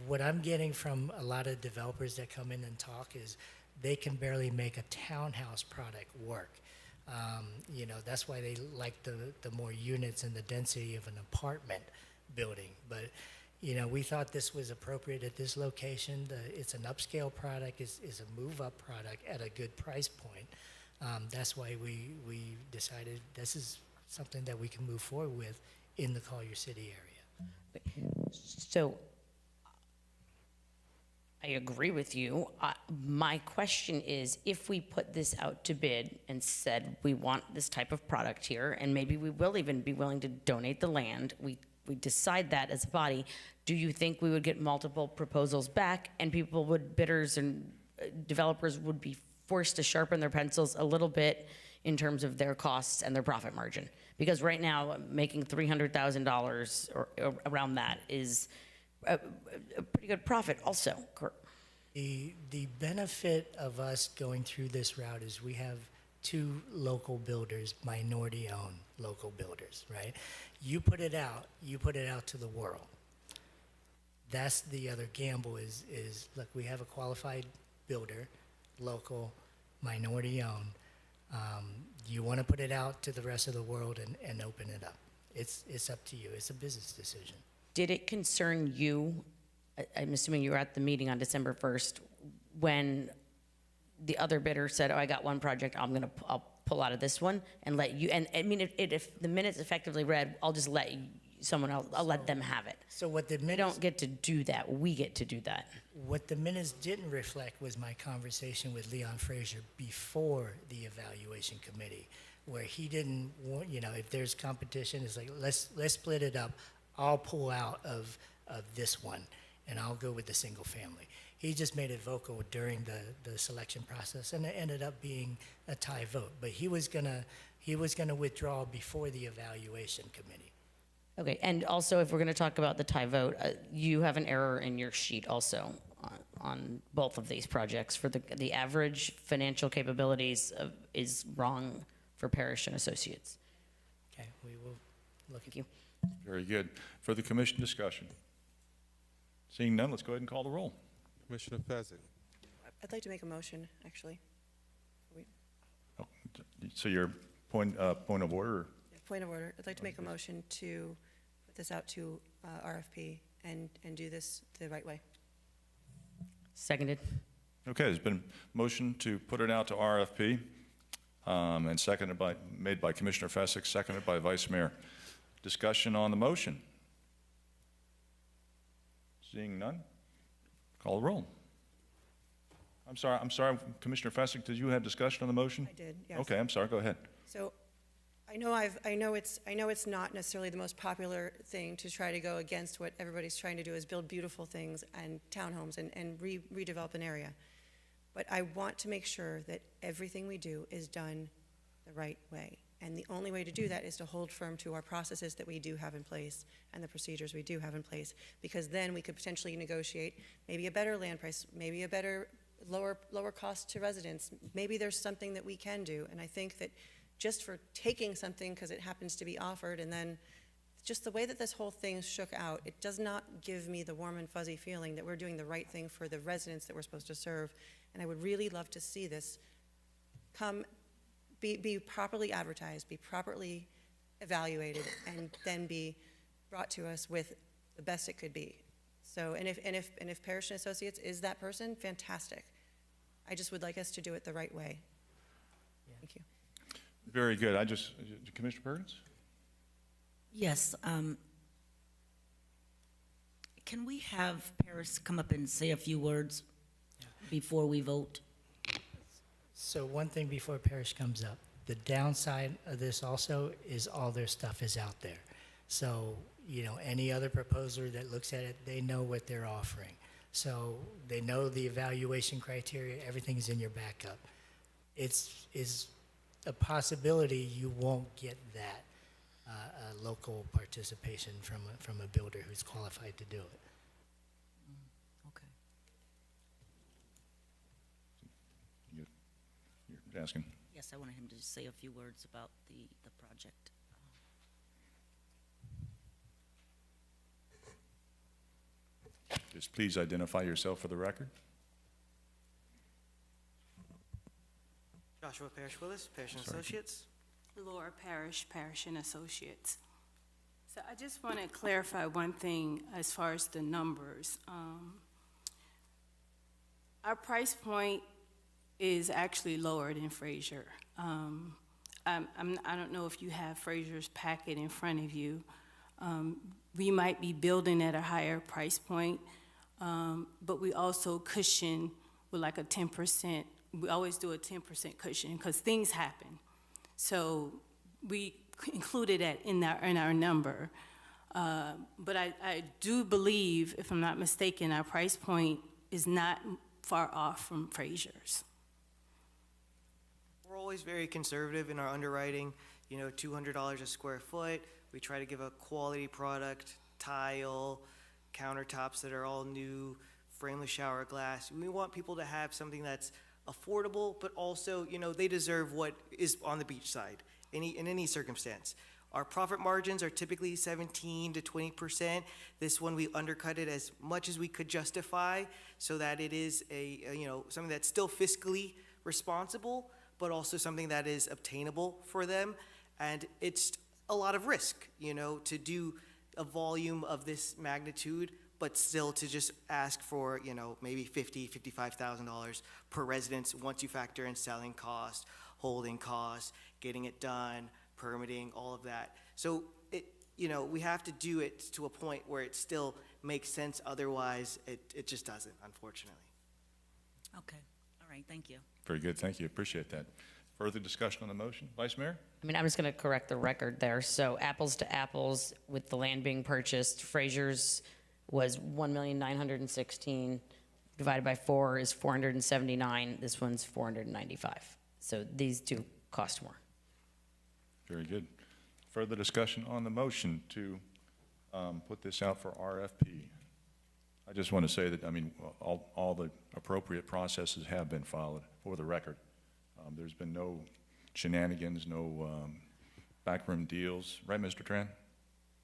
what I'm getting from a lot of developers that come in and talk is they can barely make a townhouse product work. You know, that's why they like the more units and the density of an apartment building. But, you know, we thought this was appropriate at this location. It's an upscale product, is a move-up product at a good price point. That's why we decided this is something that we can move forward with in the Collier City area. So I agree with you. My question is, if we put this out to bid and said we want this type of product here, and maybe we will even be willing to donate the land, we decide that as a body, do you think we would get multiple proposals back and bidders and developers would be forced to sharpen their pencils a little bit in terms of their costs and their profit margin? Because right now, making $300,000 or around that is a pretty good profit also. The benefit of us going through this route is we have two local builders, minority-owned local builders, right? You put it out to the world. That's the other gamble is look, we have a qualified builder, local, minority-owned. You want to put it out to the rest of the world and open it up. It's up to you. It's a business decision. Did it concern you, I'm assuming you were at the meeting on December 1st, when the other bidder said, oh, I got one project, I'll pull out of this one and let you, and I mean, if the minutes effectively read, I'll just let someone else, I'll let them have it. So what the They minutes, don't get to do that, we get to do that. what the minutes didn't reflect was my conversation with Leon Frazier before the evaluation committee, where he didn't want, you know, if there's competition, it's like, let's split it up. I'll pull out of this one, and I'll go with the single family. He just made it vocal during the selection process, and it ended up being a tie vote. But he was gonna withdraw before the evaluation committee. Okay, and also if we're gonna talk about the tie vote, you have an error in your sheet also on both of these projects. For the average financial capabilities is wrong for Parrish and Associates. Okay, we will look at Thank you. Very good. For the commission discussion. Seeing none, let's go ahead and call the roll. Commissioner Fezzik. I'd like to make a motion, actually. Oh, so your point of order? Point of order. I'd like to make a motion to put this out to RFP and do this the right way. Seconded. Okay, there's been a motion to put it out to RFP and made by Commissioner Fezzik, seconded by Vice Mayor. Discussion on the motion. Seeing none, call the roll. I'm sorry, Commissioner Fezzik, did you have discussion on the motion? I did, yes. Okay, I'm sorry, go ahead. So I know it's not necessarily the most popular thing to try to go against what everybody's trying to do is build beautiful things and townhomes and redevelop an area. But I want to make sure that everything we do is done the right way. And the only way to do that is to hold firm to our processes that we do have in place and the procedures we do have in place, because then we could potentially negotiate maybe a better land price, maybe a better lower cost to residents. Maybe there's something that we can do. And I think that just for taking something because it happens to be offered, and then just the way that this whole thing shook out, it does not give me the warm and fuzzy feeling that we're doing the right thing for the residents that we're supposed to serve. And I would really love to see this be properly advertised, be properly evaluated, and then be brought to us with the best it could be. So, and if Parrish and Associates is that person, fantastic. I just would like us to do it the right way. Thank you. Very good. Commissioner Perkins? Yes. Can we have Paris come up and say a few words before we vote? So one thing before Parrish comes up, the downside of this also is all their stuff is out there. So, you know, any other proposer that looks at it, they know what they're offering. So they know the evaluation criteria, everything is in your backup. It's a possibility you won't get that local participation from a builder who's qualified to do it. Okay. You're asking. Yes, I wanted him to say a few words about the project. Just please identify yourself for the record. Joshua Parrish Willis, Parrish and Associates. Laura Parrish, Parrish and Associates. So I just want to clarify one thing as far as the numbers. Our price point is actually lower than Fraser. I don't know if you have Fraser's packet in front of you. We might be building at a higher price point, but we also cushion with like a 10%. We always do a 10% cushion because things happen. So we included that in our number. But I do believe, if I'm not mistaken, our price point is not far off from Fraser's. We're always very conservative in our underwriting, you know, $200 a square foot. We try to give a quality product, tile, countertops that are all new, frameless shower glass. We want people to have something that's affordable, but also, you know, they deserve what is on the beach side, in any circumstance. Our profit margins are typically 17 to 20%. This one, we undercut it as much as we could justify so that it is something that's still fiscally responsible, but also something that is obtainable for them. And it's a lot of risk, you know, to do a volume of this magnitude, but still to just ask for, you know, maybe $50,000, $55,000 per residence once you factor in selling costs, holding costs, getting it done, permitting, all of that. So we have to do it to a point where it still makes sense. Otherwise, it just doesn't, unfortunately. Okay, all right, thank you. Very good, thank you, appreciate that. Further discussion on the motion? Vice Mayor? I mean, I'm just going to correct the record there. So apples to apples, with the land being purchased, Fraser's was 1,916,000 divided by 4 is 479. This one's 495. So these two cost more. Very good. Further discussion on the motion to put this out for RFP? I just want to say that, I mean, all the appropriate processes have been followed for the record. There's been no shenanigans, no backroom deals. Right, Mr. Tran?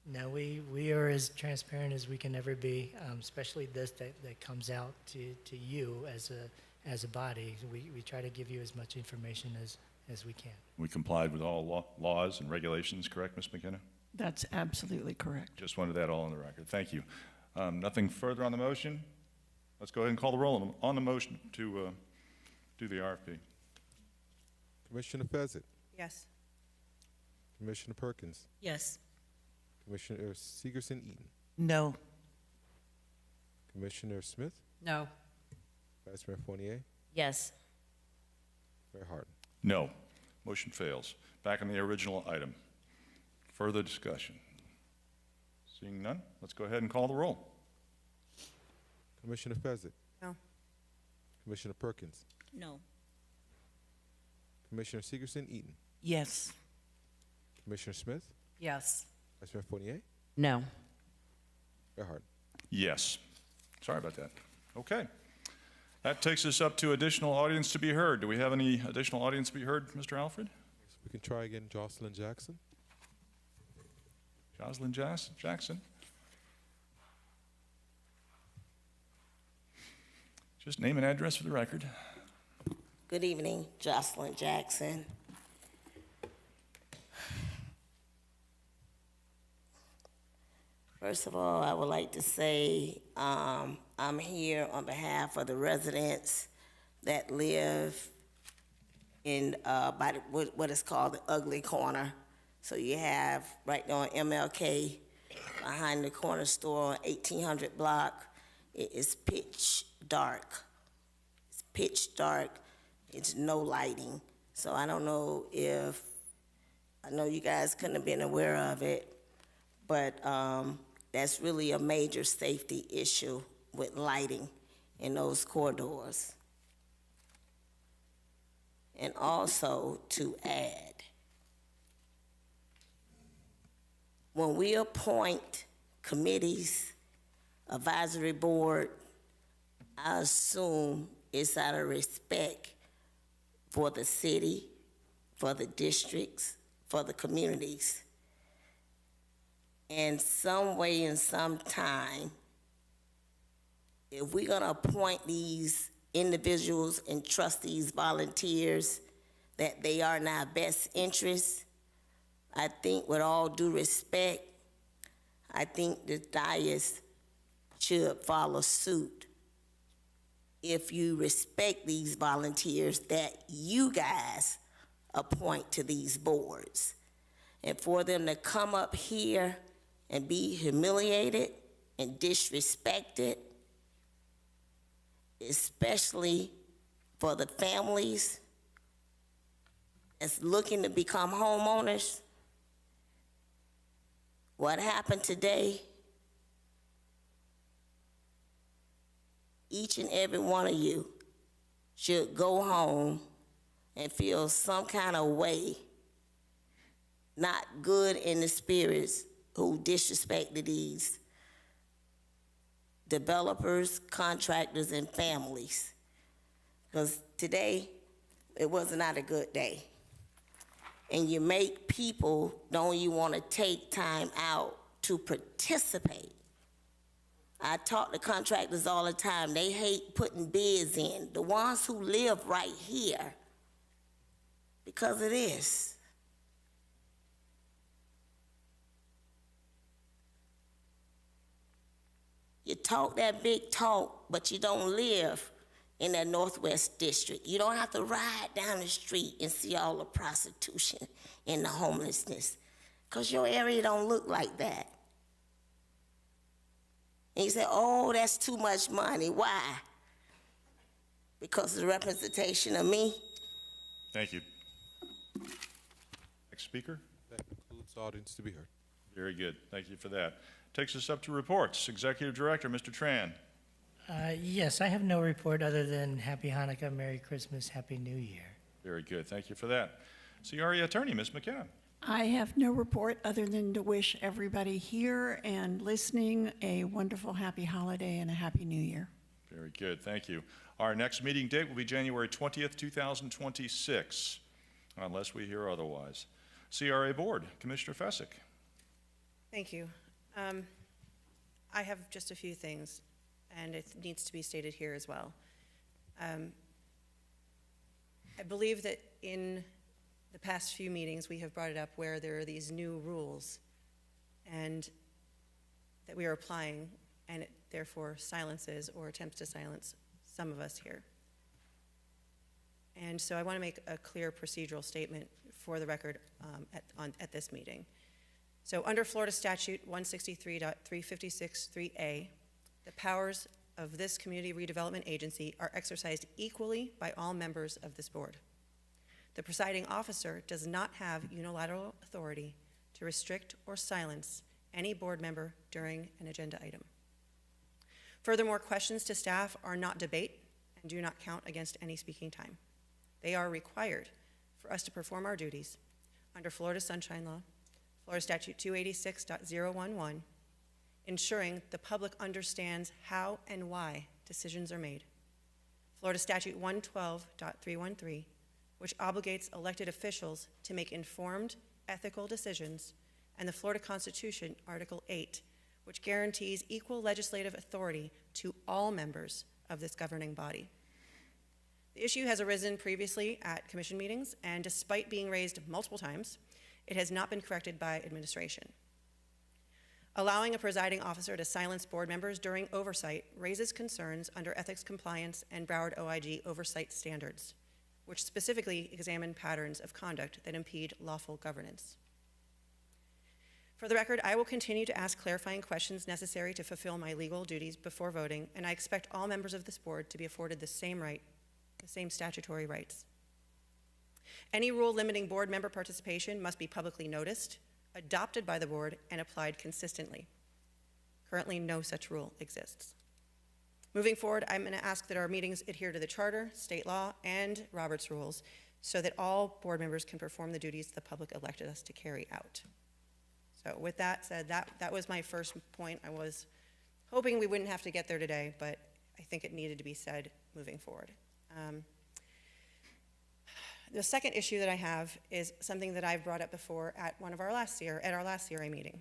No, we are as transparent as we can ever be, especially this that comes out to you as a body. We try to give you as much information as we can. We complied with all laws and regulations, correct, Ms. McKenna? That's absolutely correct. Just wanted that all on the record. Thank you. Nothing further on the motion? Let's go ahead and call the roll on the motion to do the RFP. Commissioner Fezzik, Yes. Commissioner Perkins, Yes. Commissioner Segerson-Eaton, No. Commissioner Smith, No. Vice Mayor Fournier, Yes. Mayor Harden. No. Motion fails. Back on the original item. Further discussion? Seeing none, let's go ahead and call the roll. Commissioner Fezzik, No. Commissioner Perkins, No. Commissioner Segerson-Eaton, Yes. Commissioner Smith, Yes. Vice Mayor Fournier, No. Mayor Harden. Yes. Sorry about that. Okay. That takes us up to additional audience to be heard. Do we have any additional audience to be heard, Mr. Alfred? We can try again, Jocelyn Jackson. Jocelyn Jackson? Just name and address for the record. Good evening, Jocelyn Jackson. First of all, I would like to say I'm here on behalf of the residents that live in by what is called the ugly corner. So you have right there on MLK, behind the corner store on 1800 block. It is pitch dark. It's pitch dark. It's no lighting. So I don't know if, I know you guys couldn't have been aware of it, but that's really a major safety issue with lighting in those corridors. And also to add, when we appoint committees, advisory board, I assume it's out of respect for the city, for the districts, for the communities. In some way and some time, if we're gonna appoint these individuals and trust these volunteers that they are in our best interest, I think with all due respect, I think the dais should follow suit if you respect these volunteers that you guys appoint to these boards. And for them to come up here and be humiliated and disrespected, especially for the families that's looking to become homeowners. What happened today, each and every one of you should go home and feel some kind of way, not good in the spirits, who disrespected these developers, contractors, and families. Because today, it was not a good day. And you make people don't even want to take time out to participate. I talk to contractors all the time. They hate putting bids in, the ones who live right here, because of this. You talk that big talk, but you don't live in that Northwest District. You don't have to ride down the street and see all the prostitution and the homelessness, because your area don't look like that. And you say, oh, that's too much money. Why? Because of the representation of me? Thank you. Next speaker. That concludes audience to be heard. Very good. Thank you for that. Takes us up to reports. Executive Director, Mr. Tran. Yes, I have no report other than Happy Hanukkah, Merry Christmas, Happy New Year. Very good. Thank you for that. CRE Attorney, Ms. McKenna. I have no report other than to wish everybody here and listening a wonderful happy holiday and a happy new year. Very good. Thank you. Our next meeting date will be January 20th, 2026, unless we hear otherwise. CRA Board, Commissioner Fessick. Thank you. I have just a few things, and it needs to be stated here as well. I believe that in the past few meetings, we have brought it up where there are these new rules and that we are applying, and it therefore silences or attempts to silence some of us here. And so I want to make a clear procedural statement for the record at this meeting. So under Florida Statute 163.356(3)A, the powers of this Community Redevelopment Agency are exercised equally by all members of this board. The presiding officer does not have unilateral authority to restrict or silence any board member during an agenda item. Furthermore, questions to staff are not debate and do not count against any speaking time. They are required for us to perform our duties under Florida Sunshine Law, Florida Statute 286.011, ensuring the public understands how and why decisions are made. Florida Statute 112.313, which obligates elected officials to make informed, ethical decisions, and the Florida Constitution, Article 8, which guarantees equal legislative authority to all members of this governing body. The issue has arisen previously at commission meetings, and despite being raised multiple times, it has not been corrected by administration. Allowing a presiding officer to silence board members during oversight raises concerns under ethics compliance and Broward OIG oversight standards, which specifically examine patterns of conduct that impede lawful governance. For the record, I will continue to ask clarifying questions necessary to fulfill my legal duties before voting, and I expect all members of this board to be afforded the same right, the same statutory rights. Any rule limiting board member participation must be publicly noticed, adopted by the board, and applied consistently. Currently, no such rule exists. Moving forward, I'm going to ask that our meetings adhere to the charter, state law, and Robert's rules so that all board members can perform the duties the public elected us to carry out. So with that said, that was my first point. I was hoping we wouldn't have to get there today, but I think it needed to be said moving forward. The second issue that I have is something that I've brought up before at our last CRA meeting.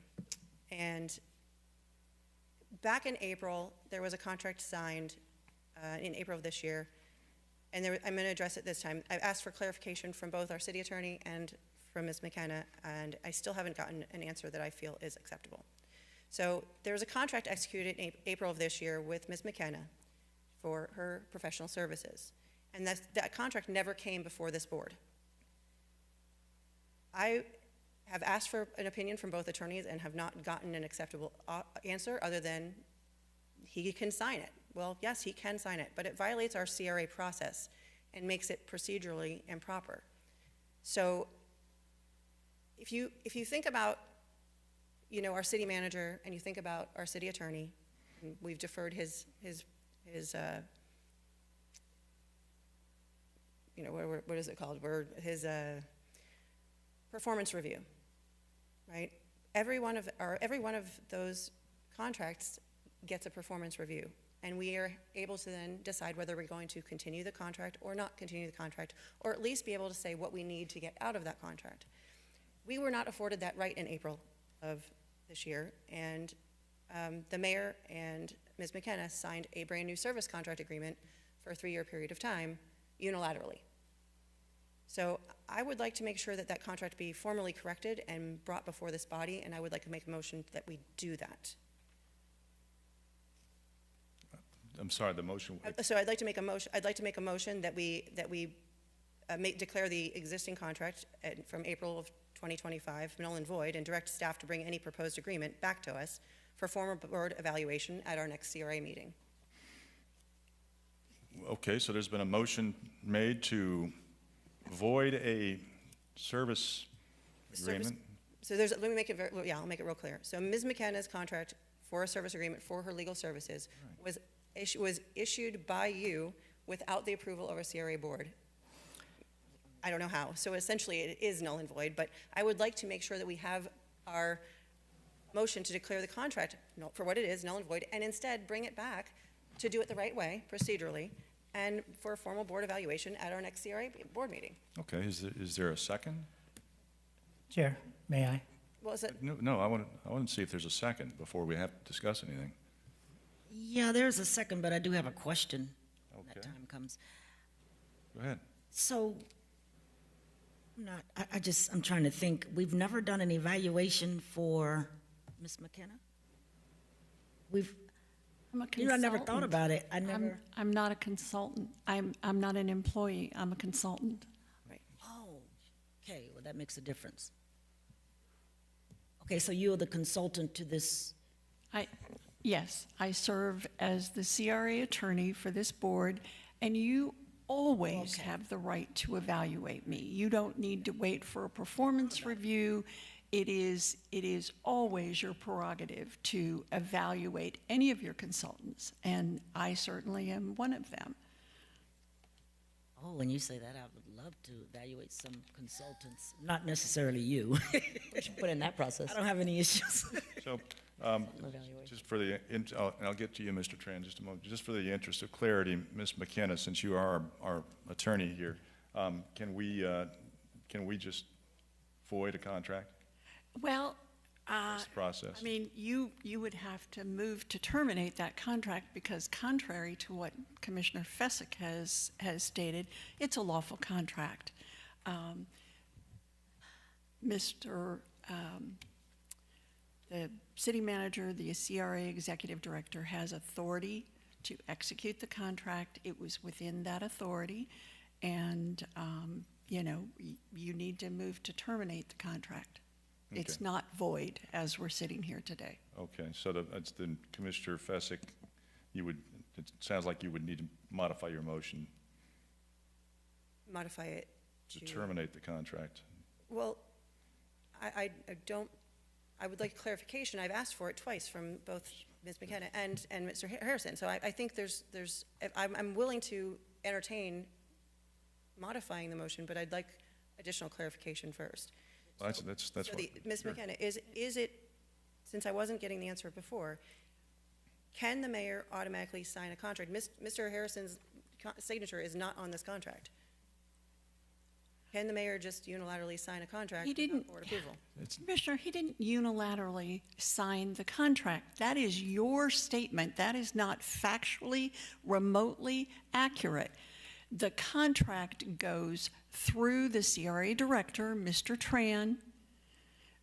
And back in April, there was a contract signed in April of this year, and I'm going to address it this time. I've asked for clarification from both our city attorney and from Ms. McKenna, and I still haven't gotten an answer that I feel is acceptable. So there was a contract executed in April of this year with Ms. McKenna for her professional services, and that contract never came before this board. I have asked for an opinion from both attorneys and have not gotten an acceptable answer other than he can sign it. Well, yes, he can sign it, but it violates our CRA process and makes it procedurally improper. So if you think about, you know, our city manager and you think about our city attorney, and we've deferred his you know, what is it called? His performance review, right? Every one of those contracts gets a performance review, and we are able to then decide whether we're going to continue the contract or not continue the contract, or at least be able to say what we need to get out of that contract. We were not afforded that right in April of this year, and the mayor and Ms. McKenna signed a brand new service contract agreement for a 3-year period of time unilaterally. So I would like to make sure that that contract be formally corrected and brought before this body, and I would like to make a motion that we do that. I'm sorry, the motion. So I'd like to make a motion. I'd like to make a motion that we declare the existing contract from April of 2025 null and void, and direct staff to bring any proposed agreement back to us for formal board evaluation at our next CRA meeting. Okay, so there's been a motion made to void a service agreement. So let me make it I'll make it real clear. So Ms. McKenna's contract for a service agreement for her legal services was issued by you without the approval of a CRA board. I don't know how. So essentially it is null and void, but I would like to make sure that we have our motion to declare the contract for what it is, null and void, and instead bring it back to do it the right way, procedurally, and for a formal board evaluation at our next CRA board meeting. Okay, is there a second? Chair, may I? Well, is it? No, I want to see if there's a second before we have to discuss anything. Yeah, there's a second, but I do have a question when that Okay. time comes. Go ahead. So, I'm trying to think. We've never done an evaluation for Ms. McKenna? I'm a You know, I never thought consultant. about it. I never. I'm not a consultant. I'm not an employee. I'm a consultant. Oh, okay, well, that makes a difference. Okay, so you're the consultant to this, Yes, I serve as the CRA attorney for this board, and you always have the right to evaluate me. You don't need to wait for a performance review. It is always your prerogative to evaluate any of your consultants, and I certainly am one of them. oh, when you say that, I would love to evaluate some consultants, not necessarily you. We should put in that process. I don't have any issues. So, just for and I'll get to you, Mr. Tran, just a moment. Just for the interest of clarity, Ms. McKenna, since you are our attorney here, can we just void a contract? Well, This process. I mean, you would have to move to terminate that contract because contrary to what Commissioner Fesick has stated, it's a lawful contract. The city manager, the CRA executive director has authority to execute the contract. It was within that authority, and, you need to move to terminate the contract. It's Okay. not void as we're sitting here today. Okay, so that's the Commissioner Fesick, it sounds like you would need to modify your motion Modify it to terminate the contract. Well, I would like clarification. I've asked for it twice from both Ms. McKenna and Mr. Harrison. So I think I'm willing to entertain modifying the motion, but I'd like additional clarification first. Well, that's what. Ms. sure. McKenna, is it, since I wasn't getting the answer before, can the mayor automatically sign a contract? Mr. Harrison's signature is not on this contract. Can the mayor just unilaterally sign a contract He didn't. without board approval? Commissioner, he didn't unilaterally sign the contract. That is your statement. That is not factually, remotely accurate. The contract goes through the CRA director, Mr. Tran.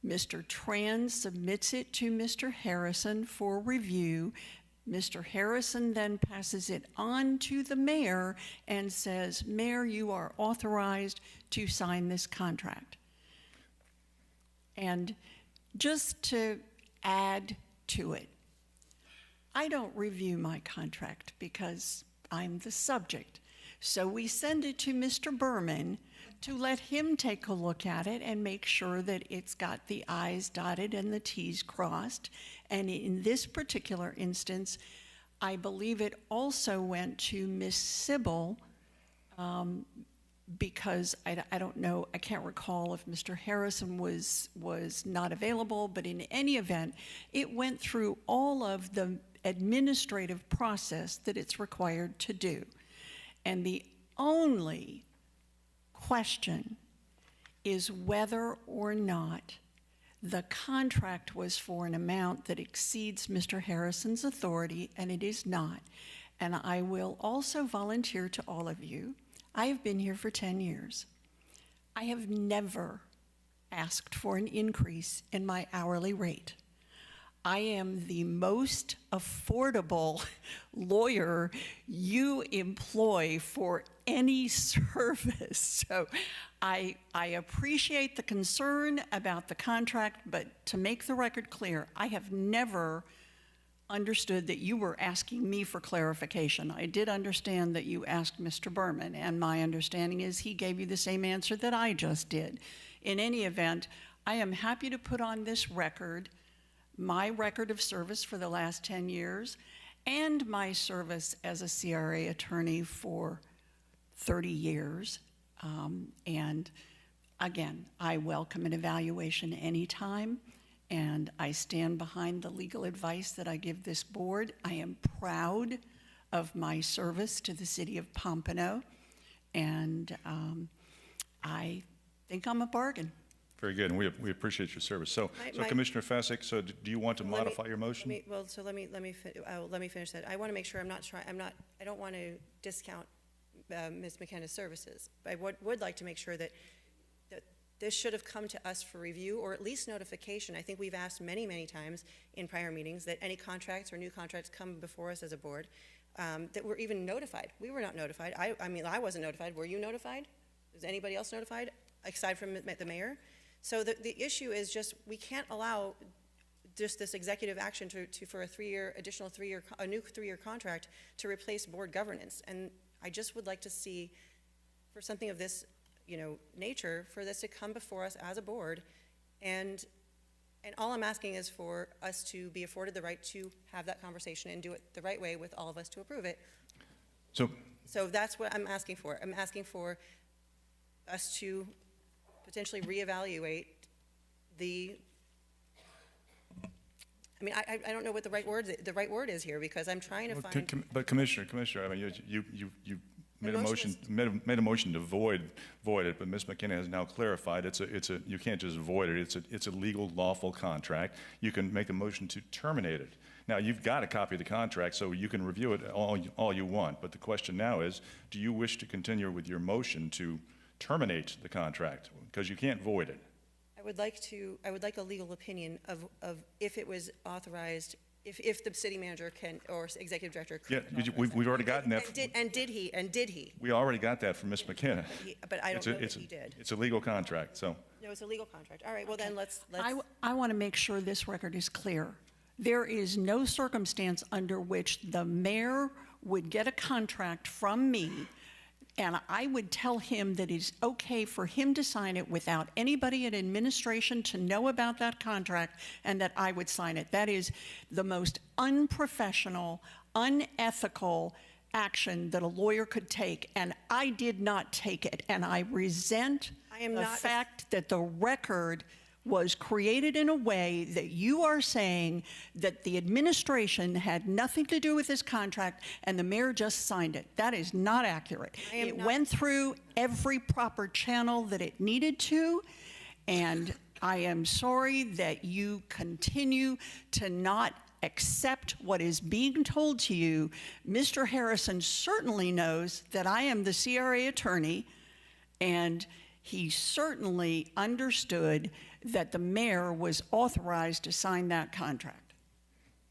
Mr. Tran submits it to Mr. Harrison for review. Mr. Harrison then passes it on to the mayor and says, Mayor, you are authorized to sign this contract. And just to add to it, I don't review my contract because I'm the subject. So we send it to Mr. Berman to let him take a look at it and make sure that it's got the I's dotted and the T's crossed. And in this particular instance, I believe it also went to Miss Sybil, because I don't know, I can't recall if Mr. Harrison was not available, but in any event, it went through all of the administrative process that it's required to do. And the only question is whether or not the contract was for an amount that exceeds Mr. Harrison's authority, and it is not. And I will also volunteer to all of you, I have been here for 10 years. I have never asked for an increase in my hourly rate. I am the most affordable lawyer you employ for any service. So I appreciate the concern about the contract, but to make the record clear, I have never understood that you were asking me for clarification. I did understand that you asked Mr. Berman, and my understanding is he gave you the same answer that I just did. In any event, I am happy to put on this record my record of service for the last 10 years and my service as a CRA attorney for 30 years. And again, I welcome an evaluation anytime, and I stand behind the legal advice that I give this board. I am proud of my service to the city of Pompano, and I think I'm a bargain. Very good, and we appreciate your service. So, My- Commissioner Fezzik, so do you want to modify your motion? Let me finish that. I want to make sure I don't want to discount Ms. McKenna's services. I would like to make sure that this should have come to us for review, or at least notification. I think we've asked many, many times in prior meetings that any contracts or new contracts come before us as a board, that we're even notified. We were not notified. I mean, I wasn't notified. Were you notified? Was anybody else notified, aside from the mayor? So the issue is just, we can't allow just this executive action for a new three-year contract to replace board governance. And I just would like to see, for something of this, nature, for this to come before us as a board. And all I'm asking is for us to be afforded the right to have that conversation and do it the right way with all of us to approve it. So that's what I'm asking for. I'm asking for us to potentially reevaluate I don't know what the right word is here, because I'm trying to find. But Commissioner, I mean, you made a motion to void it, but Ms. McKenna has now clarified you can't just void it. It's a legal, lawful contract. You can make a motion to terminate it. Now, you've got a copy of the contract, so you can review it all you want. But the question now is, do you wish to continue with your motion to terminate the contract? Because you can't void it. I would like a legal opinion of if it was authorized, if the city manager can, or executive director could. Yeah, we've already gotten that. And did he? We already got that from Ms. McKenna. But I don't know that he did. It's a legal contract, so. No, it's a legal contract. All right, well then let's. I want to make sure this record is clear. There is no circumstance under which the mayor would get a contract from me, and I would tell him that it's okay for him to sign it without anybody in administration to know about that contract, and that I would sign it. That is the most unprofessional, unethical action that a lawyer could take, and I did not take it. And I resent the fact that the record was created in a way that you are saying that the administration had nothing to do with this contract and the mayor just signed it. That is not accurate. It went through every proper channel that it needed to, and I am sorry that you continue to not accept what is being told to you. Mr. Harrison certainly knows that I am the CRA attorney, and he certainly understood that the mayor was authorized to sign that contract.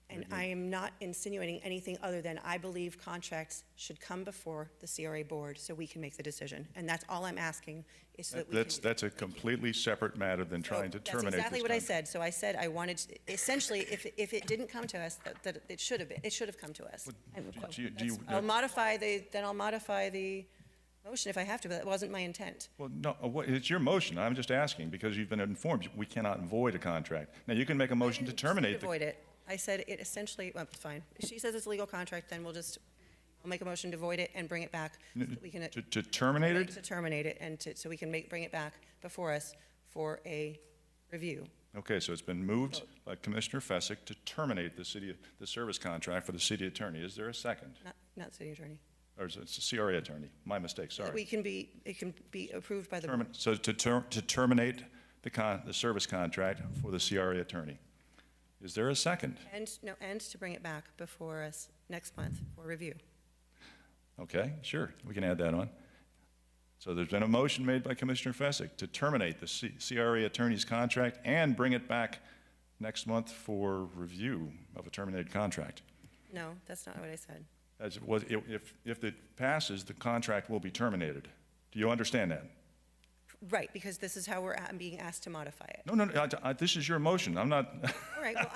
And I am not insinuating anything other than I believe contracts should come before the CRA board so we can make the decision. And that's all I'm asking is so that we can. That's a completely separate matter than trying to terminate this That's exactly what I contract. said. So I said I wanted, essentially, if it didn't come to us, that it should have been, it should have come to us. Do you- I'll modify the motion if I have to, but that wasn't my intent. Well, no, it's your motion. I'm just asking because you've been informed. We cannot void a contract. Now, you can make a motion to terminate the. Avoid it. I said it essentially, well, fine. If she says it's a legal contract, then I'll make a motion to void it and bring it back. So that we can. To terminate it? To terminate it and so we can bring it back before us for a review. Okay, so it's been moved by Commissioner Fessick to terminate the service contract for the city attorney. Is there a second? Not city attorney. Or is it a CRA attorney? My mistake, sorry. It can be approved by the. So to terminate the service contract for the CRA attorney. Is there a second? And to bring it back before us next month for review. Okay, sure, we can add that on. So there's been a motion made by Commissioner Fessick to terminate the CRA attorney's contract and bring it back next month for review of a terminated contract. No, that's not what I said. If it passes, the contract will be terminated. Do you understand that? Right, because this is how I'm being asked to modify it. No, this is your motion. I'm not. All right, well,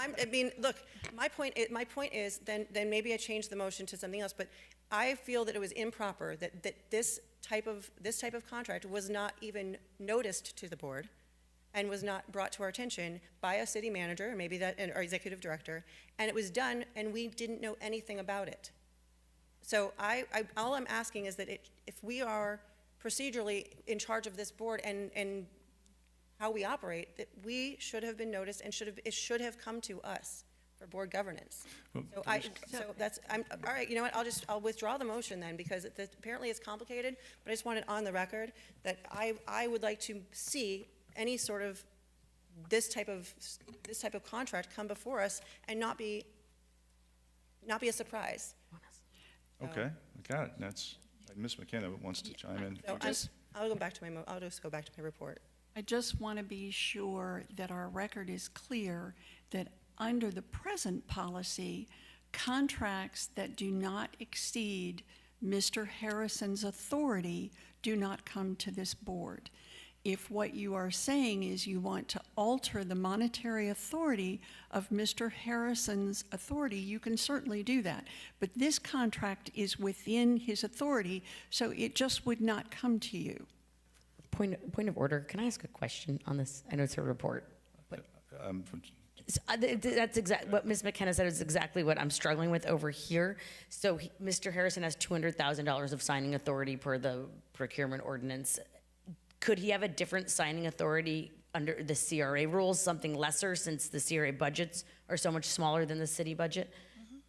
look, my point is, then maybe I change the motion to something else, but I feel that it was improper that this type of contract was not even noticed to the board and was not brought to our attention by a city manager, maybe or executive director, and it was done and we didn't know anything about it. So all I'm asking is that if we are procedurally in charge of this board and how we operate, that we should have been noticed and it should have come to us for board governance. All right, you know what, I'll withdraw the motion then because apparently it's complicated, but I just want it on the record that I would like to see any sort of this type of contract come before us and not be a surprise. Okay, I got it. Ms. McKenna wants to chime in. So I'll just go back to my report. I just want to be sure that our record is clear that under the present policy, contracts that do not exceed Mr. Harrison's authority do not come to this board. If what you are saying is you want to alter the monetary authority of Mr. Harrison's authority, you can certainly do that. But this contract is within his authority, so it just would not come to you. Point of order. Can I ask a question on this? I know it's a report. That's what Ms. McKenna said is exactly what I'm struggling with over here. So Mr. Harrison has $200,000 of signing authority per the procurement ordinance. Could he have a different signing authority under the CRA rules, something lesser since the CRA budgets are so much smaller than the city budget?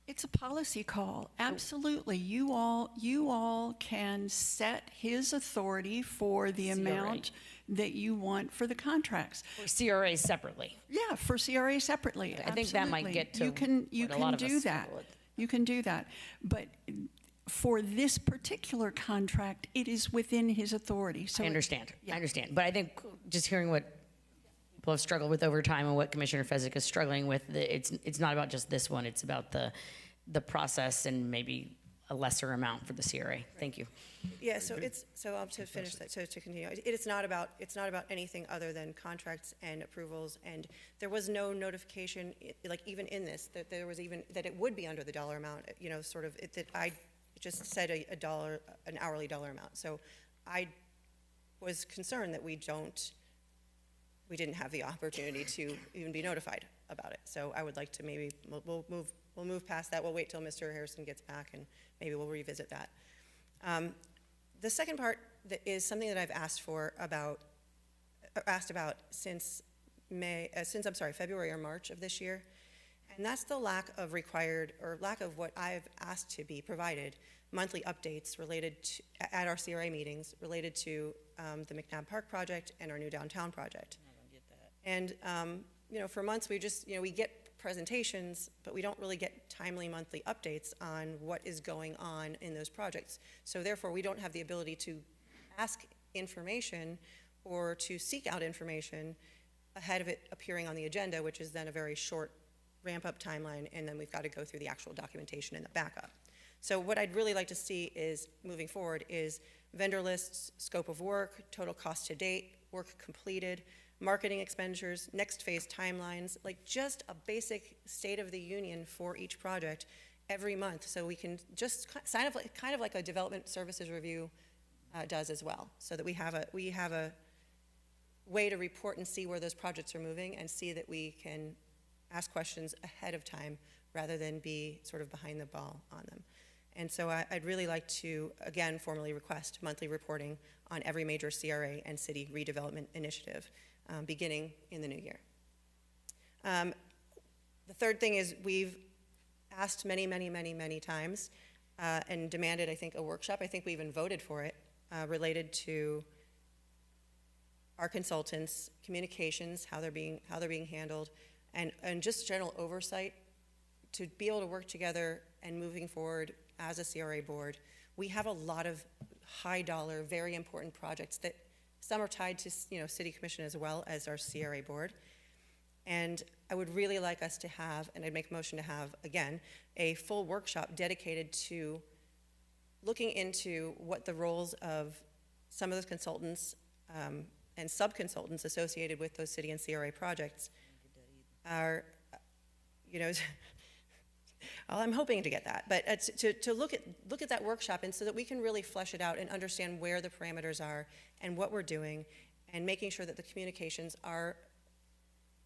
It's a policy call, absolutely. You all can set his authority for the amount that you want for the contracts. For CRA separately? Yeah, for CRA separately, I think that might get to you can do that. struggle with. You can do that. But for this particular contract, it is within his authority. So I understand. Yeah. I understand. But I think just hearing what people have struggled with over time and what Commissioner Fezzik is struggling with, it's not about just this one. It's about the process and maybe a lesser amount for the CRA. Thank you. Yeah, to finish that, to continue, it's not about anything other than contracts and approvals, and there was no notification, like even in this, that there was even, that it would be under the dollar amount, that I just said an hourly dollar amount. So I was concerned that we didn't have the opportunity to even be notified about it. So I would like to maybe, we'll move past that. We'll wait till Mr. Harrison gets back and maybe we'll revisit that. The second part is something that I've asked about since February or March of this year. And that's the lack of what I've asked to be provided, monthly updates related to, at our CRA meetings related to the McNabb Park project and our new downtown project. And, for months we get presentations, but we don't really get timely monthly updates on what is going on in those projects. So therefore, we don't have the ability to ask information or to seek out information ahead of it appearing on the agenda, which is then a very short ramp-up timeline, and then we've got to go through the actual documentation and the backup. So what I'd really like to see is, moving forward, is vendor lists, scope of work, total cost to date, work completed, marketing expenditures, next phase timelines, like just a basic state of the union for each project every month, so we can just kind of like a development services review does as well, so that we have a way to report and see where those projects are moving and see that we can ask questions ahead of time rather than be sort of behind the ball on them. And so I'd really like to, again, formally request monthly reporting on every major CRA and city redevelopment initiative beginning in the new year. The third thing is we've asked many times and demanded, I think, a workshop. I think we even voted for it related to our consultants, communications, how they're being handled, and just general oversight to be able to work together and moving forward as a CRA board. We have a lot of high dollar, very important projects that some are tied to city commission as well as our CRA board. And I would really like us to have, and I'd make a motion to have, again, a full workshop dedicated to looking into what the roles of some of those consultants and sub-consultants associated with those city and CRA projects are, well, I'm hoping to get that, but to look at that workshop, and so that we can really flesh it out and understand where the parameters are and what we're doing, and making sure that the communications are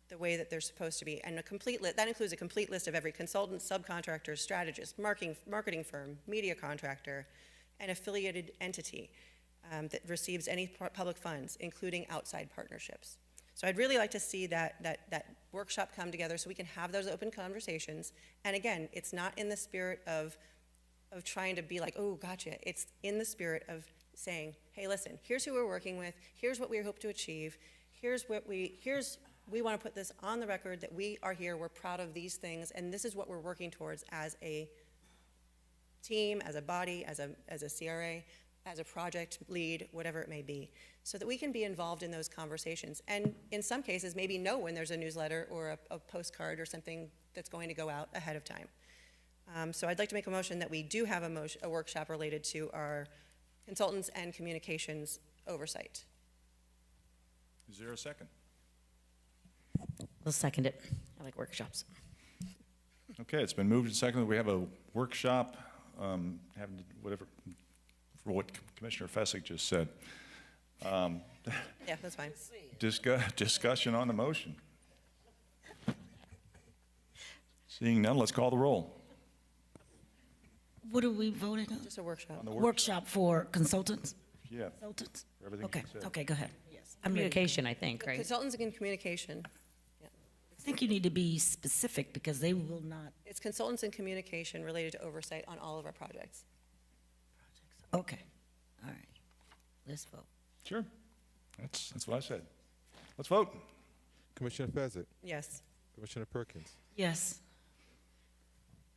the way that they're supposed to be. And that includes a complete list of every consultant, subcontractor, strategist, marketing firm, media contractor, and affiliated entity that receives any public funds, including outside partnerships. So I'd really like to see that workshop come together so we can have those open conversations. And again, it's not in the spirit of trying to be like, oh, gotcha. It's in the spirit of saying, hey, listen, here's who we're working with. Here's what we hope to achieve. We want to put this on the record that we are here. We're proud of these things. And this is what we're working towards as a team, as a body, as a CRA, as a project lead, whatever it may be, so that we can be involved in those conversations. And in some cases, maybe know when there's a newsletter or a postcard or something that's going to go out ahead of time. So I'd like to make a motion that we do have a workshop related to our consultants and communications oversight. Is there a second? I'll second it. I like workshops. Okay, it's been moved and seconded. We have a workshop, having whatever, for what Commissioner Fessick just said. Yeah, that's fine. Discussion on the motion. Seeing none, let's call the roll. What are we voting on? Just a workshop. On the Workshop for consultants? Yeah. Consultants? for everything Okay, you said. okay, go ahead. Yes. I'm ready. Communication, I think, right? Consultants and communication. I think you need to be specific because they will not. It's consultants and communication related to oversight on all of our projects. Okay, all right. Let's vote. Sure. That's what I said. Let's vote. Commissioner Fezzik, Yes. Commissioner Perkins, Yes.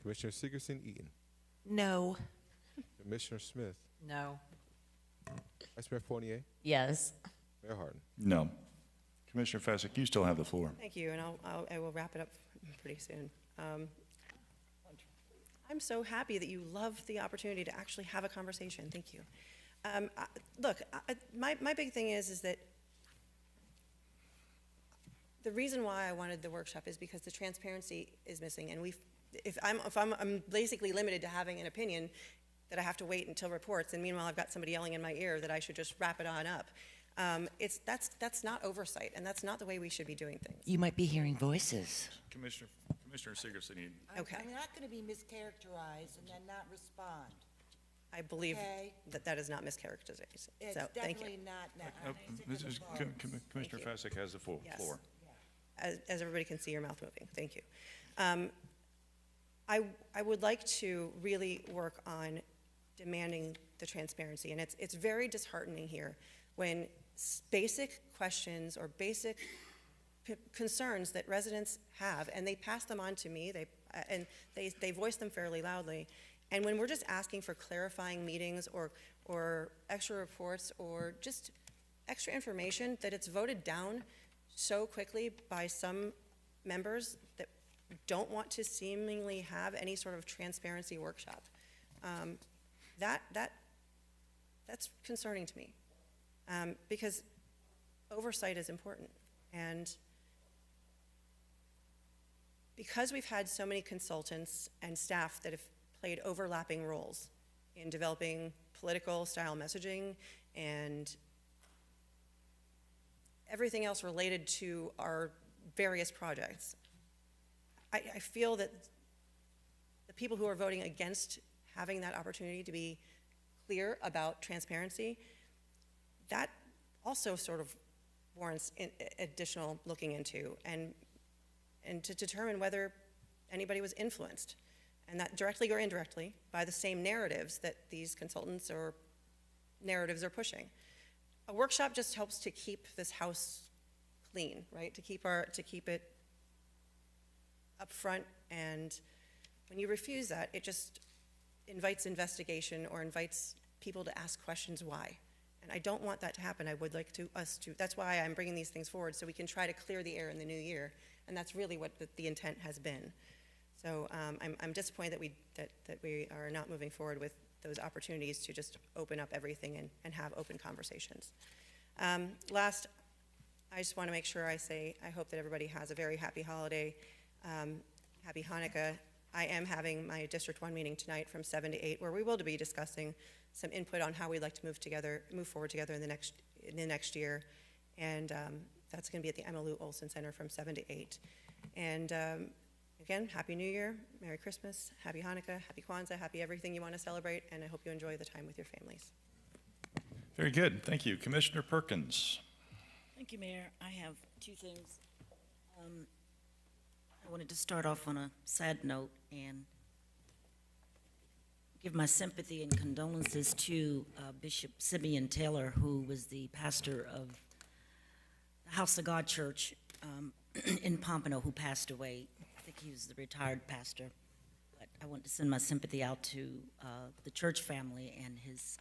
Commissioner Sigerson-Eaton, No. Commissioner Smith, No. Vice Mayor Fournier, Yes. Mayor Harden. No. Commissioner Fessick, you still have the floor. Thank you, and I will wrap it up pretty soon. I'm so happy that you love the opportunity to actually have a conversation. Thank you. Look, my big thing is that the reason why I wanted the workshop is because the transparency is missing, and I'm basically limited to having an opinion that I have to wait until reports, and meanwhile I've got somebody yelling in my ear that I should just wrap it on up. That's not oversight, and that's not the way we should be doing things. You might be hearing voices. Commissioner Sigerson, Okay. I'm not going to be mischaracterized and then not respond. I believe Okay. that is not mischaracterization. It's So, thank you. definitely not. Commissioner Fessick has the floor. Yes. as everybody can see your mouth moving, thank you. I would like to really work on demanding the transparency, and it's very disheartening here when basic questions or basic concerns that residents have, and they pass them on to me, they voice them fairly loudly, and when we're just asking for clarifying meetings or extra reports or just extra information, that it's voted down so quickly by some members that don't want to seemingly have any sort of transparency workshop. That's concerning to me, because oversight is important. And because we've had so many consultants and staff that have played overlapping roles in developing political style messaging and everything else related to our various projects, I feel that the people who are voting against having that opportunity to be clear about transparency, that also sort of warrants additional looking into and to determine whether anybody was influenced, and that directly or indirectly by the same narratives that these consultants or narratives are pushing. A workshop just helps to keep this house clean, right? To keep it up front, and when you refuse that, it just invites investigation or invites people to ask questions why. And I don't want that to happen. I would like us to, that's why I'm bringing these things forward, so we can try to clear the air in the new year, and that's really what the intent has been. So I'm disappointed that we are not moving forward with those opportunities to just open up everything and have open conversations. Last, I just want to make sure I say I hope that everybody has a very happy holiday, happy Hanukkah. I am having my District 1 meeting tonight from 7 to 8, where we will be discussing some input on how we'd like to move forward together in the next year, and that's going to be at the Emma Lou Olson Center from 7 to 8. And again, Happy New Year, Merry Christmas, Happy Hanukkah, Happy Kwanzaa, happy everything you want to celebrate, and I hope you enjoy the time with your families. Very good. Thank you. Commissioner Perkins. Thank you, Mayor. I have two things. I wanted to start off on a sad note and give my sympathy and condolences to Bishop Simeon Taylor, who was the pastor of the House of God Church in Pompano, who passed away. I think he was the retired pastor. But I want to send my sympathy out to the church family and his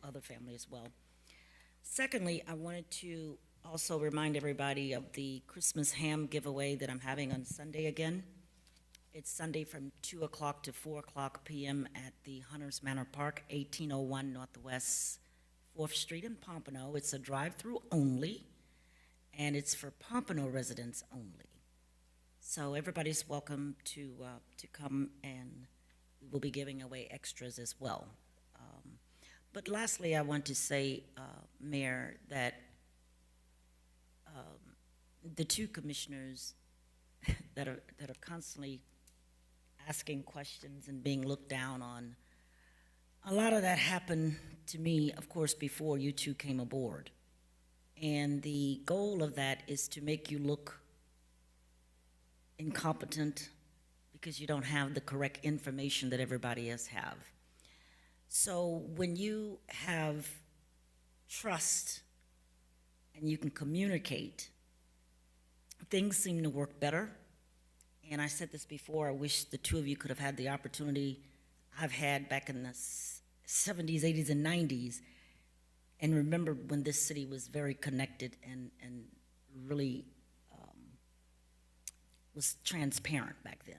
other family as well. Secondly, I wanted to also remind everybody of the Christmas ham giveaway that I'm having on Sunday again. It's Sunday from 2 o'clock to 4 o'clock p.m. at the Hunters Manor Park, 1801 Northwest 4th Street in Pompano. It's a drive-through only, and it's for Pompano residents only. So everybody's welcome to come, and we will be giving away extras as well. But lastly, I want to say, Mayor, that the two commissioners that are constantly asking questions and being looked down on, a lot of that happened to me, of course, before you two came aboard. And the goal of that is to make you look incompetent because you don't have the correct information that everybody else have. So when you have trust and you can communicate, things seem to work better. And I said this before, I wish the two of you could have had the opportunity I've had back in the 70s, 80s, and 90s, and remember when this city was very connected and really was transparent back then.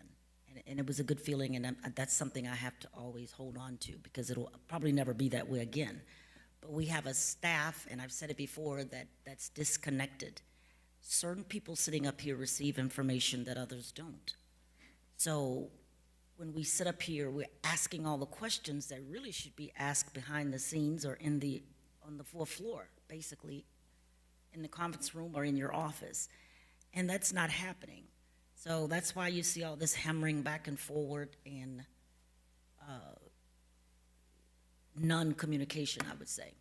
And it was a good feeling, and that's something I have to always hold on to, because it'll probably never be that way again. But we have a staff, and I've said it before, that's disconnected. Certain people sitting up here receive information that others don't. So when we sit up here, we're asking all the questions that really should be asked behind the scenes or on the fourth floor, basically, in the conference room or in your office. And that's not happening. So that's why you see all this hammering back and forward and non-communication, I would say.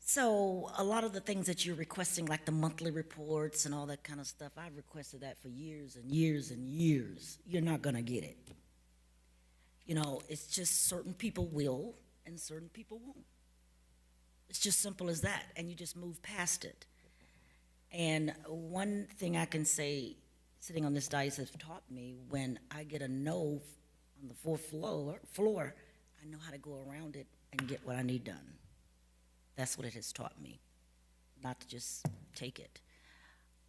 So a lot of the things that you're requesting, like the monthly reports and all that kind of stuff, I've requested that for years and years and years. You're not gonna get it. You know, it's just certain people will and certain people won't. It's just simple as that, and you just move past it. And one thing I can say, sitting on this dais has taught me, when I get a no on the fourth floor, I know how to go around it and get what I need done. That's what it has taught me, not to just take it.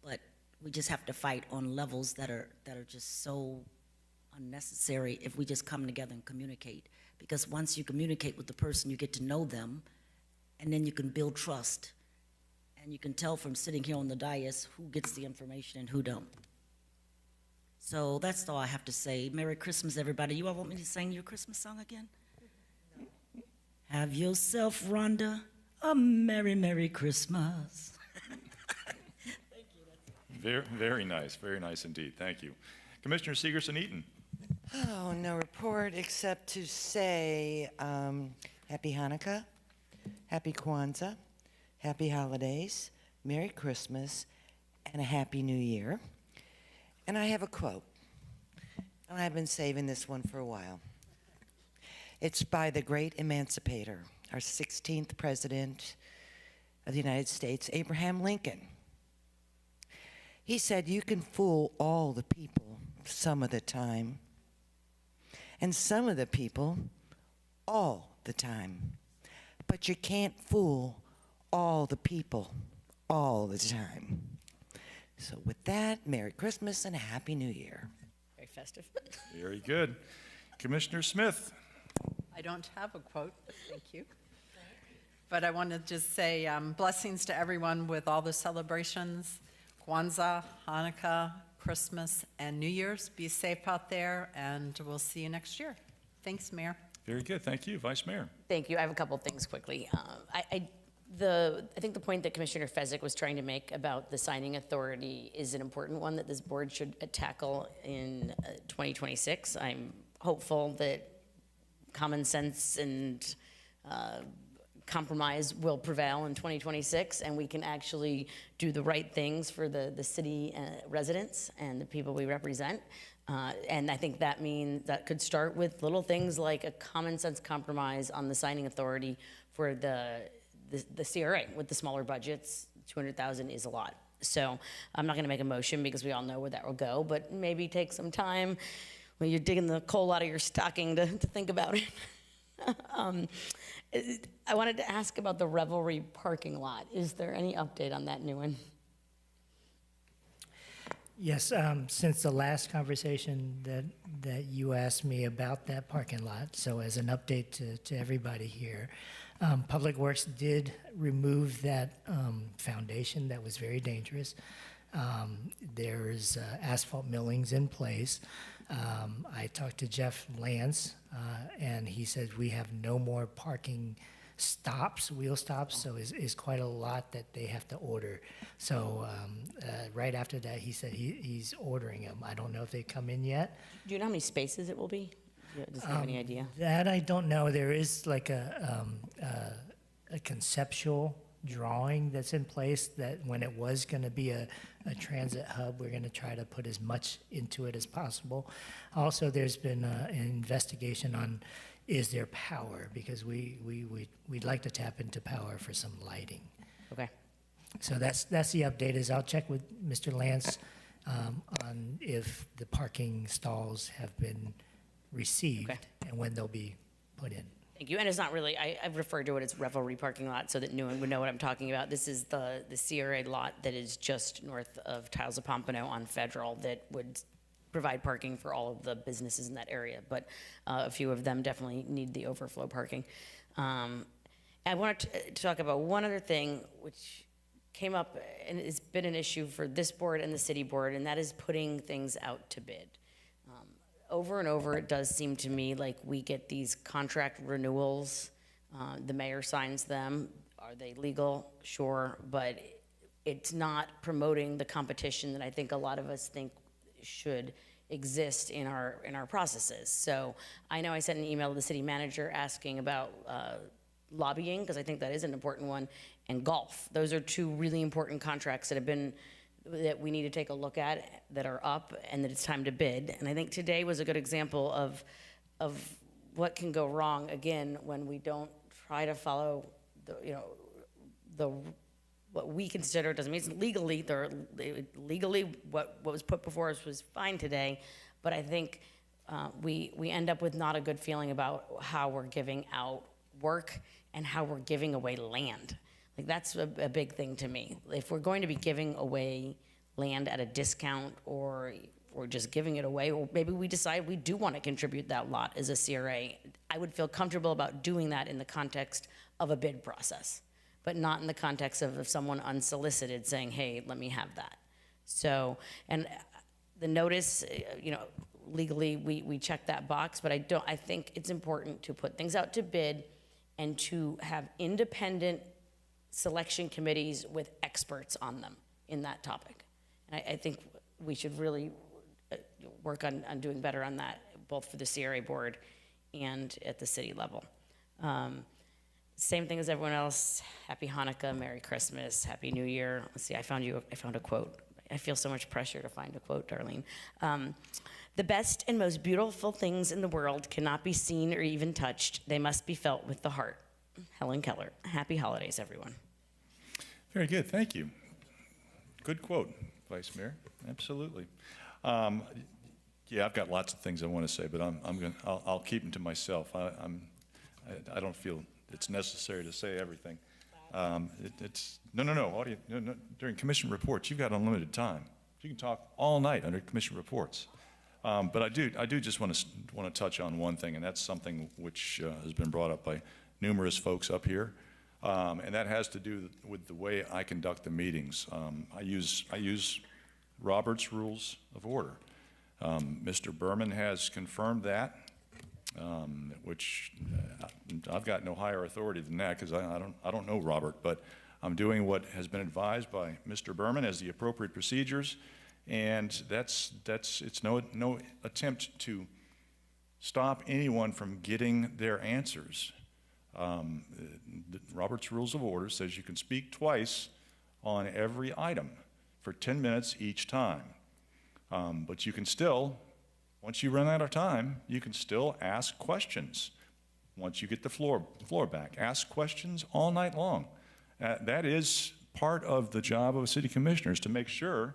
But we just have to fight on levels that are just so unnecessary if we just come together and communicate. Because once you communicate with the person, you get to know them, and then you can build trust. And you can tell from sitting here on the dais who gets the information and who don't. So that's all I have to say. Merry Christmas, everybody. You all want me to sing your Christmas song again? No. Have yourself, Rhonda, a Merry, Merry Christmas. Thank you. Very nice indeed. Thank you. Commissioner Segerson-Eaton. Oh, no report except to say Happy Hanukkah, Happy Kwanzaa, Happy Holidays, Merry Christmas, and a Happy New Year. And I have a quote, and I've been saving this one for a while. It's by the great emancipator, our 16th president of the United States, Abraham Lincoln. He said, "You can fool all the people some of the time, and some of the people all the time. But you can't fool all the people all the time." So with that, Merry Christmas and a Happy New Year. Very festive. Very good. Commissioner Smith. I don't have a quote, but thank you. But I want to just say blessings to everyone with all the celebrations, Kwanzaa, Hanukkah, Christmas, and New Year's. Be safe out there, and we'll see you next year. Thanks, Mayor. Very good. Thank you, Vice Mayor. Thank you. I have a couple of things quickly. I think the point that Commissioner Fezzik was trying to make about the signing authority is an important one that this board should tackle in 2026. I'm hopeful that common sense and compromise will prevail in 2026, and we can actually do the right things for the city residents and the people we represent. And I think that means that could start with little things like a common sense compromise on the signing authority for the CRA with the smaller budgets. 200,000 is a lot. So I'm not going to make a motion because we all know where that will go, but maybe take some time when you're digging the coal out of your stocking to think about it. I wanted to ask about the Revelry parking lot. Is there any update on that new one? Yes, since the last conversation that you asked me about that parking lot, so as an update to everybody here, Public Works did remove that foundation that was very dangerous. There's asphalt millings in place. I talked to Jeff Lance, and he said we have no more parking stops, wheel stops, so is quite a lot that they have to order. So right after that, he said he's ordering them. I don't know if they come in yet. Do you know how many spaces it will be? Does he have any idea? That I don't know. There is like a conceptual drawing that's in place that when it was going to be a transit hub, we're going to try to put as much into it as possible. Also, there's been an investigation on is there power, because we'd like to tap into power for some lighting. Okay. So that's the update. Is I'll check with Mr. Lance on if the parking stalls have been received and when they'll be put in. Thank you. And it's not really, I've referred to it as Revelry parking lot so that no one would know what I'm talking about. This is the CRA lot that is just north of Tiles of Pompano on Federal that would provide parking for all of the businesses in that area. But a few of them definitely need the overflow parking. I wanted to talk about one other thing which came up and it's been an issue for this board and the city board, and that is putting things out to bid. Over and over, it does seem to me like we get these contract renewals. The mayor signs them. Are they legal? Sure, but it's not promoting the competition that I think a lot of us think should exist in our processes. So I know I sent an email to the city manager asking about lobbying, because I think that is an important one, and golf. Those are two really important contracts that we need to take a look at, that are up, and that it's time to bid. And I think today was a good example of what can go wrong, again, when we don't try to follow what we consider, doesn't mean it's legally, what was put before us was fine today, but I think we end up with not a good feeling about how we're giving out work and how we're giving away land. Like, that's a big thing to me. If we're going to be giving away land at a discount, or just giving it away, or maybe we decide we do want to contribute that lot as a CRA, I would feel comfortable about doing that in the context of a bid process, but not in the context of someone unsolicited saying, hey, let me have that. So, and the notice, legally, we check that box, but I think it's important to put things out to bid and to have independent selection committees with experts on them in that topic. And I think we should really work on doing better on that, both for the CRA board and at the city level. Same thing as everyone else. Happy Hanukkah, Merry Christmas, Happy New Year. Let's see, I found a quote. I feel so much pressure to find a quote, Darlene. The best and most beautiful things in the world cannot be seen or even touched. They must be felt with the heart. Helen Keller. Happy holidays, everyone. Very good, thank you. Good quote, Vice Mayor, absolutely. Yeah, I've got lots of things I want to say, but I'll keep them to myself. I don't feel it's necessary to say everything. No. During commission reports, you've got unlimited time. You can talk all night under commission reports. But I do just want to touch on one thing, and that's something which has been brought up by numerous folks up here, and that has to do with the way I conduct the meetings. I use Robert's Rules of Order. Mr. Berman has confirmed that, which I've got no higher authority than that, because I don't know Robert, but I'm doing what has been advised by Mr. Berman as the appropriate procedures, and it's no attempt to stop anyone from getting their answers. Robert's Rules of Order says you can speak twice on every item for 10 minutes each time. But you can still, once you run out of time, you can still ask questions. Once you get the floor back, ask questions all night long. That is part of the job of a city commissioner, is to make sure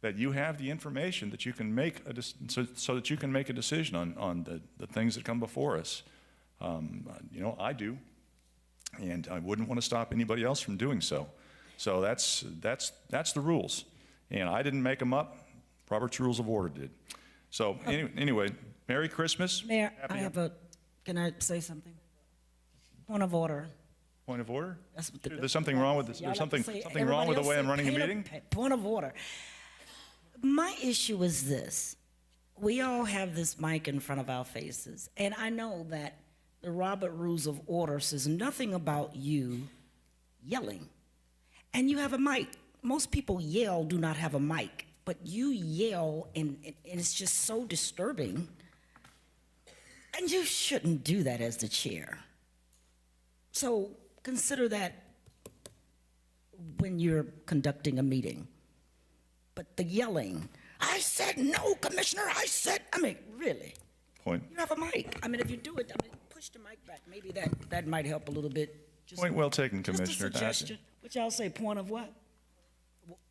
that you have the information that you can make so that you can make a decision on the things that come before us. I do, and I wouldn't want to stop anybody else from doing so. So that's the rules, and I didn't make them up. Robert's Rules of Order did. So anyway, Merry Christmas. Mayor, can I say something? Point of order. Point of order? That's what There's something wrong with this. There's something wrong with the way I'm running a meeting? Point of order. My issue is this. We all have this mic in front of our faces, and I know that the Robert Rules of Order says nothing about you yelling. And you have a mic. Most people yell, do not have a mic. But you yell, and it's just so disturbing. And you shouldn't do that as the chair. So consider that when you're conducting a meeting. But the yelling, I said no, Commissioner, really? Point. You have a mic. If you do it, push the mic back. Maybe that might help a little bit. Point well taken, Commissioner. Just a suggestion. What y'all say, point of what?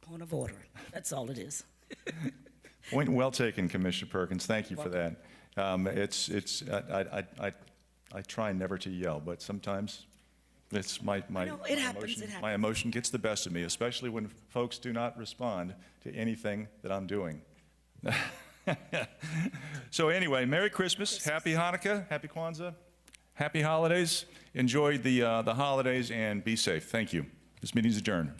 Point of order. That's all it is. Point well taken, Commissioner Perkins. Thank you for that. I try never to yell, but sometimes it's my emotion gets the best of me, especially when folks do not respond to anything that I'm doing. So anyway, Merry Christmas, Happy Hanukkah, Happy Kwanzaa, Happy holidays. Enjoy the holidays and be safe. Thank you. This meeting is adjourned.